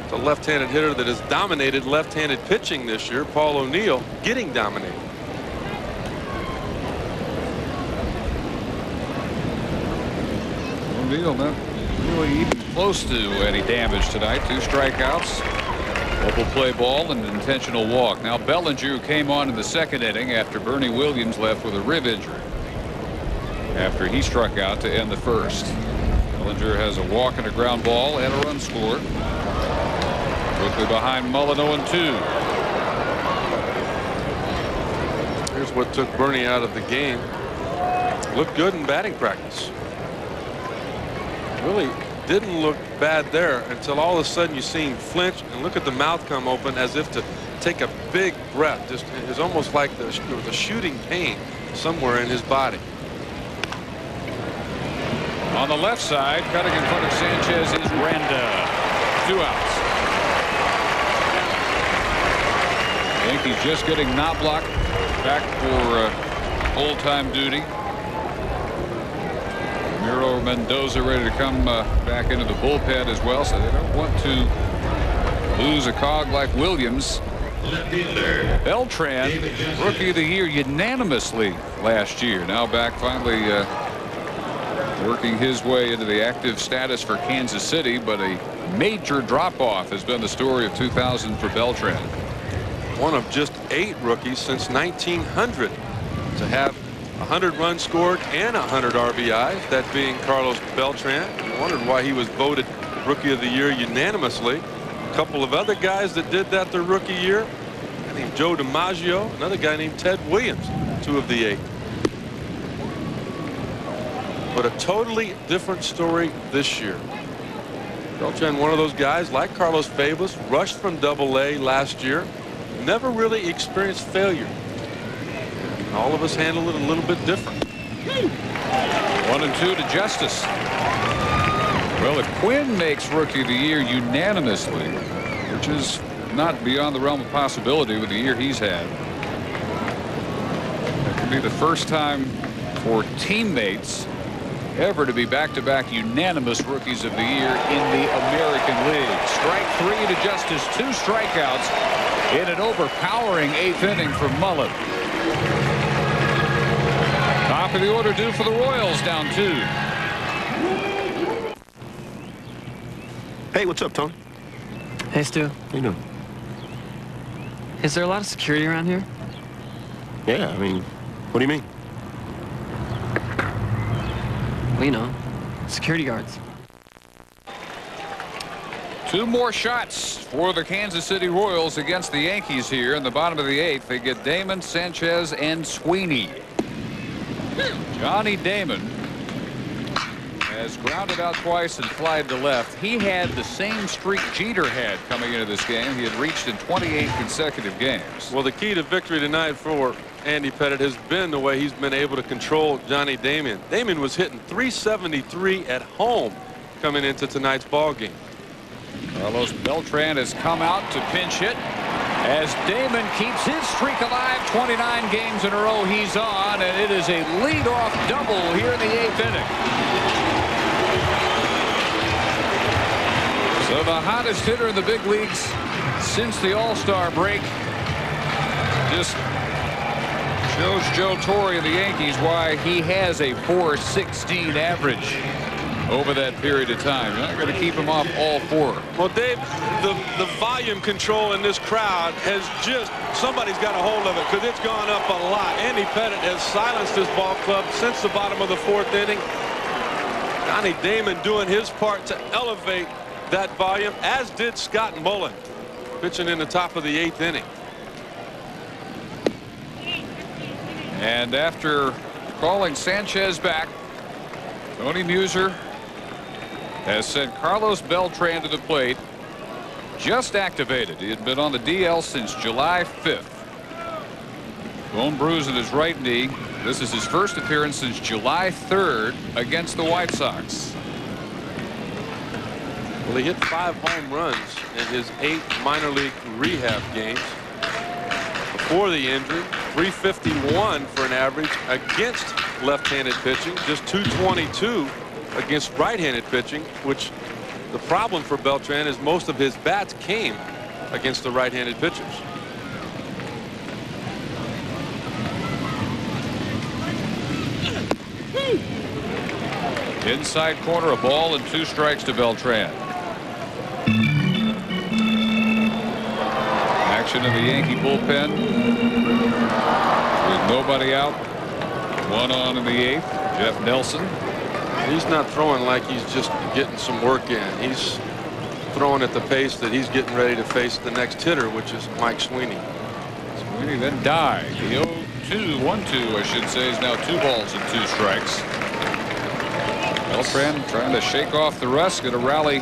Speaker 3: It's a left-handed hitter that has dominated left-handed pitching this year. Paul O'Neill getting dominated.
Speaker 2: O'Neill not really even close to any damage tonight. 2 strikeouts, double play ball, and an intentional walk. Now Bellinger came on in the 2nd inning after Bernie Williams left with a rib injury after he struck out to end the 1st. Bellinger has a walk and a ground ball and a run scored. Quickly behind Mullen, 0-2.
Speaker 3: Here's what took Bernie out of the game. Looked good in batting practice. Really didn't look bad there until all of a sudden you see him flinch and look at the mouth come open as if to take a big breath. Just it's almost like there was a shooting pain somewhere in his body.
Speaker 2: On the left side, cutting in front of Sanchez is Randa. 2 outs. Yankees just getting Knobloch back for full-time duty. Miro Mendoza ready to come back into the bullpen as well, so they don't want to lose a cog like Williams. Beltran, Rookie of the Year unanimously last year. Now back finally working his way into the active status for Kansas City, but a major drop-off has been the story of 2000 for Beltran.
Speaker 3: One of just 8 rookies since 1900 to have 100 runs scored and 100 RBIs, that being Carlos Beltran. You wondered why he was voted Rookie of the Year unanimously. A couple of other guys that did that their rookie year. A guy named Joe DiMaggio, another guy named Ted Williams, 2 of the 8. But a totally different story this year. Beltran, one of those guys like Carlos Fabus, rushed from AA last year, never really experienced failure. All of us handle it a little bit different.
Speaker 2: 1-2 to Justice. Well, if Quinn makes Rookie of the Year unanimously, which is not beyond the realm of possibility with the year he's had, that could be the first time for teammates ever to be back-to-back unanimous Rookies of the Year in the American League. Strike 3 to Justice, 2 strikeouts in an overpowering 8th inning from Mullen. Top of the order due for the Royals, down 2.
Speaker 8: Hey, what's up, Tony?
Speaker 4: Hey, Stu.
Speaker 8: How you doing?
Speaker 4: Is there a lot of security around here?
Speaker 8: Yeah, I mean, what do you mean?
Speaker 4: Well, you know, security guards.
Speaker 2: 2 more shots for the Kansas City Royals against the Yankees here in the bottom of the 8th. They get Damon, Sanchez, and Sweeney. Johnny Damon has grounded out twice and flied to left. He had the same streak Jeter had coming into this game. He had reached in 28 consecutive games.
Speaker 3: Well, the key to victory tonight for Andy Pettitte has been the way he's been able to control Johnny Damon. Damon was hitting .373 at home coming into tonight's ball game.
Speaker 2: Carlos Beltran has come out to pinch hit as Damon keeps his streak alive. 29 games in a row he's on, and it is a leadoff double here in the 8th inning. So the hottest hitter in the big leagues since the All-Star break just shows Joe Torre of the Yankees why he has a .416 average over that period of time. You're not going to keep him off all four.
Speaker 3: Well, Dave, the volume control in this crowd has just, somebody's got a hold of it because it's gone up a lot. Andy Pettitte has silenced his ball club since the bottom of the 4th inning. Johnny Damon doing his part to elevate that volume, as did Scott Mullen, pitching in the top of the 8th inning.
Speaker 2: And after calling Sanchez back, Tony Muser has sent Carlos Beltran to the plate, just activated. He had been on the DL since July 5th. Bone bruise in his right knee. This is his first appearance since July 3rd against the White Sox.
Speaker 3: Well, he hit 5 home runs in his 8 minor league rehab games before the injury. .351 for an average against left-handed pitching, just .222 against right-handed pitching, which the problem for Beltran is most of his bats came against the right-handed pitchers.
Speaker 2: Inside corner, a ball and 2 strikes to Beltran. Action in the Yankee bullpen with nobody out. 1 on in the 8th. Jeff Nelson.
Speaker 3: He's not throwing like he's just getting some work in. He's throwing at the pace that he's getting ready to face the next hitter, which is Mike Sweeney.
Speaker 2: Sweeney then died. The 1-2, I should say, is now 2 balls and 2 strikes. Beltran trying to shake off the rust, going to rally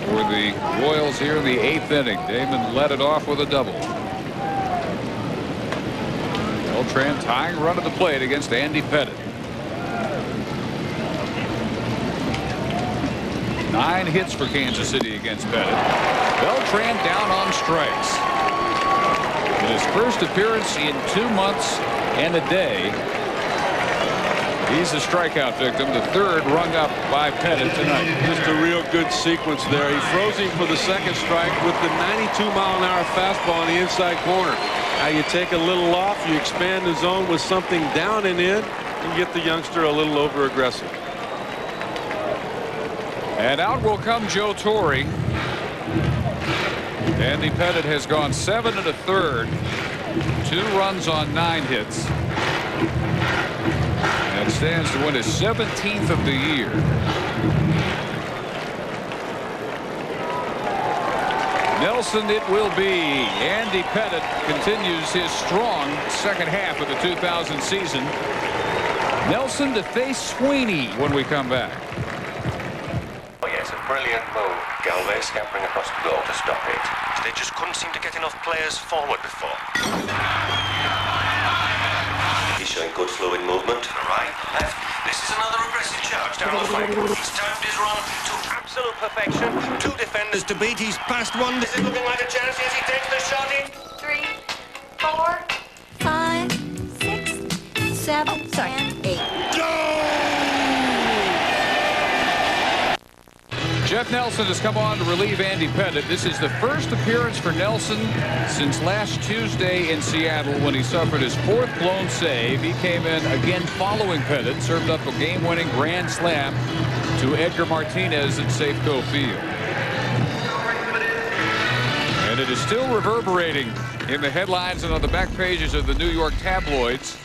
Speaker 2: for the Royals here in the 8th inning. Damon led it off with a double. Beltran tying run at the plate against Andy Pettitte. 9 hits for Kansas City against Pettitte. Beltran down on strikes. In his first appearance in 2 months and a day, he's a strikeout victim. The 3rd rung up by Pettitte tonight.
Speaker 3: Just a real good sequence there. He froze him for the 2nd strike with the 92-mile-an-hour fastball in the inside corner. Now you take a little off, you expand the zone with something down and in, and get the youngster a little over-aggressive.
Speaker 2: And out will come Joe Torre. Andy Pettitte has gone 7 1/3, 2 runs on 9 hits, and stands to win his 17th of the year. Nelson it will be. Andy Pettitte continues his strong second half of the 2000 season. Nelson to face Sweeney when we come back.
Speaker 6: Oh yes, a brilliant move. Galvez scampering across the goal to stop it. They just couldn't seem to get enough players forward before. He's showing good fluid movement. Right, left. This is another aggressive charge down the flank. He's timed his run to absolute perfection. 2 defenders to beat. He's past one. This is looking like a chance. Yes, he takes the shot in.
Speaker 7: 3, 4, 5, 6, 7, and 8.
Speaker 2: Jeff Nelson has come on to relieve Andy Pettitte. This is the first appearance for Nelson since last Tuesday in Seattle when he suffered his 4th blown save. He came in again following Pettitte, served up a game-winning grand slam to Edgar Martinez at Safeco Field. And it is still reverberating in the headlines and on the back pages of the New York tabloids,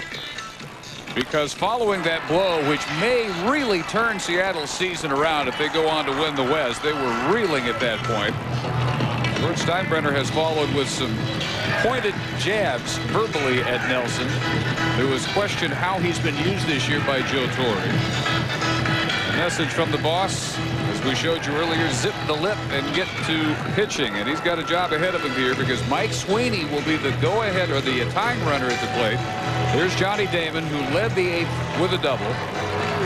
Speaker 2: because following that blow, which may really turn Seattle's season around if they go on to win the West, they were reeling at that point. George Steinbrenner has followed with some pointed jabs verbally at Nelson, who was questioned how he's been used this year by Joe Torre. A message from the boss, as we showed you earlier, zip the lip and get to pitching. And he's got a job ahead of him here because Mike Sweeney will be the go-ahead or the tying runner at the plate. There's Johnny Damon, who led the 8th with a double.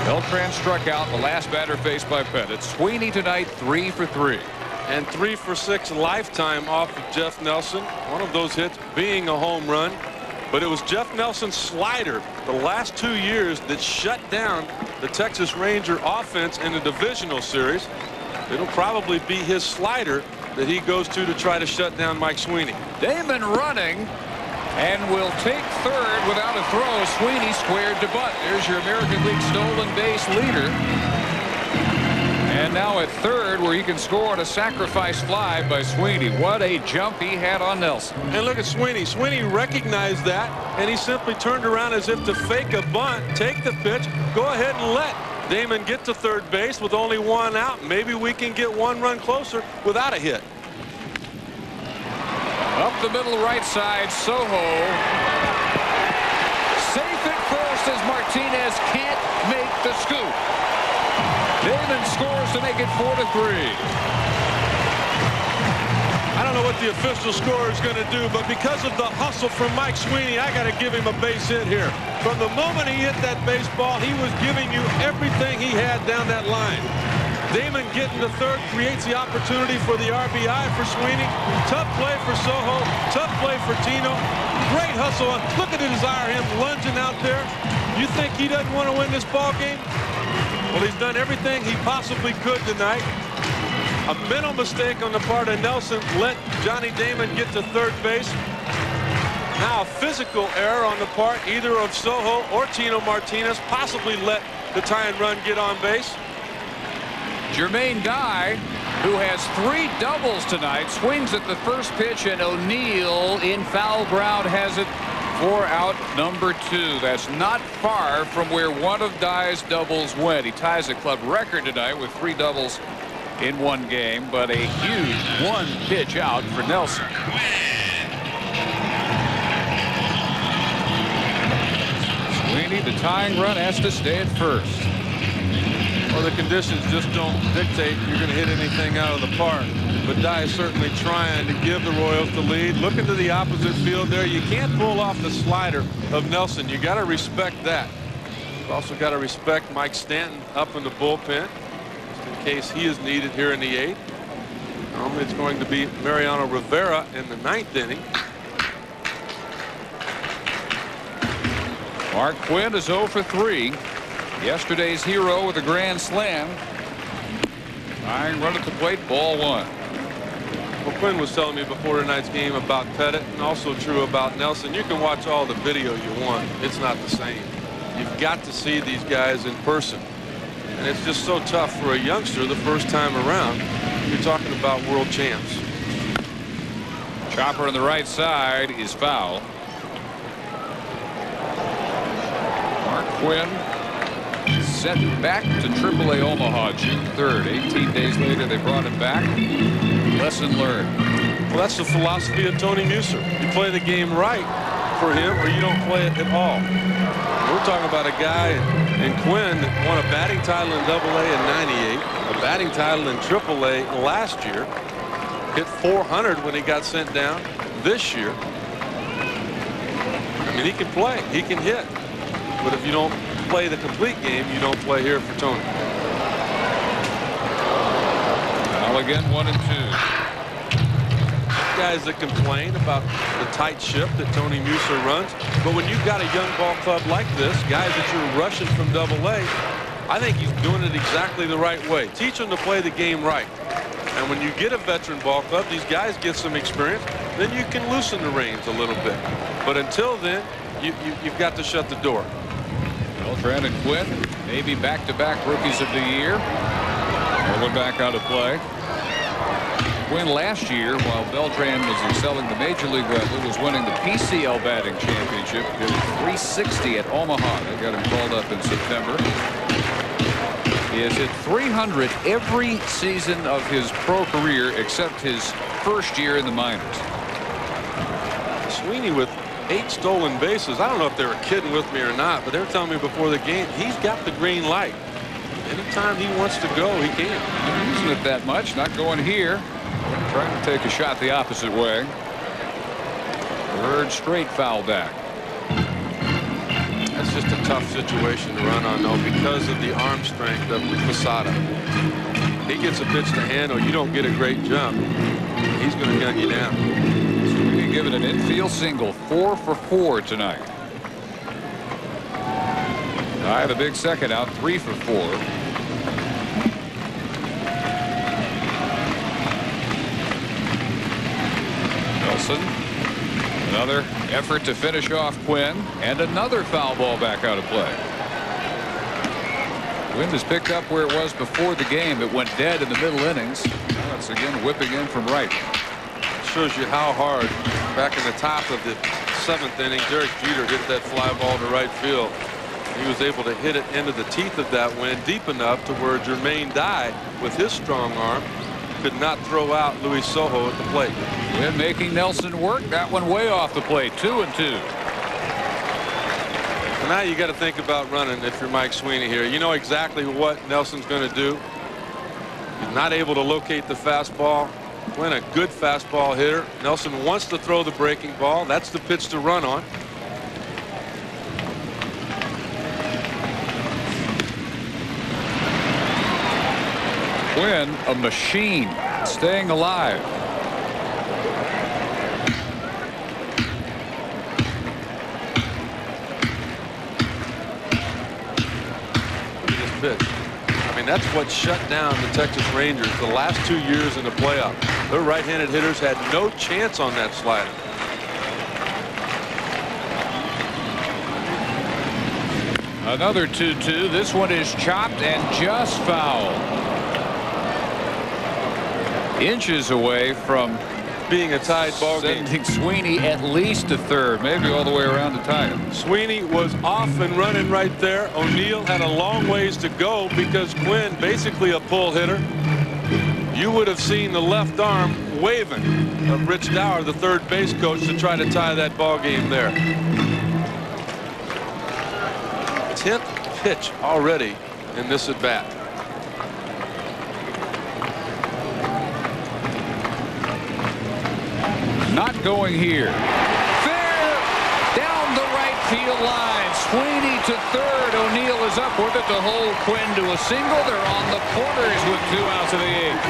Speaker 2: Beltran struck out, the last batter faced by Pettit. Sweeney tonight 3 for 3.
Speaker 3: And 3 for 6 lifetime off of Jeff Nelson. One of those hits being a home run. But it was Jeff Nelson's slider the last 2 years that shut down the Texas Ranger offense in the divisional series. It'll probably be his slider that he goes to try to shut down Mike Sweeney.
Speaker 2: Damon running and will take third without a throw. Sweeney squared to butt. There's your American League stolen base leader. And now at third, where he can score on a sacrifice fly by Sweeney. What a jump he had on Nelson.
Speaker 3: And look at Sweeney. Sweeney recognized that, and he simply turned around as if to fake a bunt, take the pitch, go ahead and let Damon get to third base with only 1 out. Maybe we can get 1 run closer without a hit.
Speaker 2: Up the middle right side, Soho. Safe at first as Martinez can't make the scoop. Damon scores to make it 4-3.
Speaker 3: I don't know what the official score is going to do, but because of the hustle from Mike Sweeney, I got to give him a base hit here. From the moment he hit that baseball, he was giving you everything he had down that line. Damon getting to third creates the opportunity for the RBI for Sweeney. Tough play for Soho. Tough play for Tino. Great hustle. Look at the desire, him lunging out there. You think he doesn't want to win this ball game? Well, he's done everything he possibly could tonight. A mental mistake on the part of Nelson let Johnny Damon get to third base. Now a physical error on the part either of Soho or Tino Martinez possibly let the tying run get on base.
Speaker 2: Jermaine Dye, who has 3 doubles tonight, swings at the first pitch, and O'Neill in foul ground has it for out number 2. That's not far from where one of Dye's doubles went. He ties a club record tonight with 3 doubles in 1 game, but a huge 1 pitch out for Nelson. Sweeney, the tying run, has to stay at first.
Speaker 3: Well, the conditions just don't dictate you're going to hit anything out of the park. But Dye is certainly trying to give the Royals the lead. Looking to the opposite field there. You can't pull off the slider of Nelson. You got to respect that. You've also got to respect Mike Stanton up in the bullpen, just in case he is needed here in the 8th. Normally it's going to be Mariano Rivera in the 9th inning.
Speaker 2: Mark Quinn is 0 for 3. Yesterday's hero with a grand slam. Tying run at the plate, ball 1.
Speaker 3: Well, Quinn was telling me before tonight's game about Pettit, and also true about Nelson. You can watch all the video you want. It's not the same. You've got to see these guys in person. And it's just so tough for a youngster the first time around. You're talking about world champs.
Speaker 2: Chopper on the right side is foul. Mark Quinn sent back to AAA Omaha June 3rd. 18 days later, they brought him back. Lesson learned.
Speaker 3: Well, that's the philosophy of Tony Muser. You play the game right for him, or you don't play it at all. We're talking about a guy in Quinn that won a batting title in AA in '98, a batting title in AAA last year, hit .400 when he got sent down this year. I mean, he can play, he can hit, but if you don't play the complete game, you don't play here for Tony.
Speaker 2: Now again, 1 and 2.
Speaker 3: Guys that complain about the tight ship that Tony Muser runs, but when you've got a young ball club like this, guys that you're rushing from AA, I think he's doing it exactly the right way. Teach them to play the game right. And when you get a veteran ball club, these guys get some experience, then you can loosen the reins a little bit. But until then, you've got to shut the door.
Speaker 2: Beltran and Quinn, maybe back-to-back rookies of the year. Rolling back out of play. Quinn last year, while Beltran was excelling the major league level, was winning the PCL batting championship. Did 360 at Omaha. They got him called up in September. He has hit .300 every season of his pro career except his first year in the minors.
Speaker 3: Sweeney with 8 stolen bases. I don't know if they were kidding with me or not, but they were telling me before the game he's got the green light. Anytime he wants to go, he can.
Speaker 2: Not using it that much. Not going here. Trying to take a shot the opposite way. Third straight foul back.
Speaker 3: That's just a tough situation to run on, though, because of the arm strength of Posada. He gets a pitch to handle. You don't get a great jump. He's going to gun you down.
Speaker 2: So we give it an infield single. 4 for 4 tonight. Ty, the big second out. 3 for 4. Nelson. Another effort to finish off Quinn, and another foul ball back out of play. Wind is picked up where it was before the game. It went dead in the middle innings. Now it's again whipping in from right.
Speaker 3: Shows you how hard back in the top of the 7th inning Derek Jeter hit that fly ball to right field. He was able to hit it into the teeth of that wind deep enough to where Jermaine Dye, with his strong arm, could not throw out Luis Sojo at the plate.
Speaker 2: Wind making Nelson work. That one way off the plate. 2-2.
Speaker 3: So now you got to think about running if you're Mike Sweeney here. You know exactly what Nelson's going to do. He's not able to locate the fastball. Quinn, a good fastball hitter. Nelson wants to throw the breaking ball. That's the pitch to run on.
Speaker 2: Quinn, a machine, staying alive.
Speaker 3: Look at this pitch. I mean, that's what shut down the Texas Rangers the last 2 years in the playoff. Their right-handed hitters had no chance on that slider.
Speaker 2: Another 2-2. This one is chopped and just foul. Inches away from
Speaker 3: being a tied ball game.
Speaker 2: Sending Sweeney at least to third, maybe all the way around to tie him.
Speaker 3: Sweeney was off and running right there. O'Neill had a long ways to go because Quinn, basically a pull hitter. You would have seen the left arm waving of Rich Dower, the third base coach, to try to tie that ball game there. 10th pitch already in this at bat.
Speaker 2: Not going here. Fair down the right field line. Sweeney to third. O'Neill is up with it to hold Quinn to a single. They're on the corners with 2 outs of the 8th.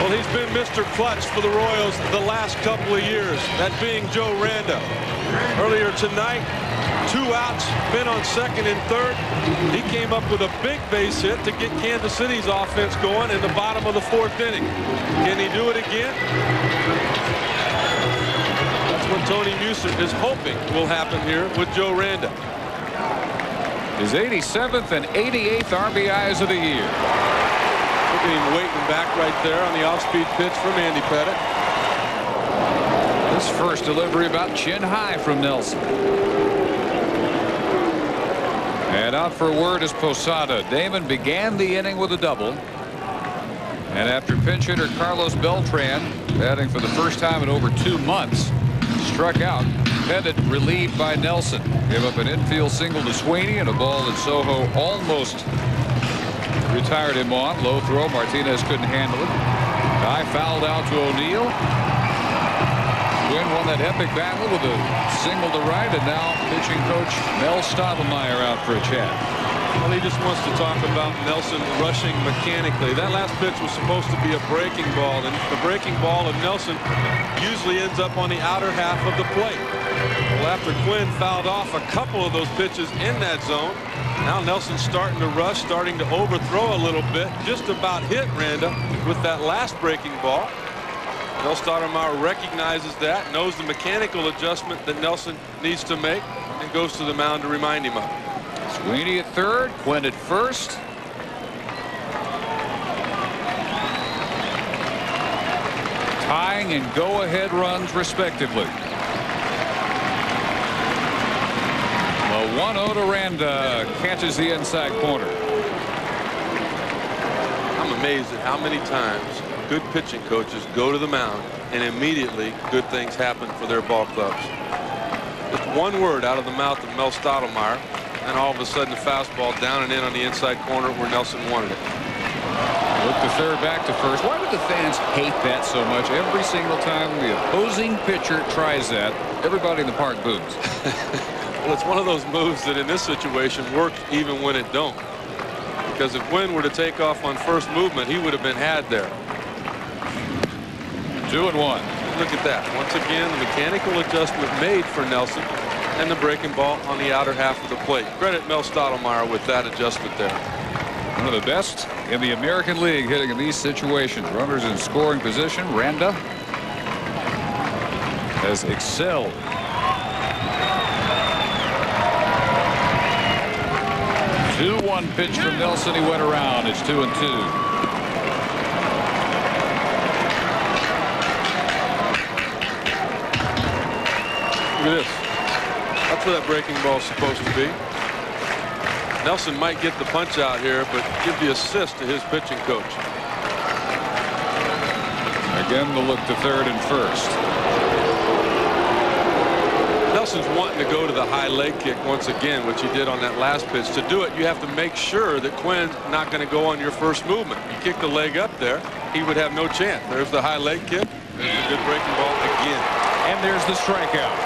Speaker 3: Well, he's been Mr. Clutch for the Royals the last couple of years, that being Joe Randa. Earlier tonight, 2 outs, been on second and third. He came up with a big base hit to get Kansas City's offense going in the bottom of the 4th inning. Can he do it again? That's what Tony Muser is hoping will happen here with Joe Randa.
Speaker 2: His 87th and 88th RBIs of the year.
Speaker 3: Look at him waiting back right there on the off-speed pitch from Andy Pettitte.
Speaker 2: His first delivery about chin high from Nelson. And out for a word is Posada. Damon began the inning with a double. And after pinch hitter Carlos Beltran, batting for the first time in over 2 months, struck out. Pettitte relieved by Nelson. Gave up an infield single to Sweeney and a ball that Sojo almost retired him on. Low throw. Martinez couldn't handle it. Guy fouled out to O'Neill. Quinn won that epic battle with a single to right, and now pitching coach Mel Stottlemyre out for a chat.
Speaker 3: Well, he just wants to talk about Nelson rushing mechanically. That last pitch was supposed to be a breaking ball, and the breaking ball of Nelson usually ends up on the outer half of the plate. Well, after Quinn fouled off a couple of those pitches in that zone, now Nelson's starting to rush, starting to overthrow a little bit. Just about hit Randa with that last breaking ball. Mel Stottlemyre recognizes that, knows the mechanical adjustment that Nelson needs to make, and goes to the mound to remind him of it.
Speaker 2: Sweeney at third, Quinn at first. Tying and go-ahead runs respectively. The 1-0 to Randa catches the inside corner.
Speaker 3: I'm amazed at how many times good pitching coaches go to the mound and immediately good things happen for their ball clubs. Just one word out of the mouth of Mel Stottlemyre, and all of a sudden the fastball down and in on the inside corner where Nelson wanted it.
Speaker 2: Look to third, back to first. Why do the fans hate that so much? Every single time the opposing pitcher tries that, everybody in the park boos.
Speaker 3: Well, it's one of those moves that in this situation works even when it don't. Because if Wynn were to take off on first movement, he would have been had there.
Speaker 2: 2-1.
Speaker 3: Look at that. Once again, the mechanical adjustment made for Nelson and the breaking ball on the outer half of the plate. Credit Mel Stottlemyre with that adjustment there.
Speaker 2: One of the best in the American League hitting in these situations. Runners in scoring position. Randa has excelled. 2-1 pitch from Nelson. He went around. It's 2-2.
Speaker 3: Look at this. That's where that breaking ball's supposed to be. Nelson might get the punch out here, but give the assist to his pitching coach.
Speaker 2: Again, the look to third and first.
Speaker 3: Nelson's wanting to go to the high leg kick once again, which he did on that last pitch. To do it, you have to make sure that Quinn's not going to go on your first movement. You kick the leg up there, he would have no chance. There's the high leg kick. There's a good breaking ball again.
Speaker 2: And there's the strikeout.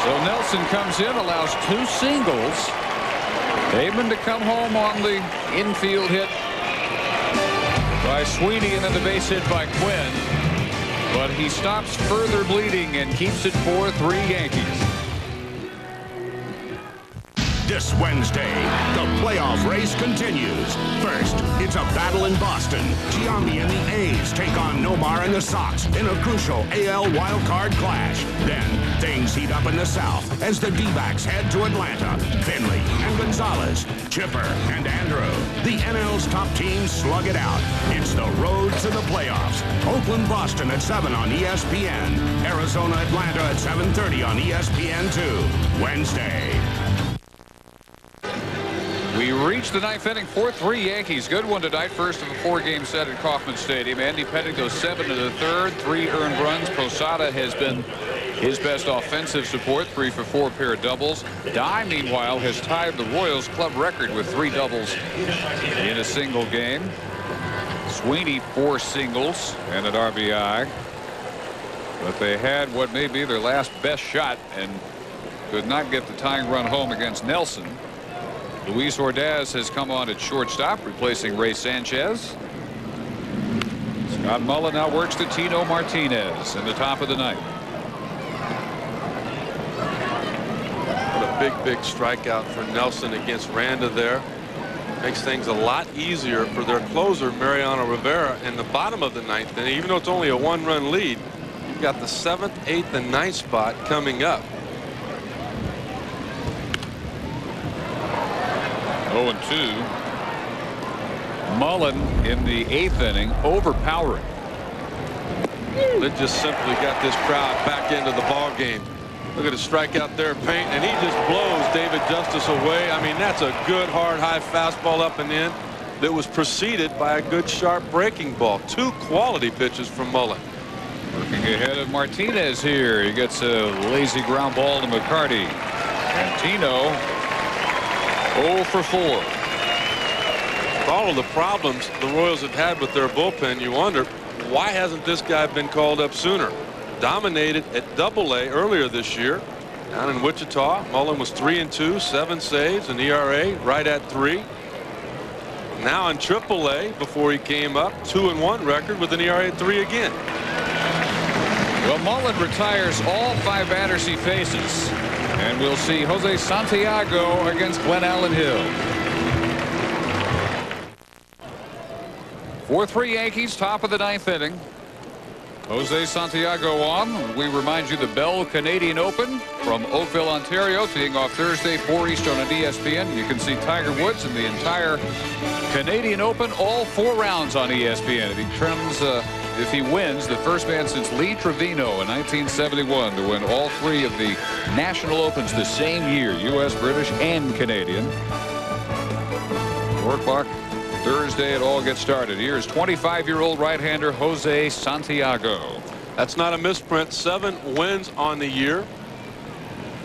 Speaker 2: So Nelson comes in, allows 2 singles. Damon to come home on the infield hit by Sweeney, and then the base hit by Quinn. But he stops further bleeding and keeps it 4-3 Yankees.
Speaker 18: This Wednesday, the playoff race continues. First, it's a battle in Boston. Giambi and the A's take on Nomar and the Sox in a crucial AL wildcard clash. Then, things heat up in the South as the D-backs head to Atlanta. Finley and Gonzalez, Chipper and Andrew. The NL's top teams slug it out. It's the road to the playoffs. Oakland, Boston at 7 on ESPN. Arizona, Atlanta at 7:30 on ESPN2. Wednesday.
Speaker 2: We reach the 9th inning, 4-3 Yankees. Good one tonight. First of a 4-game set at Kauffman Stadium. Andy Pettitte goes 7 to the third, 3 earned runs. Posada has been his best offensive support, 3 for 4 pair of doubles. Dye, meanwhile, has tied the Royals club record with 3 doubles in a single game. Sweeney 4 singles and an RBI. But they had what may be their last best shot and could not get the tying run home against Nelson. Luis Ordaz has come on at shortstop, replacing Ray Sanchez. Scott Mullen now works to Tino Martinez in the top of the 9th.
Speaker 3: What a big strikeout for Nelson against Randa there. Makes things a lot easier for their closer, Mariano Rivera, in the bottom of the 9th. And even though it's only a 1-run lead, you've got the 7th, 8th, and 9th spot coming up.
Speaker 2: 0-2. Mullen in the 8th inning, overpowering.
Speaker 3: They just simply got this crowd back into the ball game. Look at the strikeout there, Paint, and he just blows David Justice away. I mean, that's a good, hard, high fastball up and in that was preceded by a good, sharp breaking ball. 2 quality pitches from Mullen.
Speaker 2: Looking ahead of Martinez here. He gets a lazy ground ball to McCarty. And Tino 0 for 4.
Speaker 3: With all of the problems the Royals have had with their bullpen, you wonder, why hasn't this guy been called up sooner? Dominated at AA earlier this year. Down in Wichita, Mullen was 3-2, 7 saves, an ERA right at 3. Now in AAA, before he came up, 2-1 record with an ERA at 3 again.
Speaker 2: Well, Mullen retires all 5 batters he faces. And we'll see Jose Santiago against Glenn Allen Hill. 4-3 Yankees, top of the 9th inning. Jose Santiago on. We remind you the Bell Canadian Open from Oakville, Ontario, teeing off Thursday, 4 Eastern on ESPN. You can see Tiger Woods in the entire Canadian Open, all 4 rounds on ESPN. If he wins, the first man since Lee Trevino in 1971 to win all 3 of the National Opens the same year, U.S., British, and Canadian. 4 o'clock Thursday, it all gets started. Here's 25-year-old right-hander Jose Santiago.
Speaker 3: That's not a misprint. 7 wins on the year.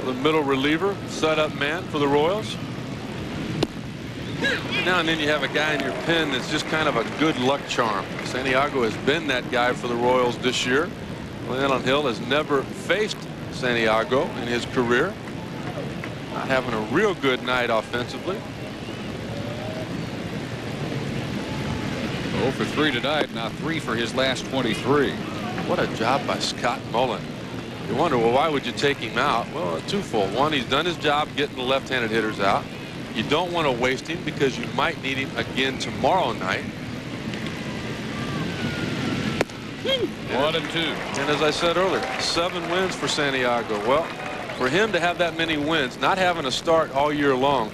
Speaker 3: The middle reliever, setup man for the Royals. Now and then you have a guy in your pen that's just kind of a good luck charm. Santiago has been that guy for the Royals this year. Leon Hill has never faced Santiago in his career. Not having a real good night offensively.
Speaker 2: 0 for 3 tonight, now 3 for his last 23.
Speaker 3: What a job by Scott Mullen. You wonder, well, why would you take him out? Well, twofold. One, he's done his job getting the left-handed hitters out. You don't want to waste him because you might need him again tomorrow night.
Speaker 2: 1 and 2.
Speaker 3: And as I said earlier, 7 wins for Santiago. Well, for him to have that many wins, not having a start all year long,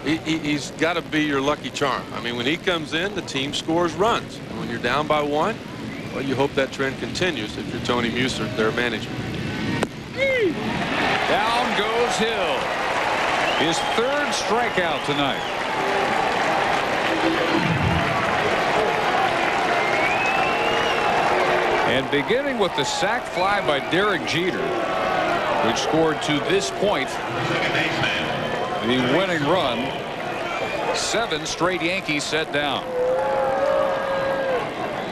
Speaker 3: he's got to be your lucky charm. I mean, when he comes in, the team scores runs. And when you're down by 1, well, you hope that trend continues if you're Tony Muser, their management.
Speaker 2: Down goes Hill. His 3rd strikeout tonight. And beginning with the sac fly by Derek Jeter, which scored to this point the winning run. 7 straight Yankees set down.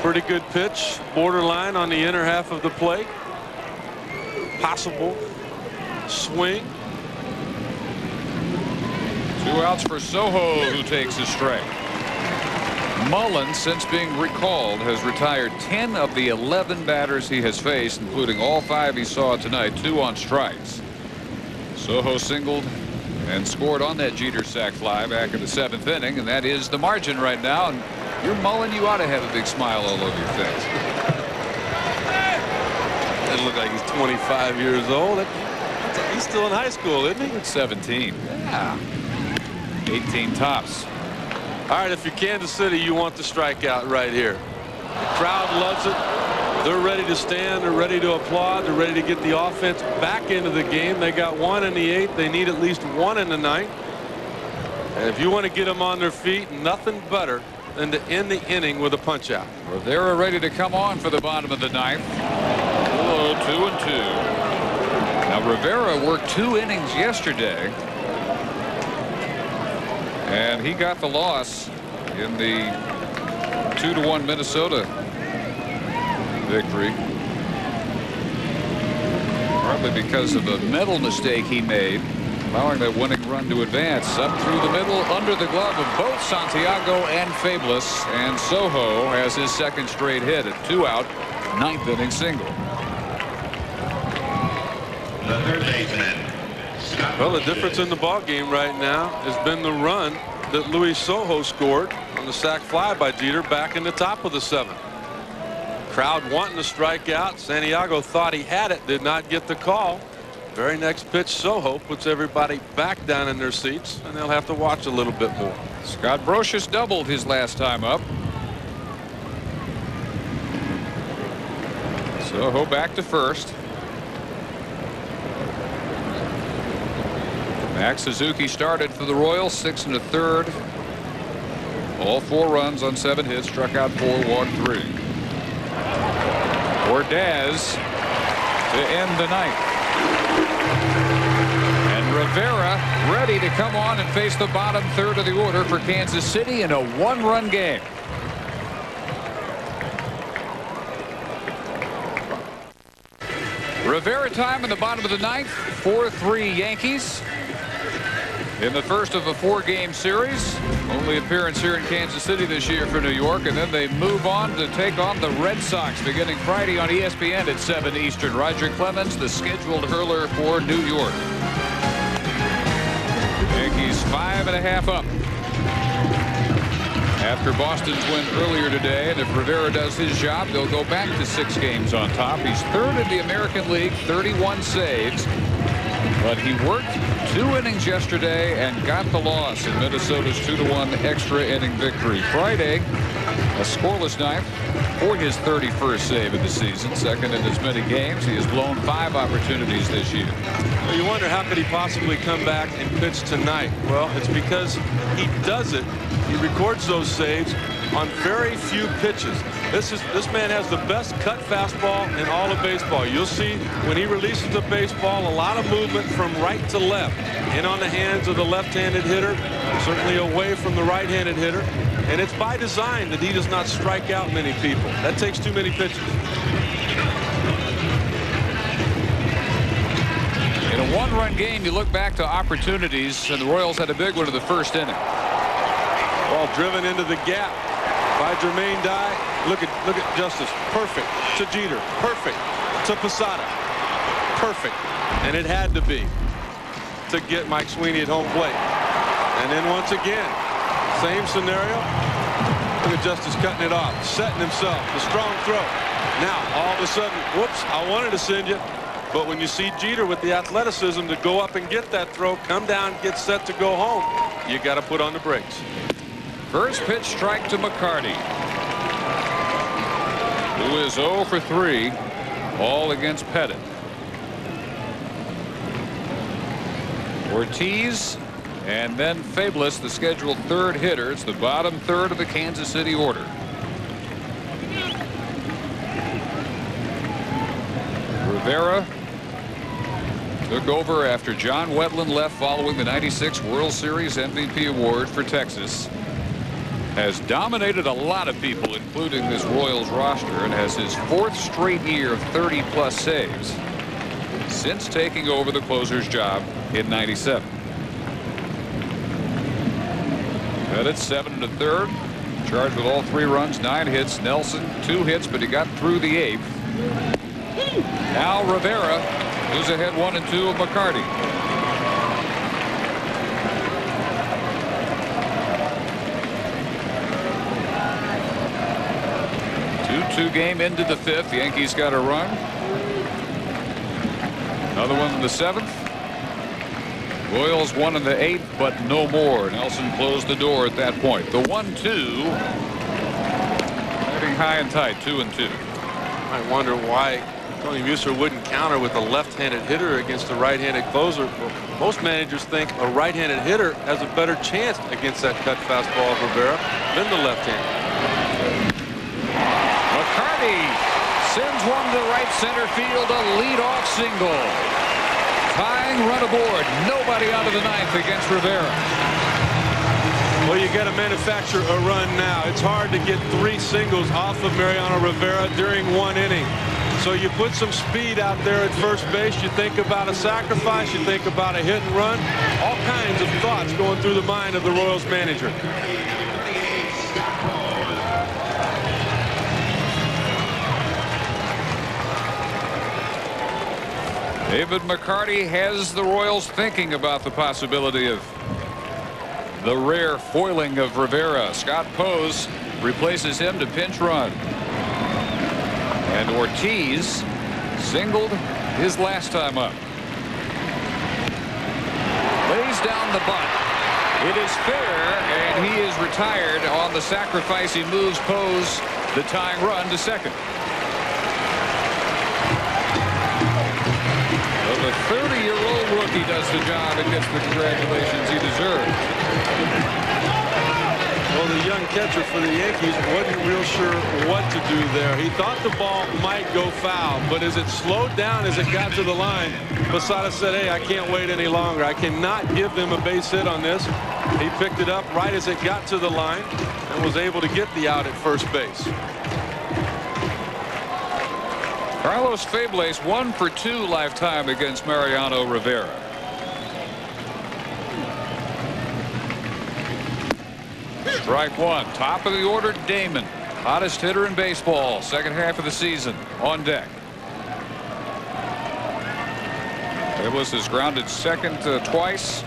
Speaker 3: Pretty good pitch, borderline on the inner half of the plate. Possible swing.
Speaker 2: 2 outs for Soho, who takes a strike. Mullen, since being recalled, has retired 10 of the 11 batters he has faced, including all 5 he saw tonight, 2 on strikes. Soho singled and scored on that Jeter sac fly back in the 7th inning, and that is the margin right now. And you're Mullen, you ought to have a big smile all over your face.
Speaker 3: Doesn't look like he's 25 years old. He's still in high school, isn't he?
Speaker 2: It's 17. Yeah. 18 tops.
Speaker 3: All right, if you're Kansas City, you want the strikeout right here. The crowd loves it. They're ready to stand. They're ready to applaud. They're ready to get the offense back into the game. They got 1 in the 8th. They need at least 1 in the 9th. And if you want to get them on their feet, nothing better than to end the inning with a punch out.
Speaker 2: Rivera ready to come on for the bottom of the 9th. Hello, 2 and 2. Now Rivera worked 2 innings yesterday, and he got the loss in the 2-1 Minnesota victory, partly because of a mental mistake he made, allowing that winning run to advance. Up through the middle, under the glove of both Santiago and Fabulous, and Soho has his 2nd straight hit at 2 out, 9th inning single.
Speaker 6: The third baseman.
Speaker 3: Well, the difference in the ball game right now has been the run that Luis Sojo scored on the sac fly by Jeter back in the top of the 7th. Crowd wanting to strike out. Santiago thought he had it, did not get the call. Very next pitch, Soho puts everybody back down in their seats, and they'll have to watch a little bit more.
Speaker 2: Scott Brocious doubled his last time up. Soho back to first. Max Suzuki started for the Royals, 6 1/3. All 4 runs on 7 hits, struck out 4, walked 3. Ordaz to end the night. And Rivera ready to come on and face the bottom 3rd of the order for Kansas City in a 1-run game. Rivera time in the bottom of the 9th. 4-3 Yankees. In the first of a 4-game series. Only appearance here in Kansas City this year for New York, and then they move on to take on the Red Sox beginning Friday on ESPN at 7 Eastern. Roger Clemens, the scheduled hurler for New York. Yankees 5.5 up after Boston's win earlier today, and if Rivera does his job, they'll go back to 6 games on top. He's 3rd in the American League, 31 saves, but he worked 2 innings yesterday and got the loss in Minnesota's 2-1 extra inning victory. Friday, a scoreless ninth for his 31st save of the season, 2nd in as many games. He has blown 5 opportunities this year.
Speaker 3: Well, you wonder how could he possibly come back and pitch tonight? Well, it's because he does it He records those saves on very few pitches. This man has the best cut fastball in all of baseball. You'll see when he releases the baseball, a lot of movement from right to left, in on the hands of the left-handed hitter, certainly away from the right-handed hitter. And it's by design that he does not strike out many people. That takes too many pitches.
Speaker 2: In a one-run game, you look back to opportunities, and the Royals had a big one in the first inning.
Speaker 3: Ball driven into the gap by Jermaine Dye. Look at Justice. Perfect to Jeter. Perfect to Posada. Perfect. And it had to be to get Mike Sweeney at home plate. And then once again, same scenario. Look at Justice cutting it off, setting himself. The strong throw. Now, all of a sudden, whoops, I wanted to send you. But when you see Jeter with the athleticism to go up and get that throw, come down, get set to go home, you got to put on the brakes.
Speaker 2: First pitch strike to McCarty, who is 0 for 3, all against Pettit. Ortiz and then Fabulous, the scheduled third hitter. It's the bottom third of the Kansas City order. Rivera took over after John Wetland left following the +96 World Series MVP award for Texas. Has dominated a lot of people, including this Royals roster, and has his 4th straight year of 30+ saves since taking over the closer's job in '97. Pettit 7 1/3, charged with all 3 runs, 9 hits. Nelson 2 hits, but he got through the 8th. Now Rivera, who's ahead 1 and 2 of McCarty. Two game into the 5th. Yankees got a run. Another one in the 7th. Royals 1 in the 8th, but no more. Nelson closed the door at that point. The 1-2. Hitting high and tight, 2 and 2.
Speaker 3: I wonder why Tony Muser wouldn't counter with a left-handed hitter against a right-handed closer. Well, most managers think a right-handed hitter has a better chance against that cut fastball of Rivera than the left-handed.
Speaker 2: McCarty sends one to right center field, a leadoff single. Tying run aboard. Nobody out of the 9th against Rivera.
Speaker 3: Well, you got to manufacture a run now. It's hard to get 3 singles off of Mariano Rivera during 1 inning. So you put some speed out there at first base. You think about a sacrifice. You think about a hit and run. All kinds of thoughts going through the mind of the Royals manager.
Speaker 2: David McCarty has the Royals thinking about the possibility of the rare foiling of Rivera. Scott Pose replaces him to pinch run. And Ortiz singled his last time up. Lays down the bunt. It is fair, and he is retired on the sacrifice. He moves Pose, the tying run, to second. The 30-year-old rookie does the job and gets the congratulations he deserved.
Speaker 3: Well, the young catcher for the Yankees wasn't real sure what to do there. He thought the ball might go foul, but as it slowed down as it got to the line, Posada said, hey, I can't wait any longer. I cannot give them a base hit on this. He picked it up right as it got to the line and was able to get the out at first base.
Speaker 2: Carlos Fabulous 1 for 2 lifetime against Mariano Rivera. Strike 1. Top of the order, Damon. Hottest hitter in baseball. Second half of the season. On deck. Fabulous has grounded second twice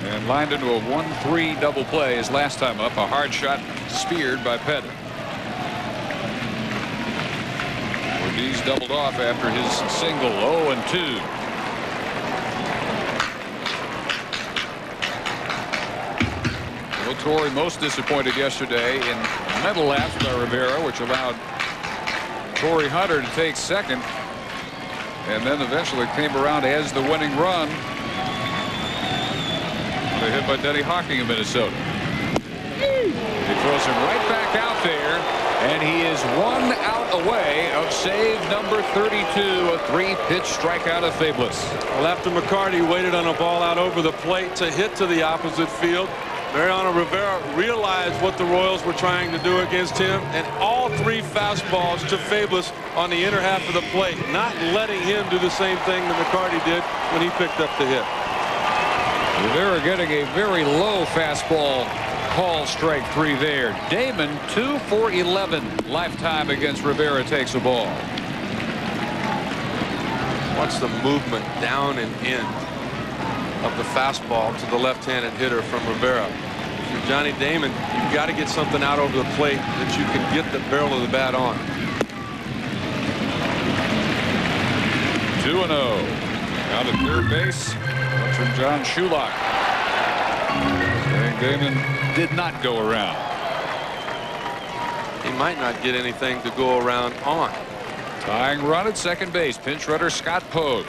Speaker 2: and lined into a 1-3 double play his last time up. A hard shot speared by Pettit. Ortiz doubled off after his single. 0-2. Torrey most disappointed yesterday in mental lapse by Rivera, which allowed Torrey Hunter to take second, and then eventually came around as the winning run. They hit by Denny Hawking in Minnesota. He throws him right back out there, and he is 1 out away of save number 32, a 3-pitch strikeout of Fabulous.
Speaker 3: Well, after McCarty waited on a ball out over the plate to hit to the opposite field, Mariano Rivera realized what the Royals were trying to do against him, and all 3 fastballs to Fabulous on the inner half of the plate, not letting him do the same thing that McCarty did when he picked up the hit.
Speaker 2: Rivera getting a very low fastball call, strike 3 there. Damon 2 for 11 lifetime against Rivera, takes a ball.
Speaker 3: Watch the movement down and in of the fastball to the left-handed hitter from Rivera. If you're Johnny Damon, you've got to get something out over the plate that you can get the barrel of the bat on.
Speaker 2: 2-0. Out at third base, from John Shulock. Damon did not go around.
Speaker 3: He might not get anything to go around on.
Speaker 2: Tying run at second base, pinch runner Scott Pose.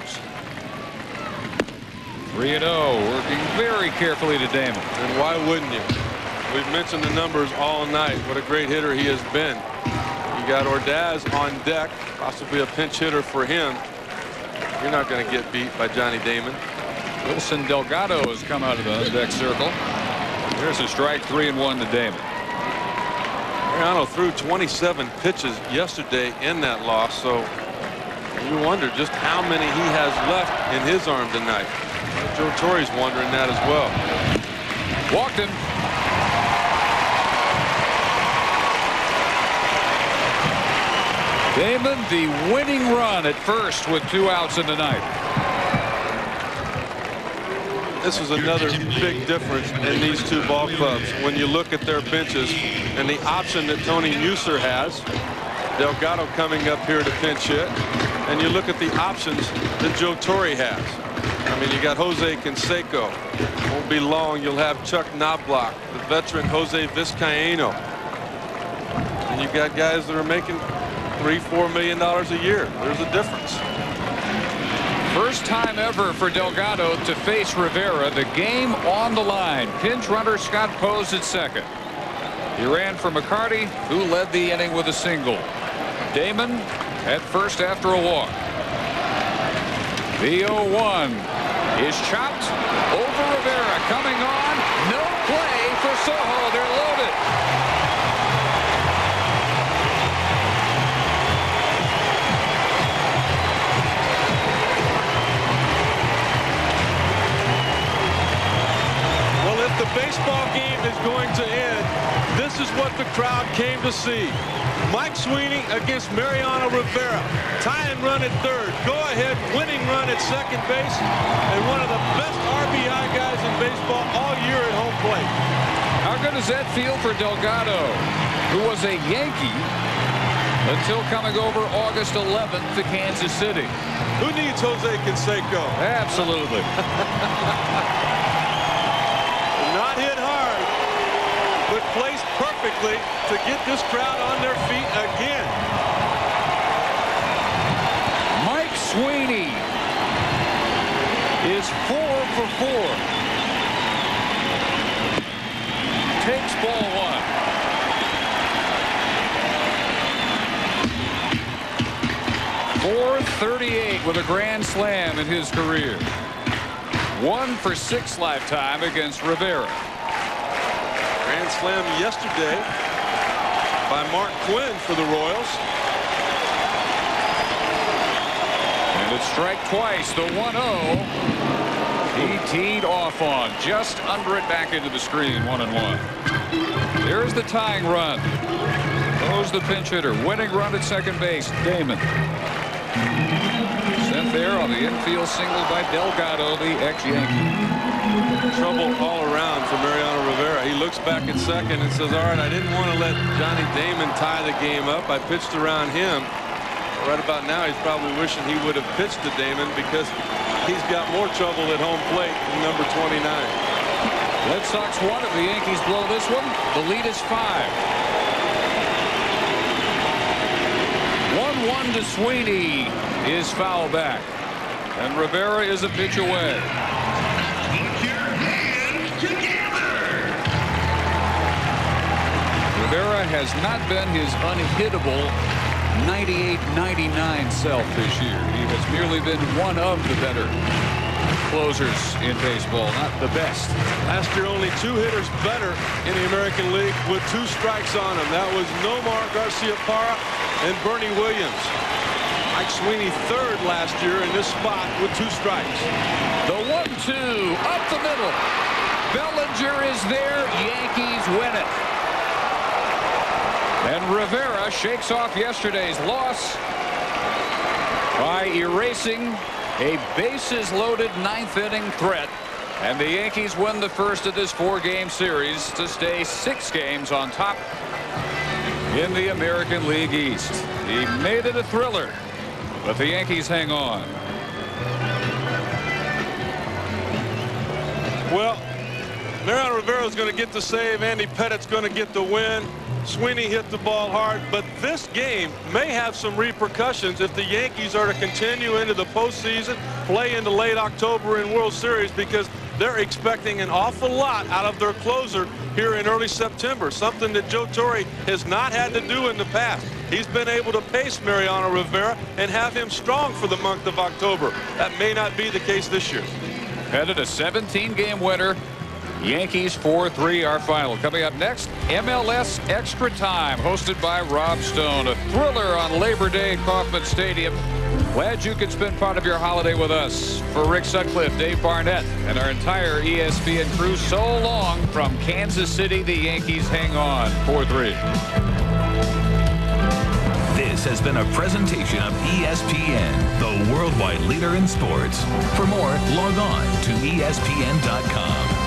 Speaker 2: 3-0, working very carefully to Damon.
Speaker 3: And why wouldn't you? We've mentioned the numbers all night. What a great hitter he has been. You got Ordaz on deck, possibly a pinch hitter for him. You're not going to get beat by Johnny Damon.
Speaker 2: Wilson Delgado has come out of the deck circle. There's a strike, 3-1 to Damon.
Speaker 3: Mariano threw 27 pitches yesterday in that loss, so you wonder just how many he has left in his arm tonight. Joe Torre's wondering that as well.
Speaker 2: Walked him. Damon, the winning run at first with 2 outs in the ninth.
Speaker 3: This is another big difference in these 2 ball clubs when you look at their benches and the option that Tony Muser has. Delgado coming up here to pinch hit, and you look at the options that Joe Torre has. I mean, you got Jose Canseco. Won't be long. You'll have Chuck Knobloch, the veteran Jose Vizcaíno. And you've got guys that are making $3-4 million a year. There's a difference.
Speaker 2: First time ever for Delgado to face Rivera. The game on the line. Pinch runner Scott Pose at second. He ran for McCarty, who led the inning with a single. Damon at first after a walk. The 0-1 is chopped over Rivera. Coming on. No play for Soho. They're loaded.
Speaker 3: Well, if the baseball game is going to end, this is what the crowd came to see. Mike Sweeney against Mariano Rivera. Tie and run at third. Go ahead, winning run at second base. And one of the best RBI guys in baseball all year at home plate.
Speaker 2: How good does that feel for Delgado, who was a Yankee until coming over August 11th to Kansas City?
Speaker 3: Who needs Jose Canseco?
Speaker 2: Absolutely.
Speaker 3: Not hit hard, but placed perfectly to get this crowd on their feet again.
Speaker 2: Mike Sweeney is 4 for 4. Takes ball 1. .438 with a grand slam in his career. 1 for 6 lifetime against Rivera.
Speaker 3: Grand slam yesterday by Mark Quinn for the Royals.
Speaker 2: And it's strike twice. The 1-0. He teed off on. Just under it, back into the screen. 1-1. There's the tying run. Throws the pinch hitter. Winning run at second base. Damon. Sent there on the infield single by Delgado, the ex-Yankee.
Speaker 3: Trouble all around for Mariano Rivera. He looks back at second and says, all right, I didn't want to let Johnny Damon tie the game up. I pitched around him. Right about now, he's probably wishing he would have pitched to Damon because he's got more trouble at home plate than number 29.
Speaker 2: Red Sox won. If the Yankees blow this one, the lead is 5. 1-1 to Sweeney is foul back. And Rivera is a pitch away. Rivera has not been his unhittable 98-99 self this year. He has merely been one of the better closers in baseball, not the best.
Speaker 3: Last year, only 2 hitters better in the American League with 2 strikes on him. That was Nomar Garciaparra and Bernie Williams. Mike Sweeney third last year in this spot with 2 strikes.
Speaker 2: The 1-2 up the middle. Bellinger is there. Yankees win it. And Rivera shakes off yesterday's loss by erasing a bases-loaded 9th-inning threat. And the Yankees win the first of this 4-game series to stay 6 games on top in the American League East. He made it a thriller, but the Yankees hang on.
Speaker 3: Well, Mariano Rivera's going to get the save. Andy Pettit's going to get the win. Sweeney hit the ball hard, but this game may have some repercussions if the Yankees are to continue into the postseason, play into late October in World Series, because they're expecting an awful lot out of their closer here in early September, something that Joe Torre has not had to do in the past. He's been able to pace Mariano Rivera and have him strong for the month of October. That may not be the case this year.
Speaker 2: Headed a 17-game winner. Yankees 4-3 our final. Coming up next, MLS Extra Time, hosted by Rob Stone. A thriller on Labor Day at Kauffman Stadium. Glad you could spend part of your holiday with us. For Rick Sutcliffe, Dave Barnett, and our entire ESPN crew, so long from Kansas City, the Yankees hang on 4-3.
Speaker 9: This has been a presentation of ESPN, the worldwide leader in sports. For more, log on to ESPN.com.